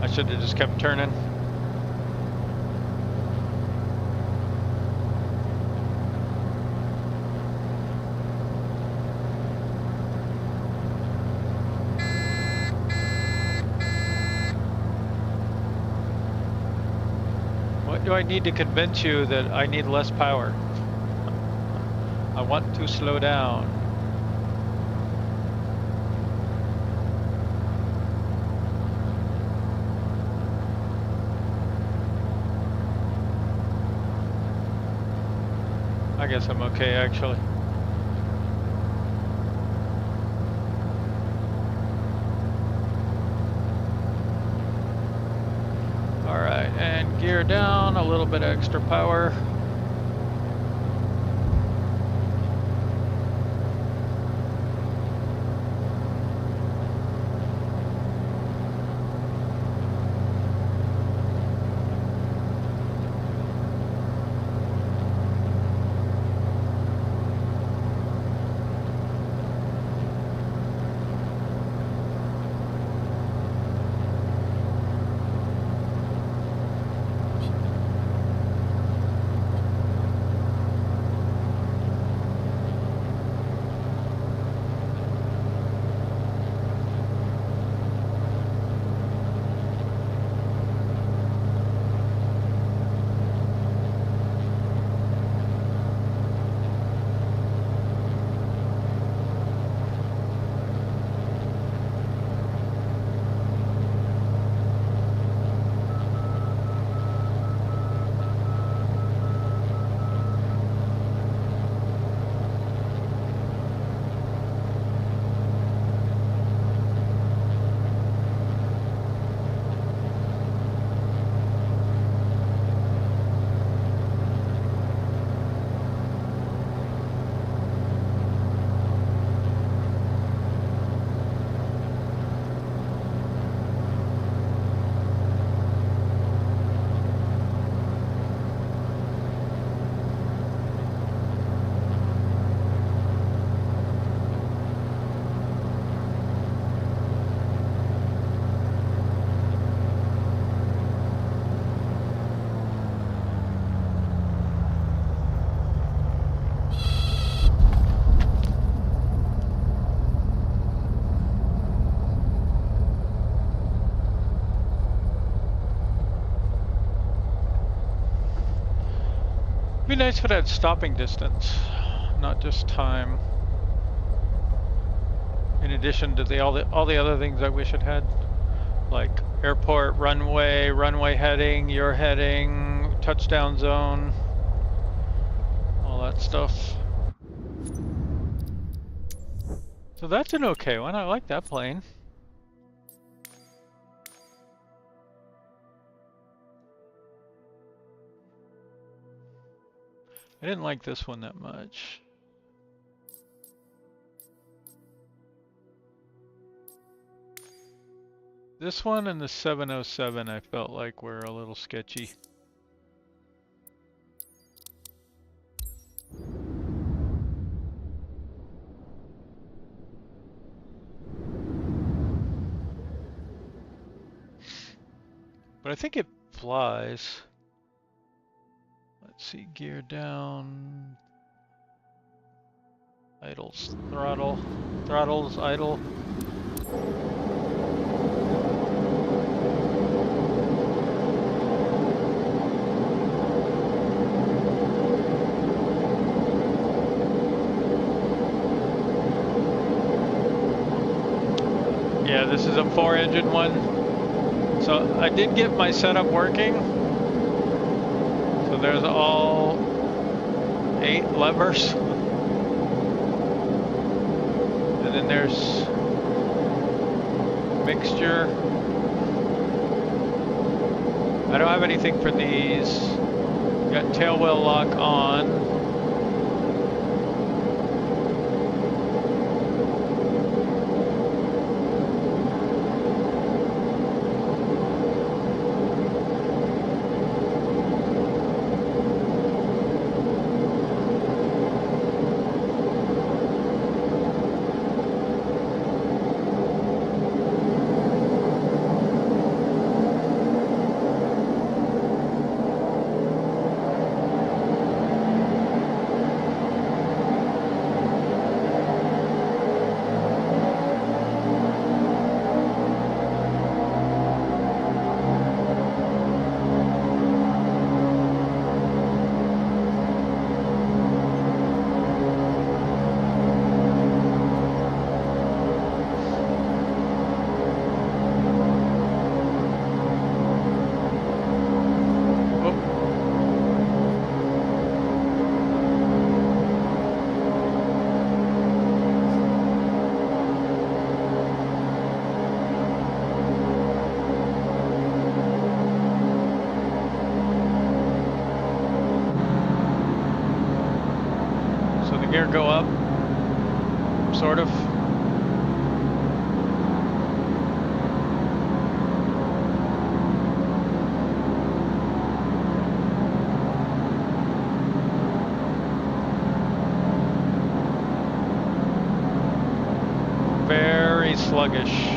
I should have just kept turning. What do I need to convince you that I need less power? I want to slow down. I guess I'm okay, actually. All right, and gear down, a little bit extra power. be nice if it had stopping distance, not just time. In addition to all the other things I wish it had, like airport, runway heading, your heading, touchdown zone, all that stuff. So that's an okay one. I like that plane. I didn't like this one that much. This one and the 707 I felt like were a little sketchy. But I think it flies. Let's see, gear down. Idles, throttles, idle. Yeah, this is a 4-engine one. So I did get my setup working. So there's all 8 levers. And then there's mixture. I don't have anything for these. Got tail wheel lock on. Gear go up, sort of. Very sluggish.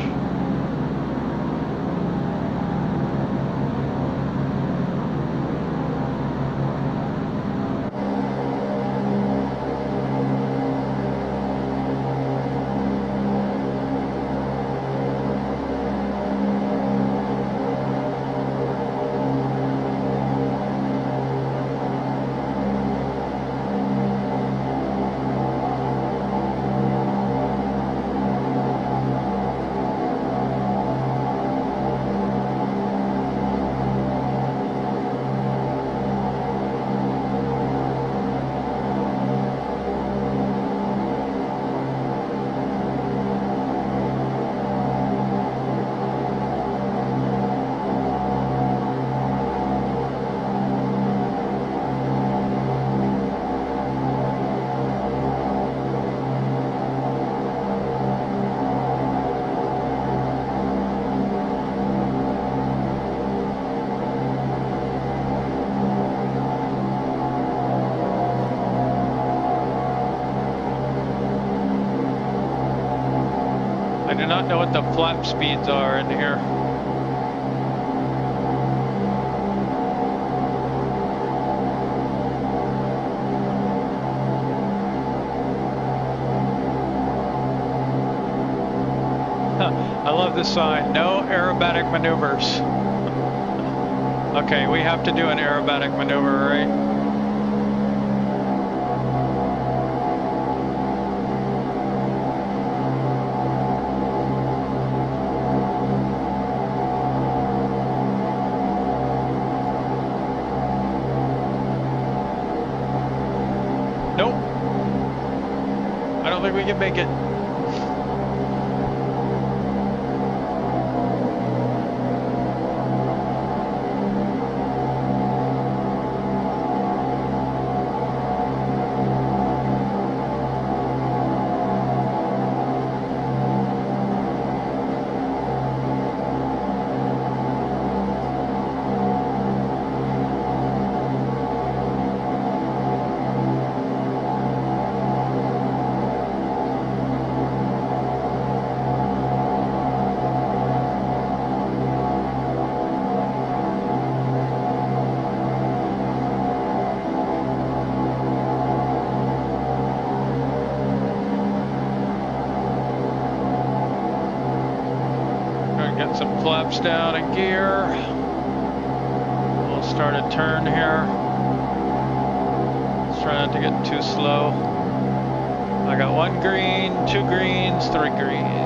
I do not know what the flap speeds are in here. I love this sign, no aerobatic maneuvers. Okay, we have to do an aerobatic maneuver, right? like we can make it. Get some flaps down in gear. We'll start a turn here. Let's try not to get too slow. I got 1 green, 2 greens, 3 greens.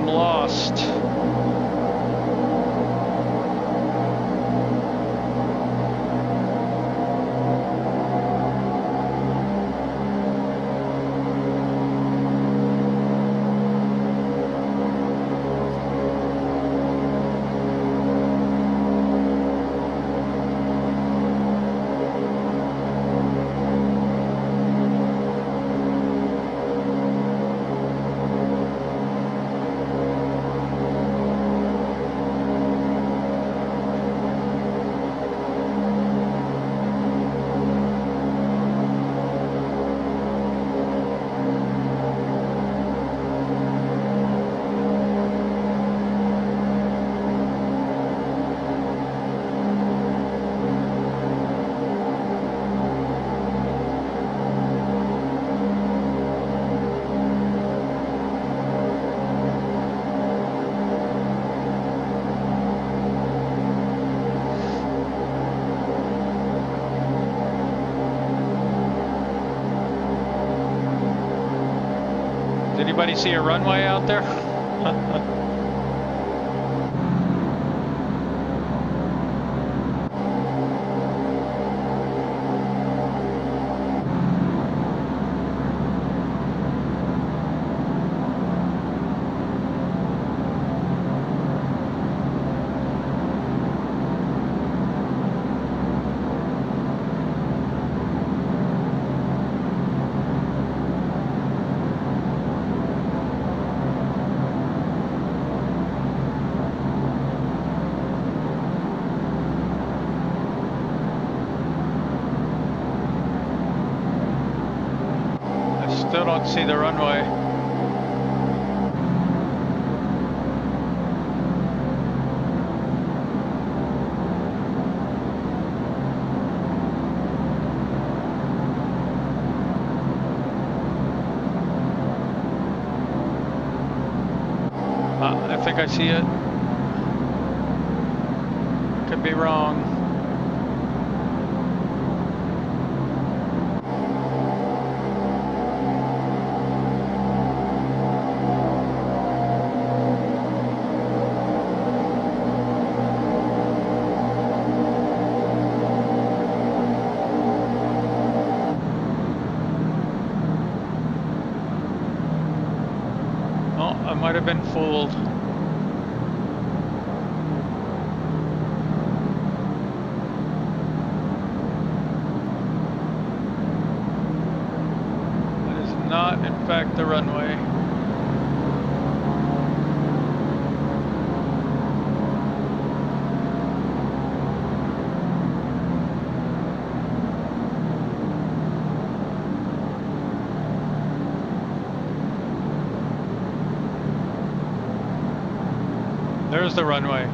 Lost. Anybody see a runway out there? Still don't see the runway. I think I see it. Could be wrong. I might have been fooled. That is not, in fact, the runway. There's the runway.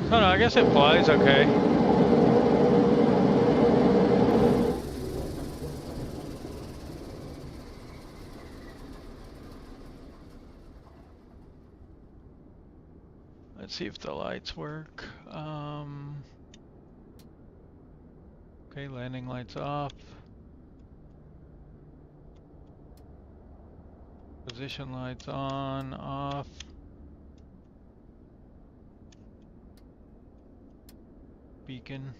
So no, I guess it flies okay. Let's see if the lights work. Okay, landing lights off. Position lights on, off. Beacon.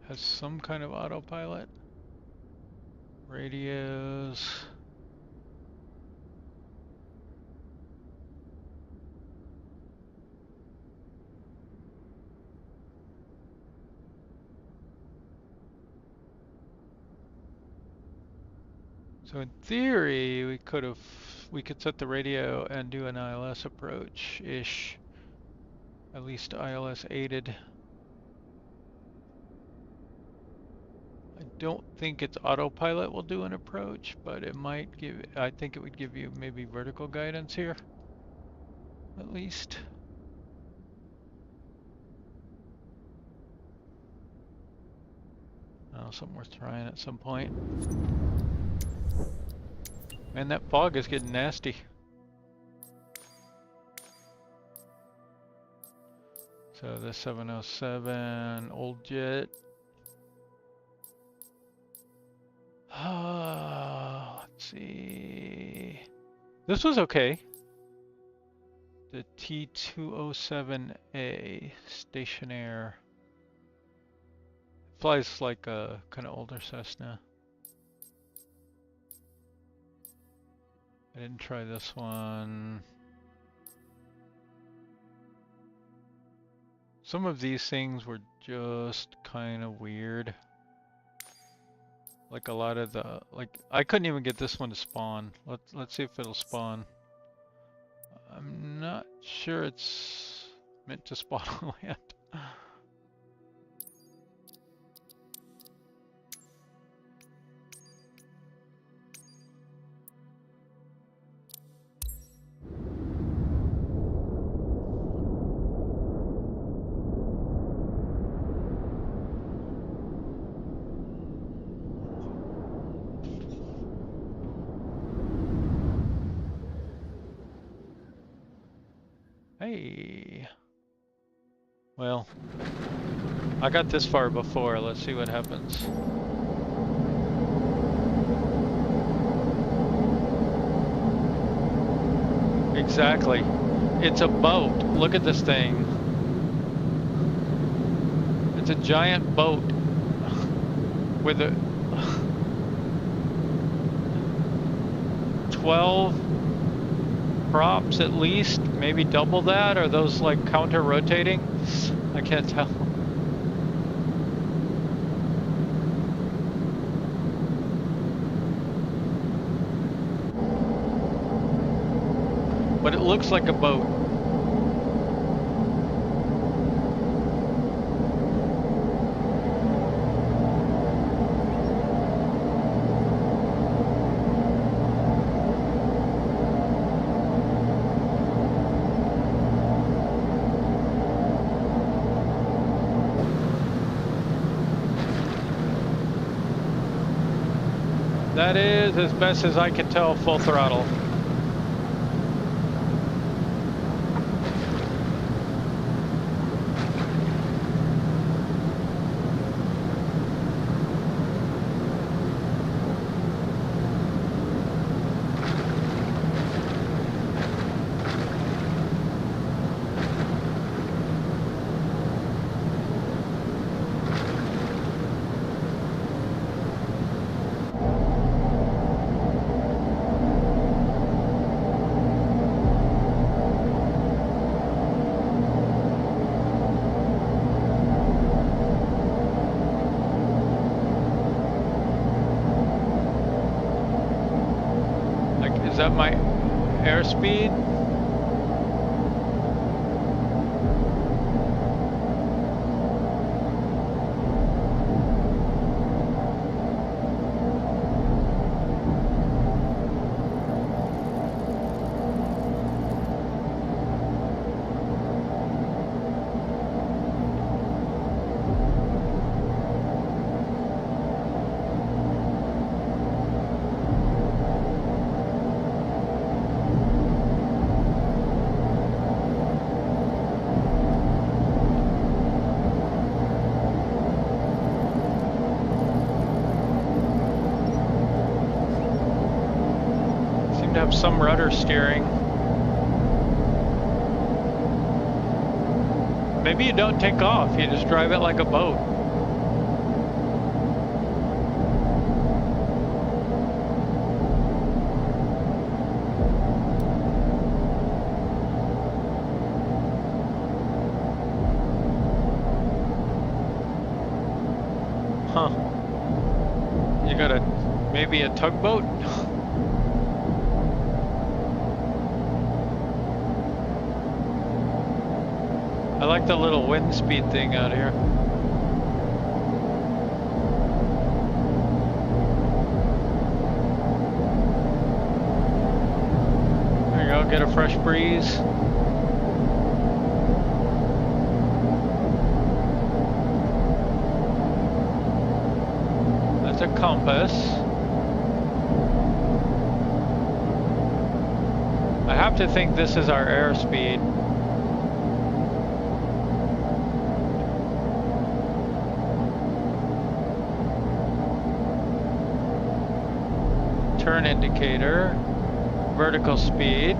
Has some kind of autopilot. Radios. So in theory, we could set the radio and do an ILS approach-ish. At least ILS aided. I don't think its autopilot will do an approach, but it might give, I think it would give you maybe vertical guidance here, at least. Oh, something worth trying at some point. Man, that fog is getting nasty. So the 707 old jet. Let's see. This was okay. The T207A stationaire. Flies like a kind of older Cessna. I didn't try this one. Some of these things were just kind of weird. Like a lot of the, like, I couldn't even get this one to spawn. Let's see if it'll spawn. I'm not sure it's meant to spawn on land. Hey. Well, I got this far before. Let's see what happens. Exactly. It's a boat. Look at this thing. It's a giant boat with a 12 props at least, maybe double that. Are those like counter rotating? I can't tell. But it looks like a boat. That is, as best as I can tell, full throttle. Is that my airspeed? some rudder steering. Maybe you don't take off, you just drive it like a boat. Huh. You got maybe a tugboat? I like the little wind speed thing out here. There you go, get a fresh breeze. That's a compass. I have to think this is our airspeed. Turn indicator, vertical speed.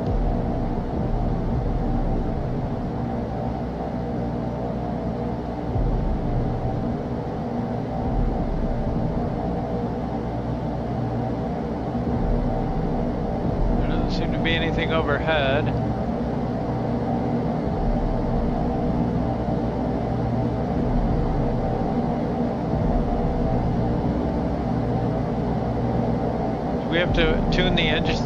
There doesn't seem to be anything overhead. We have to tune the engines.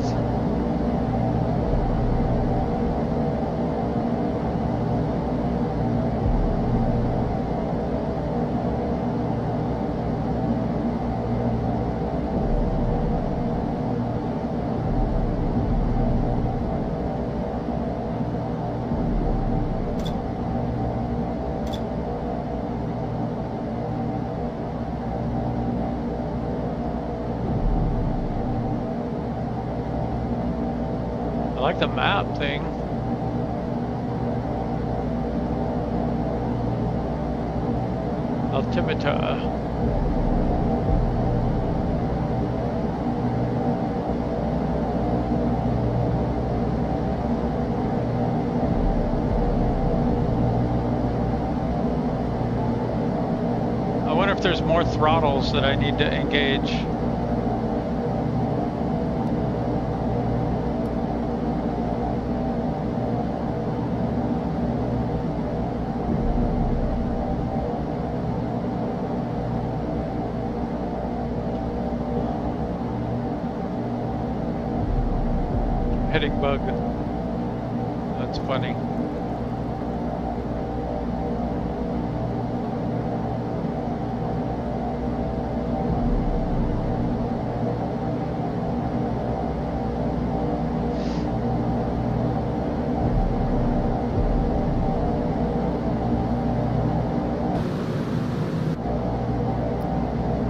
I like the map thing. Altimeter. I wonder if there's more throttles that I need to engage. Hitting bug. That's funny.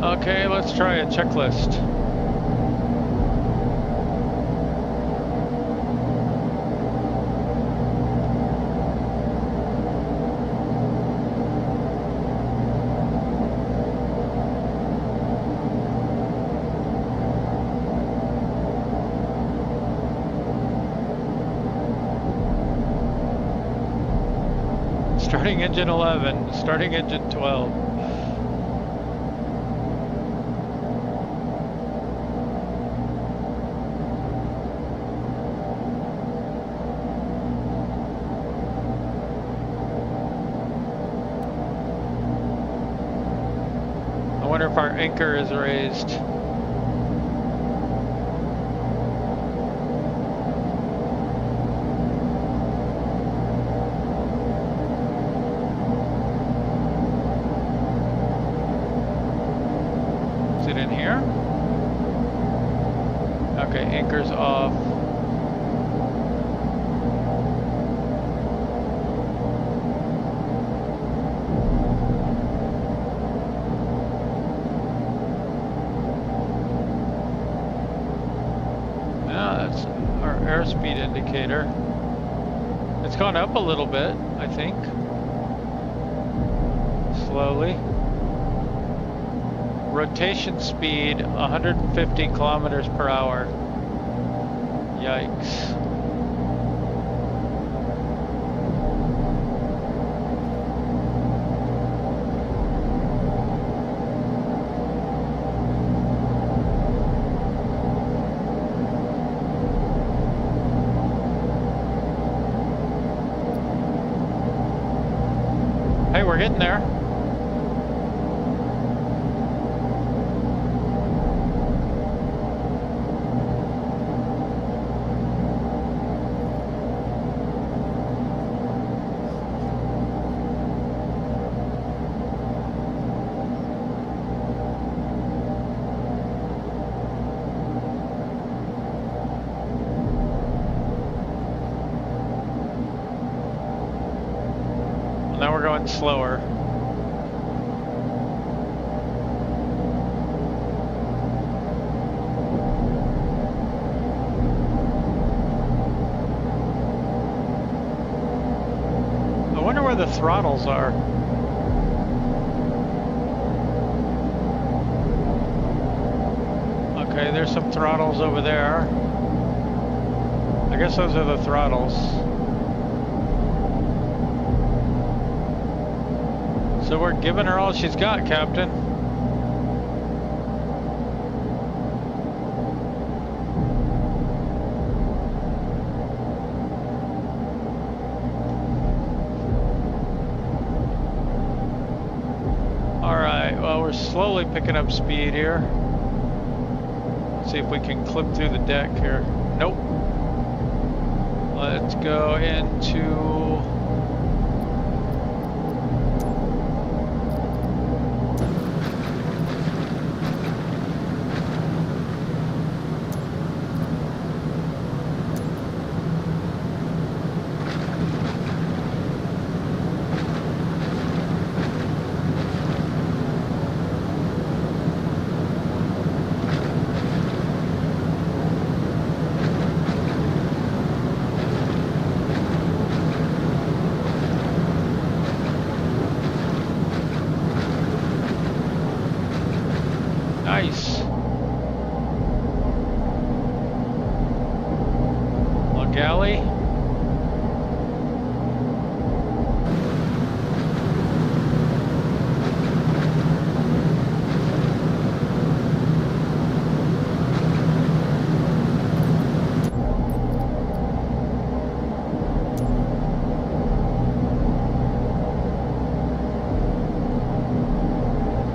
Okay, let's try a checklist. Starting engine 11, starting engine 12. I wonder if our anchor is raised. Okay, anchor's off. Yeah, that's our airspeed indicator. It's gone up a little bit, I think. Slowly. Rotation speed 150 kilometers per hour. Yikes. Hey, we're getting there. Now we're going slower. I wonder where the throttles are. Okay, there's some throttles over there. I guess those are the throttles. So we're giving her all she's got, Captain. Alright, well, we're slowly picking up speed here. Let's see if we can clip through the deck here. Nope. Let's go into... Nice. On galley.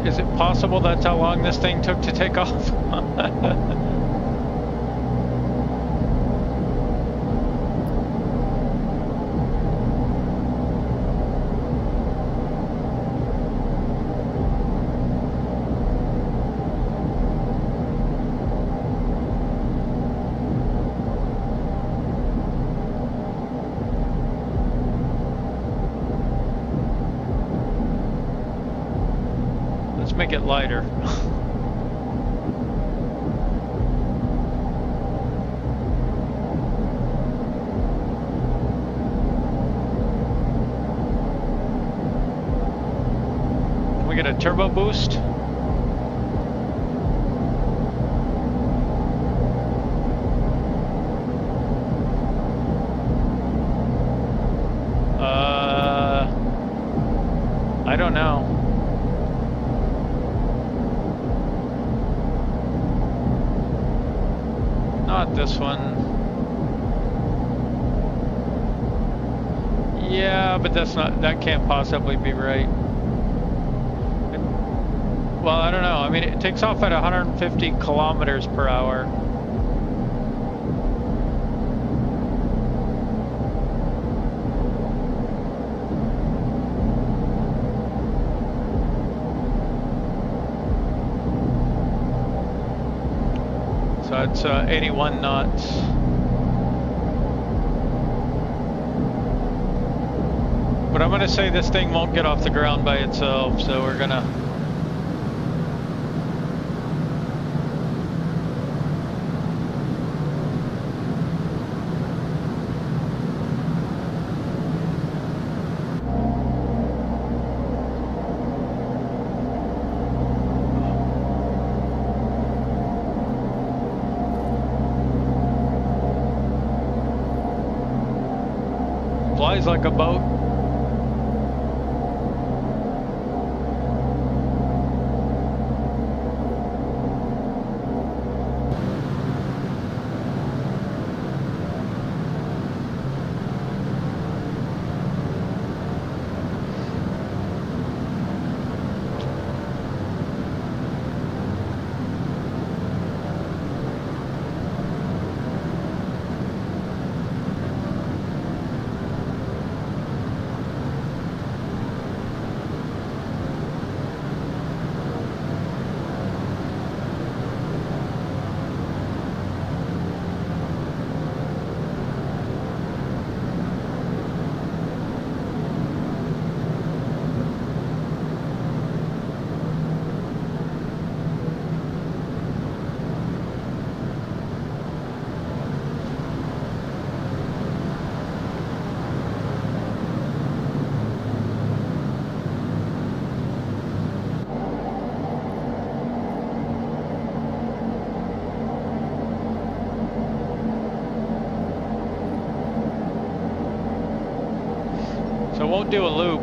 Is it possible that's how long this thing took to take off? Let's make it lighter. Can we get a turbo boost? I don't know. Not this one. Yeah, but that can't possibly be right. Well, I don't know. I mean, it takes off at 150 kilometers per hour. So it's 81 knots. But I'm gonna say this thing won't get off the ground by itself, so we're gonna... flies like a boat. So it won't do a loop.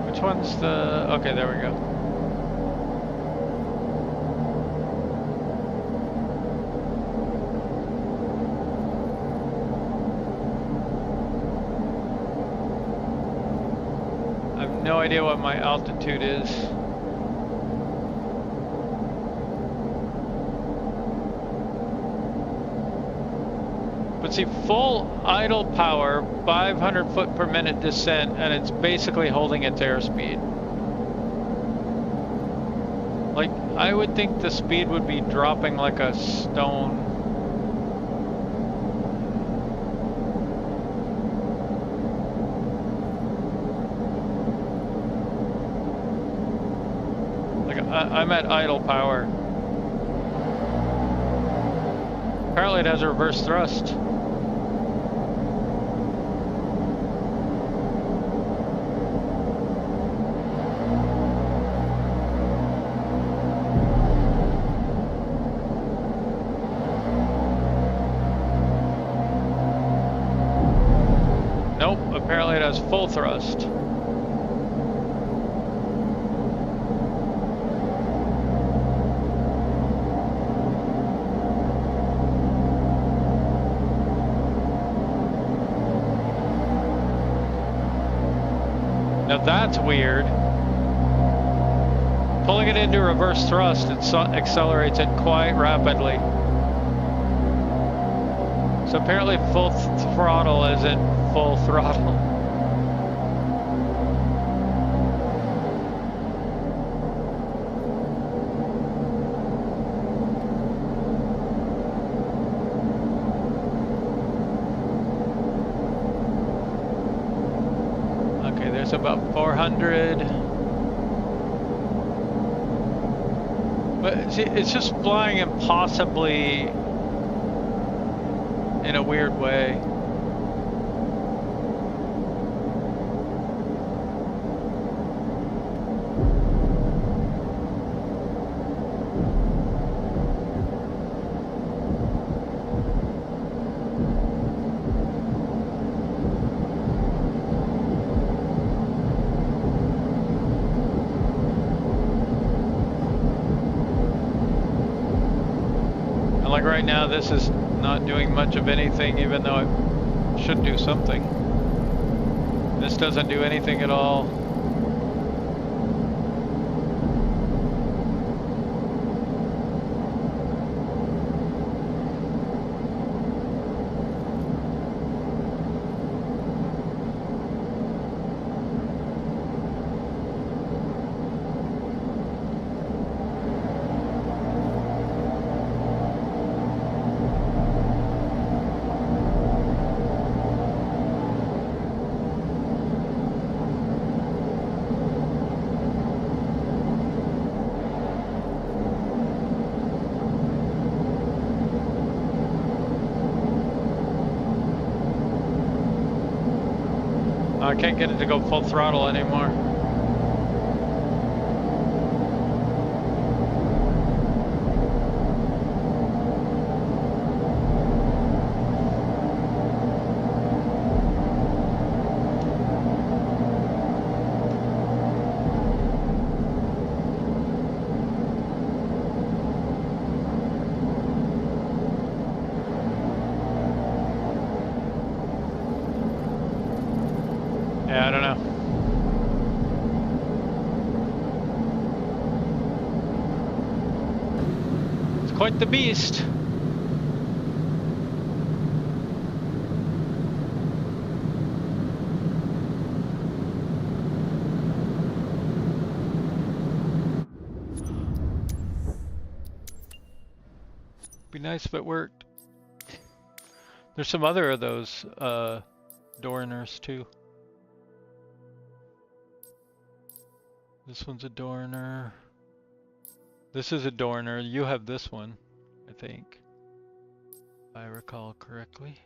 Which one's the... Okay, there we go. I have no idea what my altitude is. But see, full idle power, 500 foot per minute descent, and it's basically holding its airspeed. Like, I would think the speed would be dropping like a stone. Like, I'm at idle power. Apparently it has a reverse thrust. Nope, apparently it has full thrust. Now that's weird. Pulling it into reverse thrust, it accelerates it quite rapidly. So apparently full throttle isn't full throttle. There's about 400. But see, it's just flying impossibly in a weird way. Like right now, this is not doing much of anything, even though it should do something. This doesn't do anything at all. I can't get it to go full throttle anymore. quite the beast. Be nice if it worked. There's some other of those Dorners too. This one's a Dorner. This is a Dorner. You have this one, I think, if I recall correctly.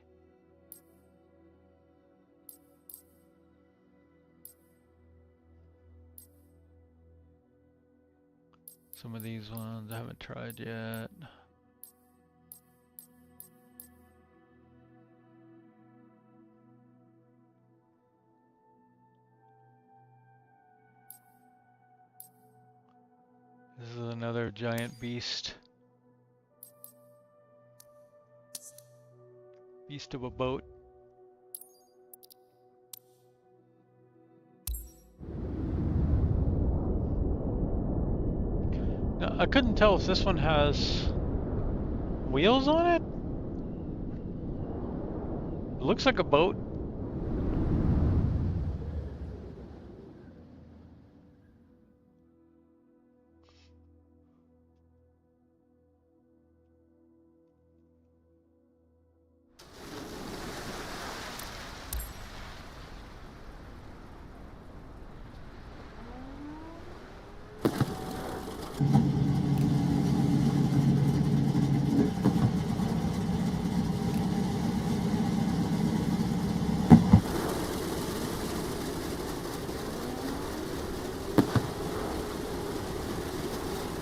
Some of these ones I haven't tried yet. This is another giant beast. Beast of a boat. Now, I couldn't tell if this one has wheels on it. It looks like a boat.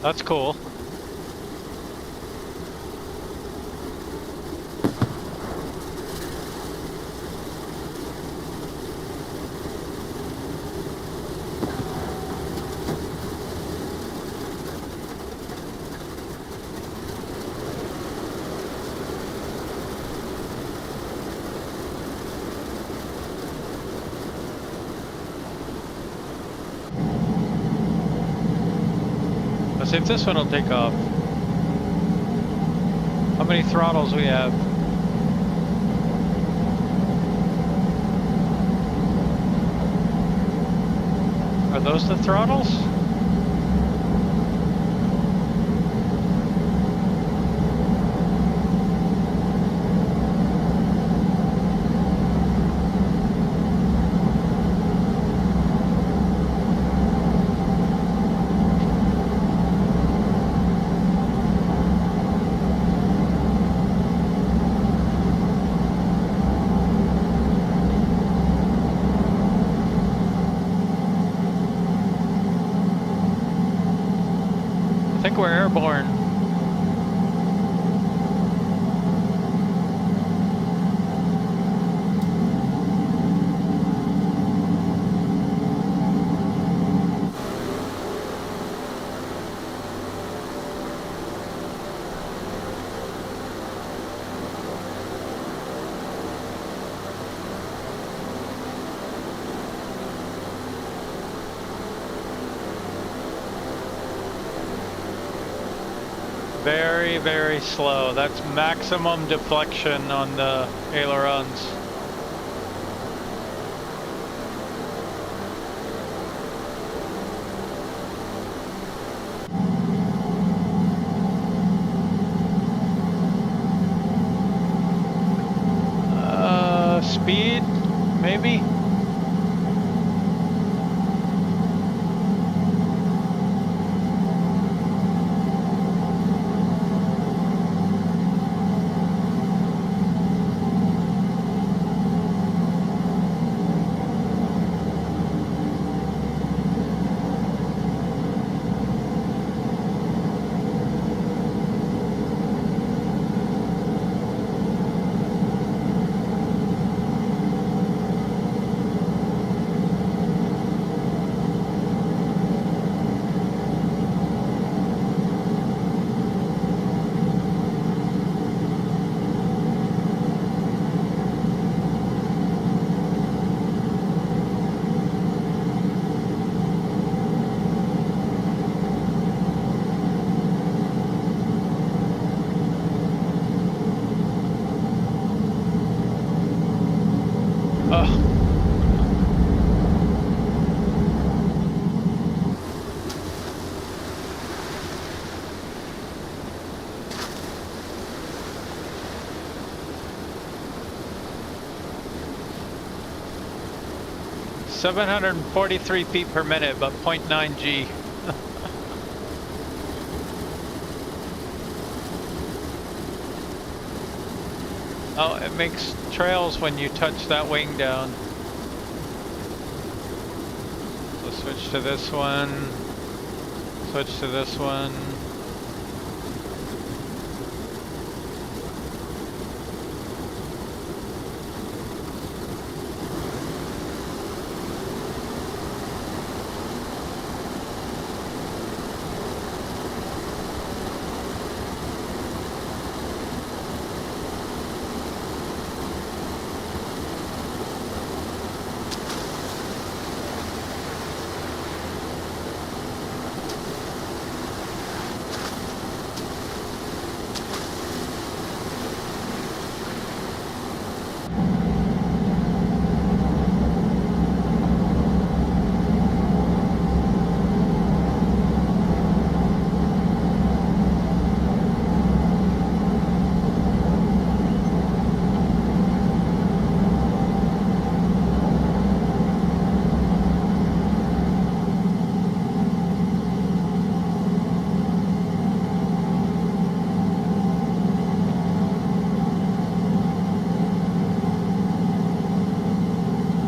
That's cool. Let's see if this one will take off. How many throttles we have? Are those the throttles? I think we're airborne. Very, very slow. That's maximum deflection on the ailerons. Speed, maybe? 743 feet per minute, but 0.9 G. Oh, it makes trails when you touch that wing down. So switch to this one. Switch to this one.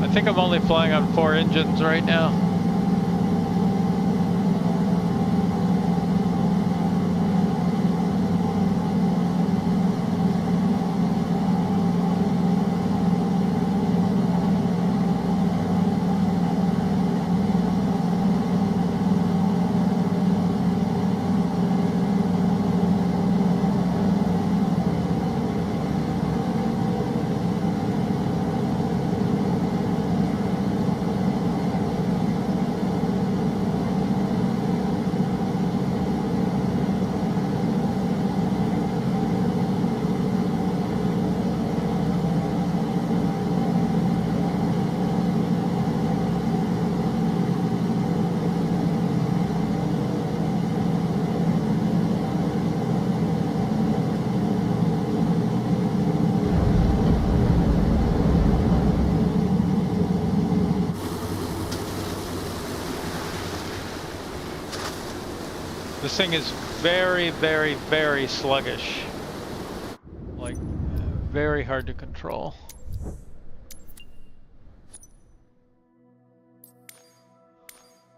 I think I'm only flying on 4 engines right now. This thing is very, very, very sluggish. Like, very hard to control.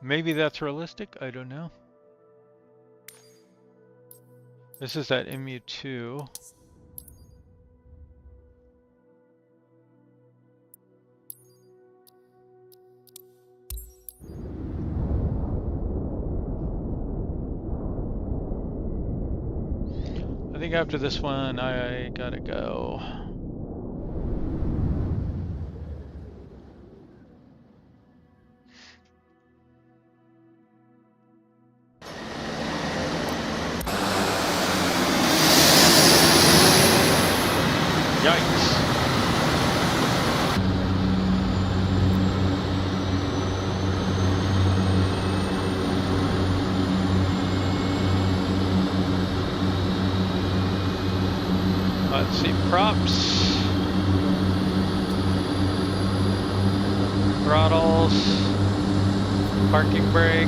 Maybe that's realistic, I don't know. This is that MU2. I think after this one, I gotta go. Yikes. Let's see, props, throttles, parking brake.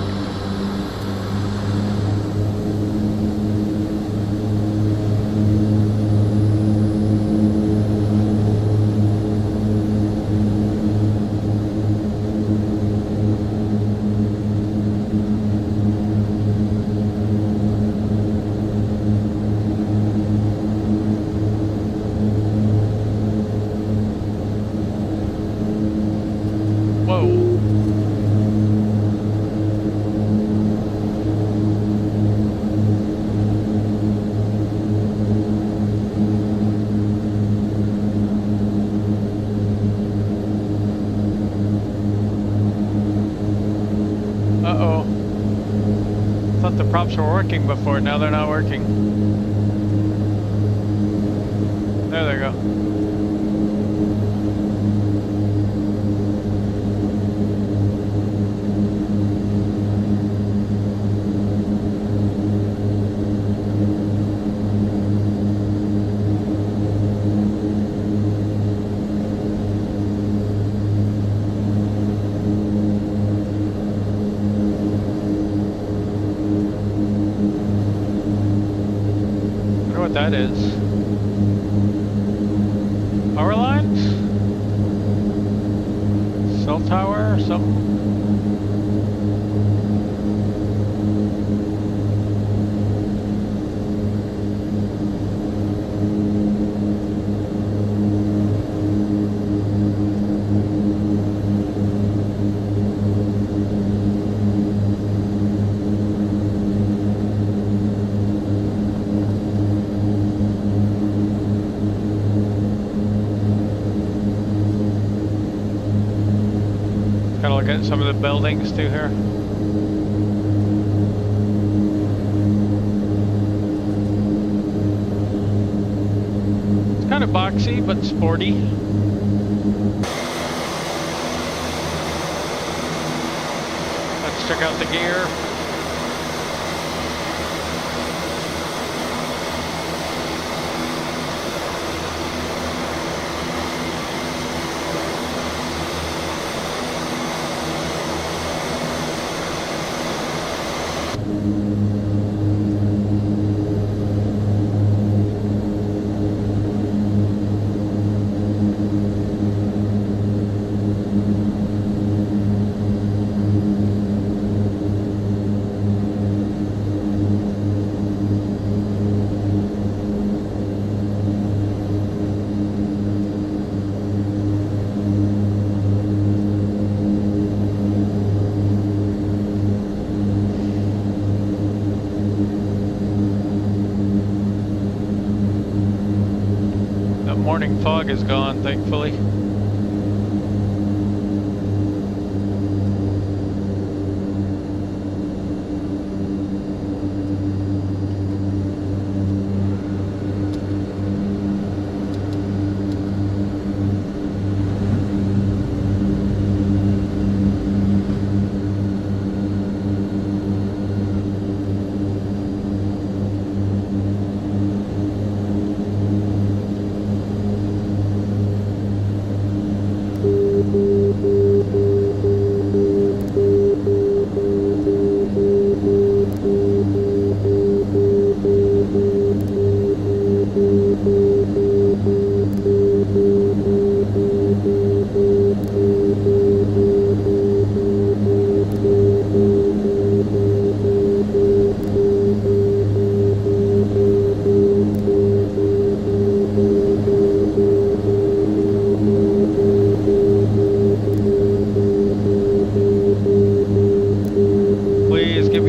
Uh-oh. Thought the props were working before, now they're not working. There they go. what that is. Power lines? Cell tower or something? Gotta look at some of the buildings too here. It's kind of boxy, but sporty. Let's check out the gear. Morning fog is gone, thankfully.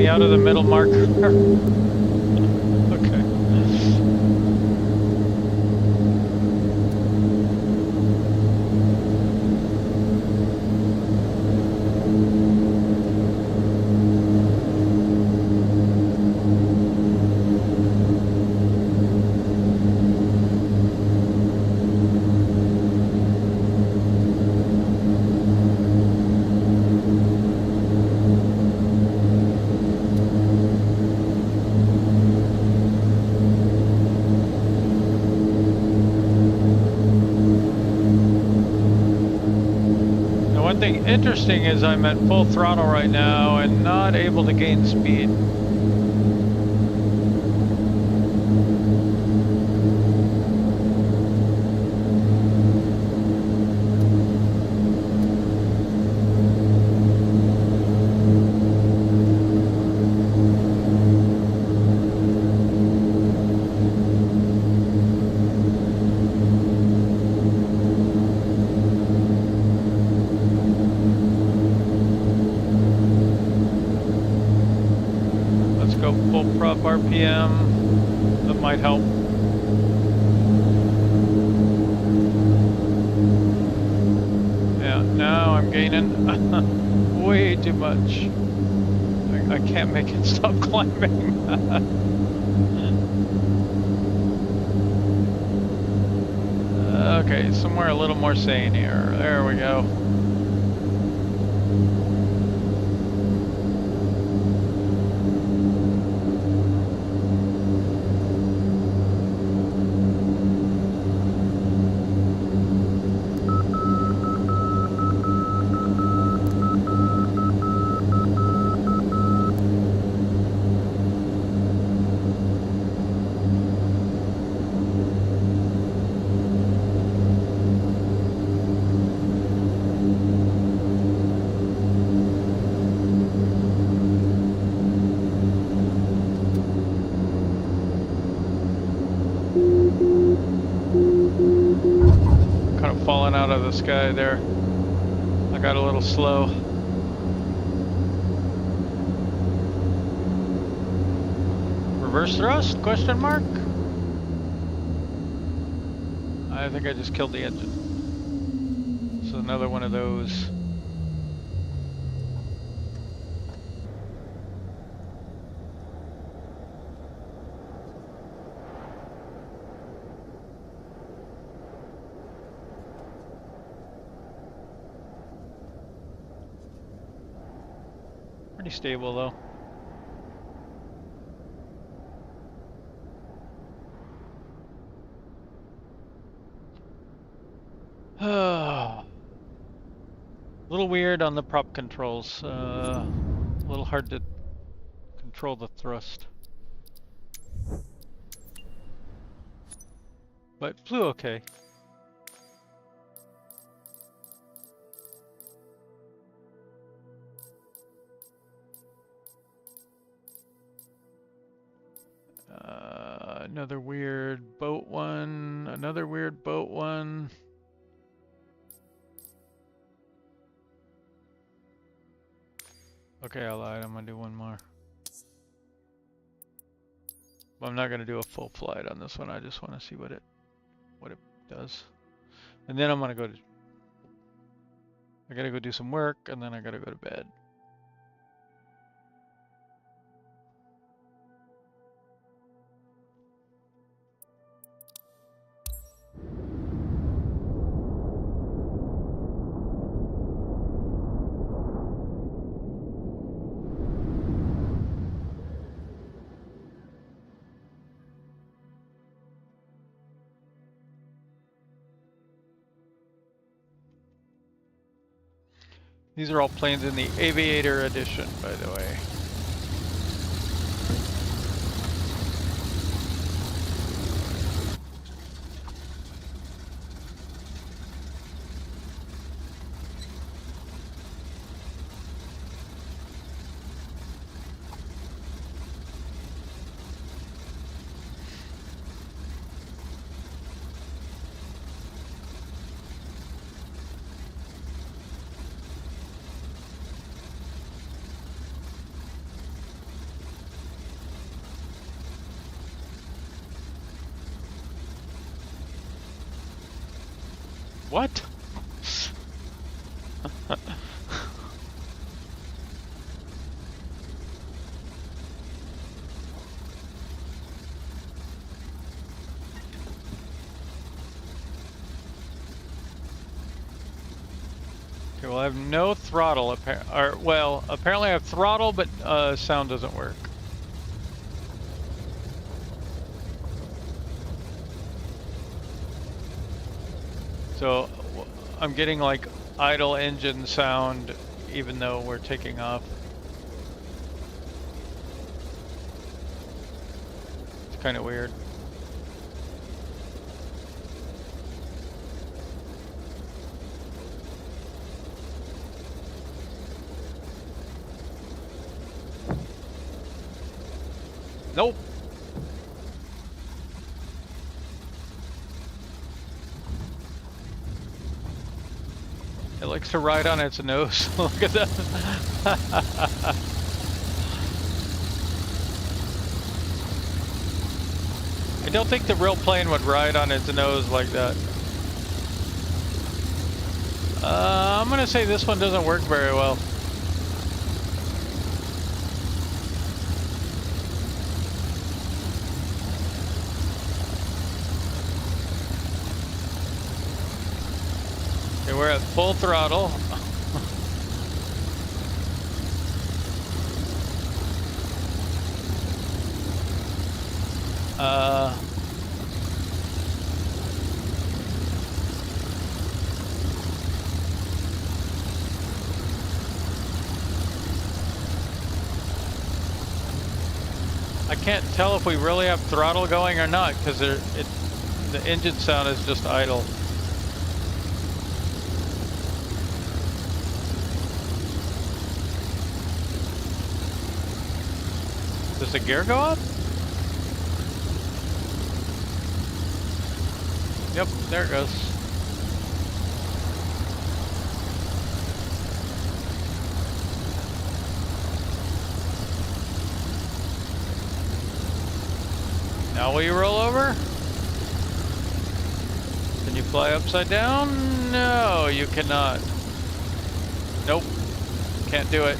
Out of the middle marker. Okay. One thing interesting is I'm at full throttle right now and not able to gain speed. Prop RPM, that might help. Yeah, now I'm gaining way too much. I can't make it stop climbing. Okay, somewhere a little more sane here. There we go. kind of falling out of the sky there. I got a little slow. Reverse thrust? Question mark? I think I just killed the engine. So another one of those. Pretty stable though. A little weird on the prop controls. A little hard to control the thrust. But flew okay. Another weird boat one. Another weird boat one. Okay, I lied. I'm gonna do one more. I'm not gonna do a full flight on this one. I just want to see what it does, and then I'm gonna go to. I gotta go do some work, and then I gotta go to bed. These are all planes in the Aviator edition, by the way. What? Okay, well I have no throttle, apparently I have throttle, but sound doesn't work. So I'm getting like idle engine sound even though we're taking off. It's kind of weird. Nope. It likes to ride on its nose. Look at that. I don't think the real plane would ride on its nose like that. I'm gonna say this one doesn't work very well. Okay, we're at full throttle. I can't tell if we really have throttle going or not because the engine sound is just idle. Does the gear go up? Yep, there it goes. Now will you roll over? Can you fly upside down? No, you cannot. Nope. Can't do it.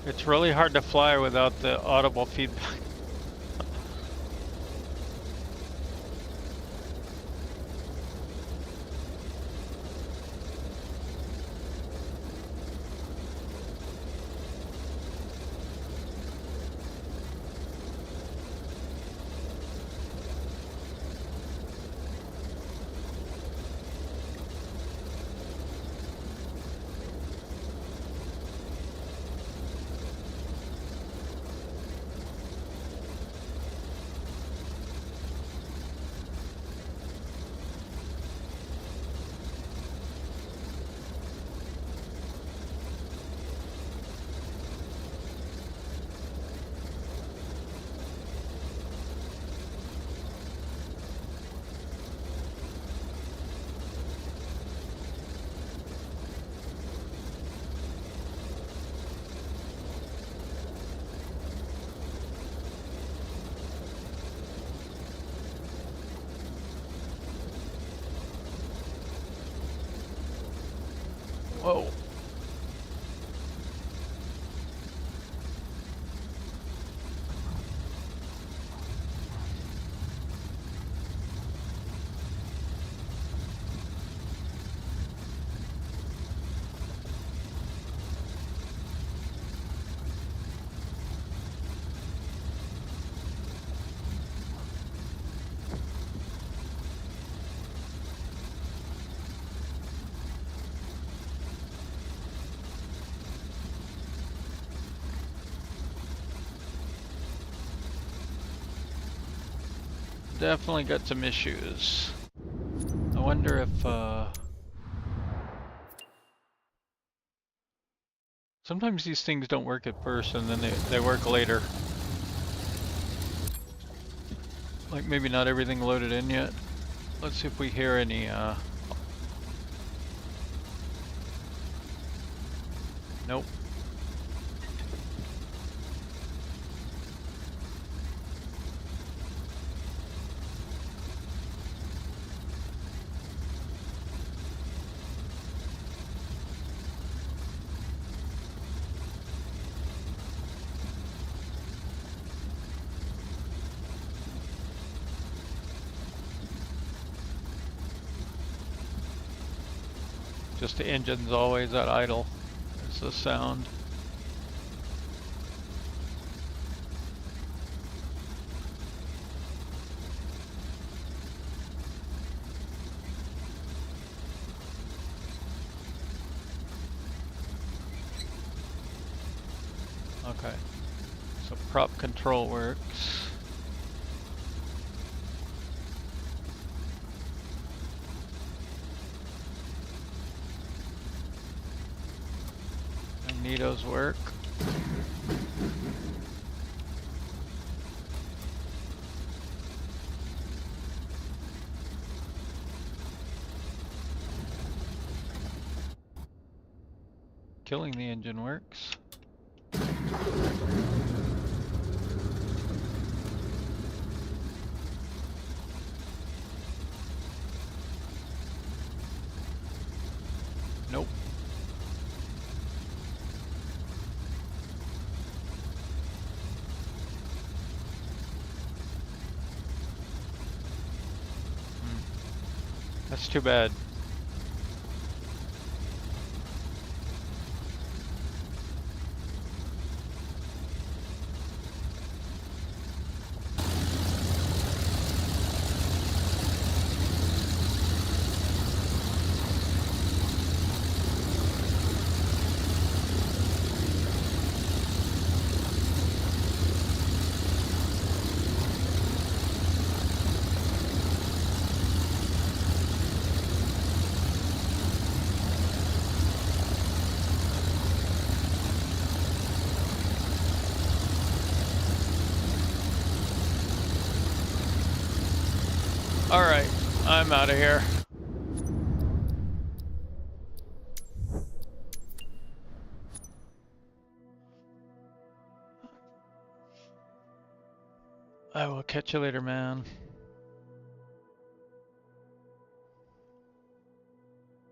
It's really hard to fly without the audible feedback. Whoa. Definitely got some issues. I wonder if sometimes these things don't work at first and then they work later. Like maybe not everything loaded in yet. Let's see if we hear any nope. Just the engine's always at idle. There's the sound. Okay, so prop control works. Magnetos work. Killing the engine works. Nope. That's too bad. All right, I'm out of here. I will catch you later, man.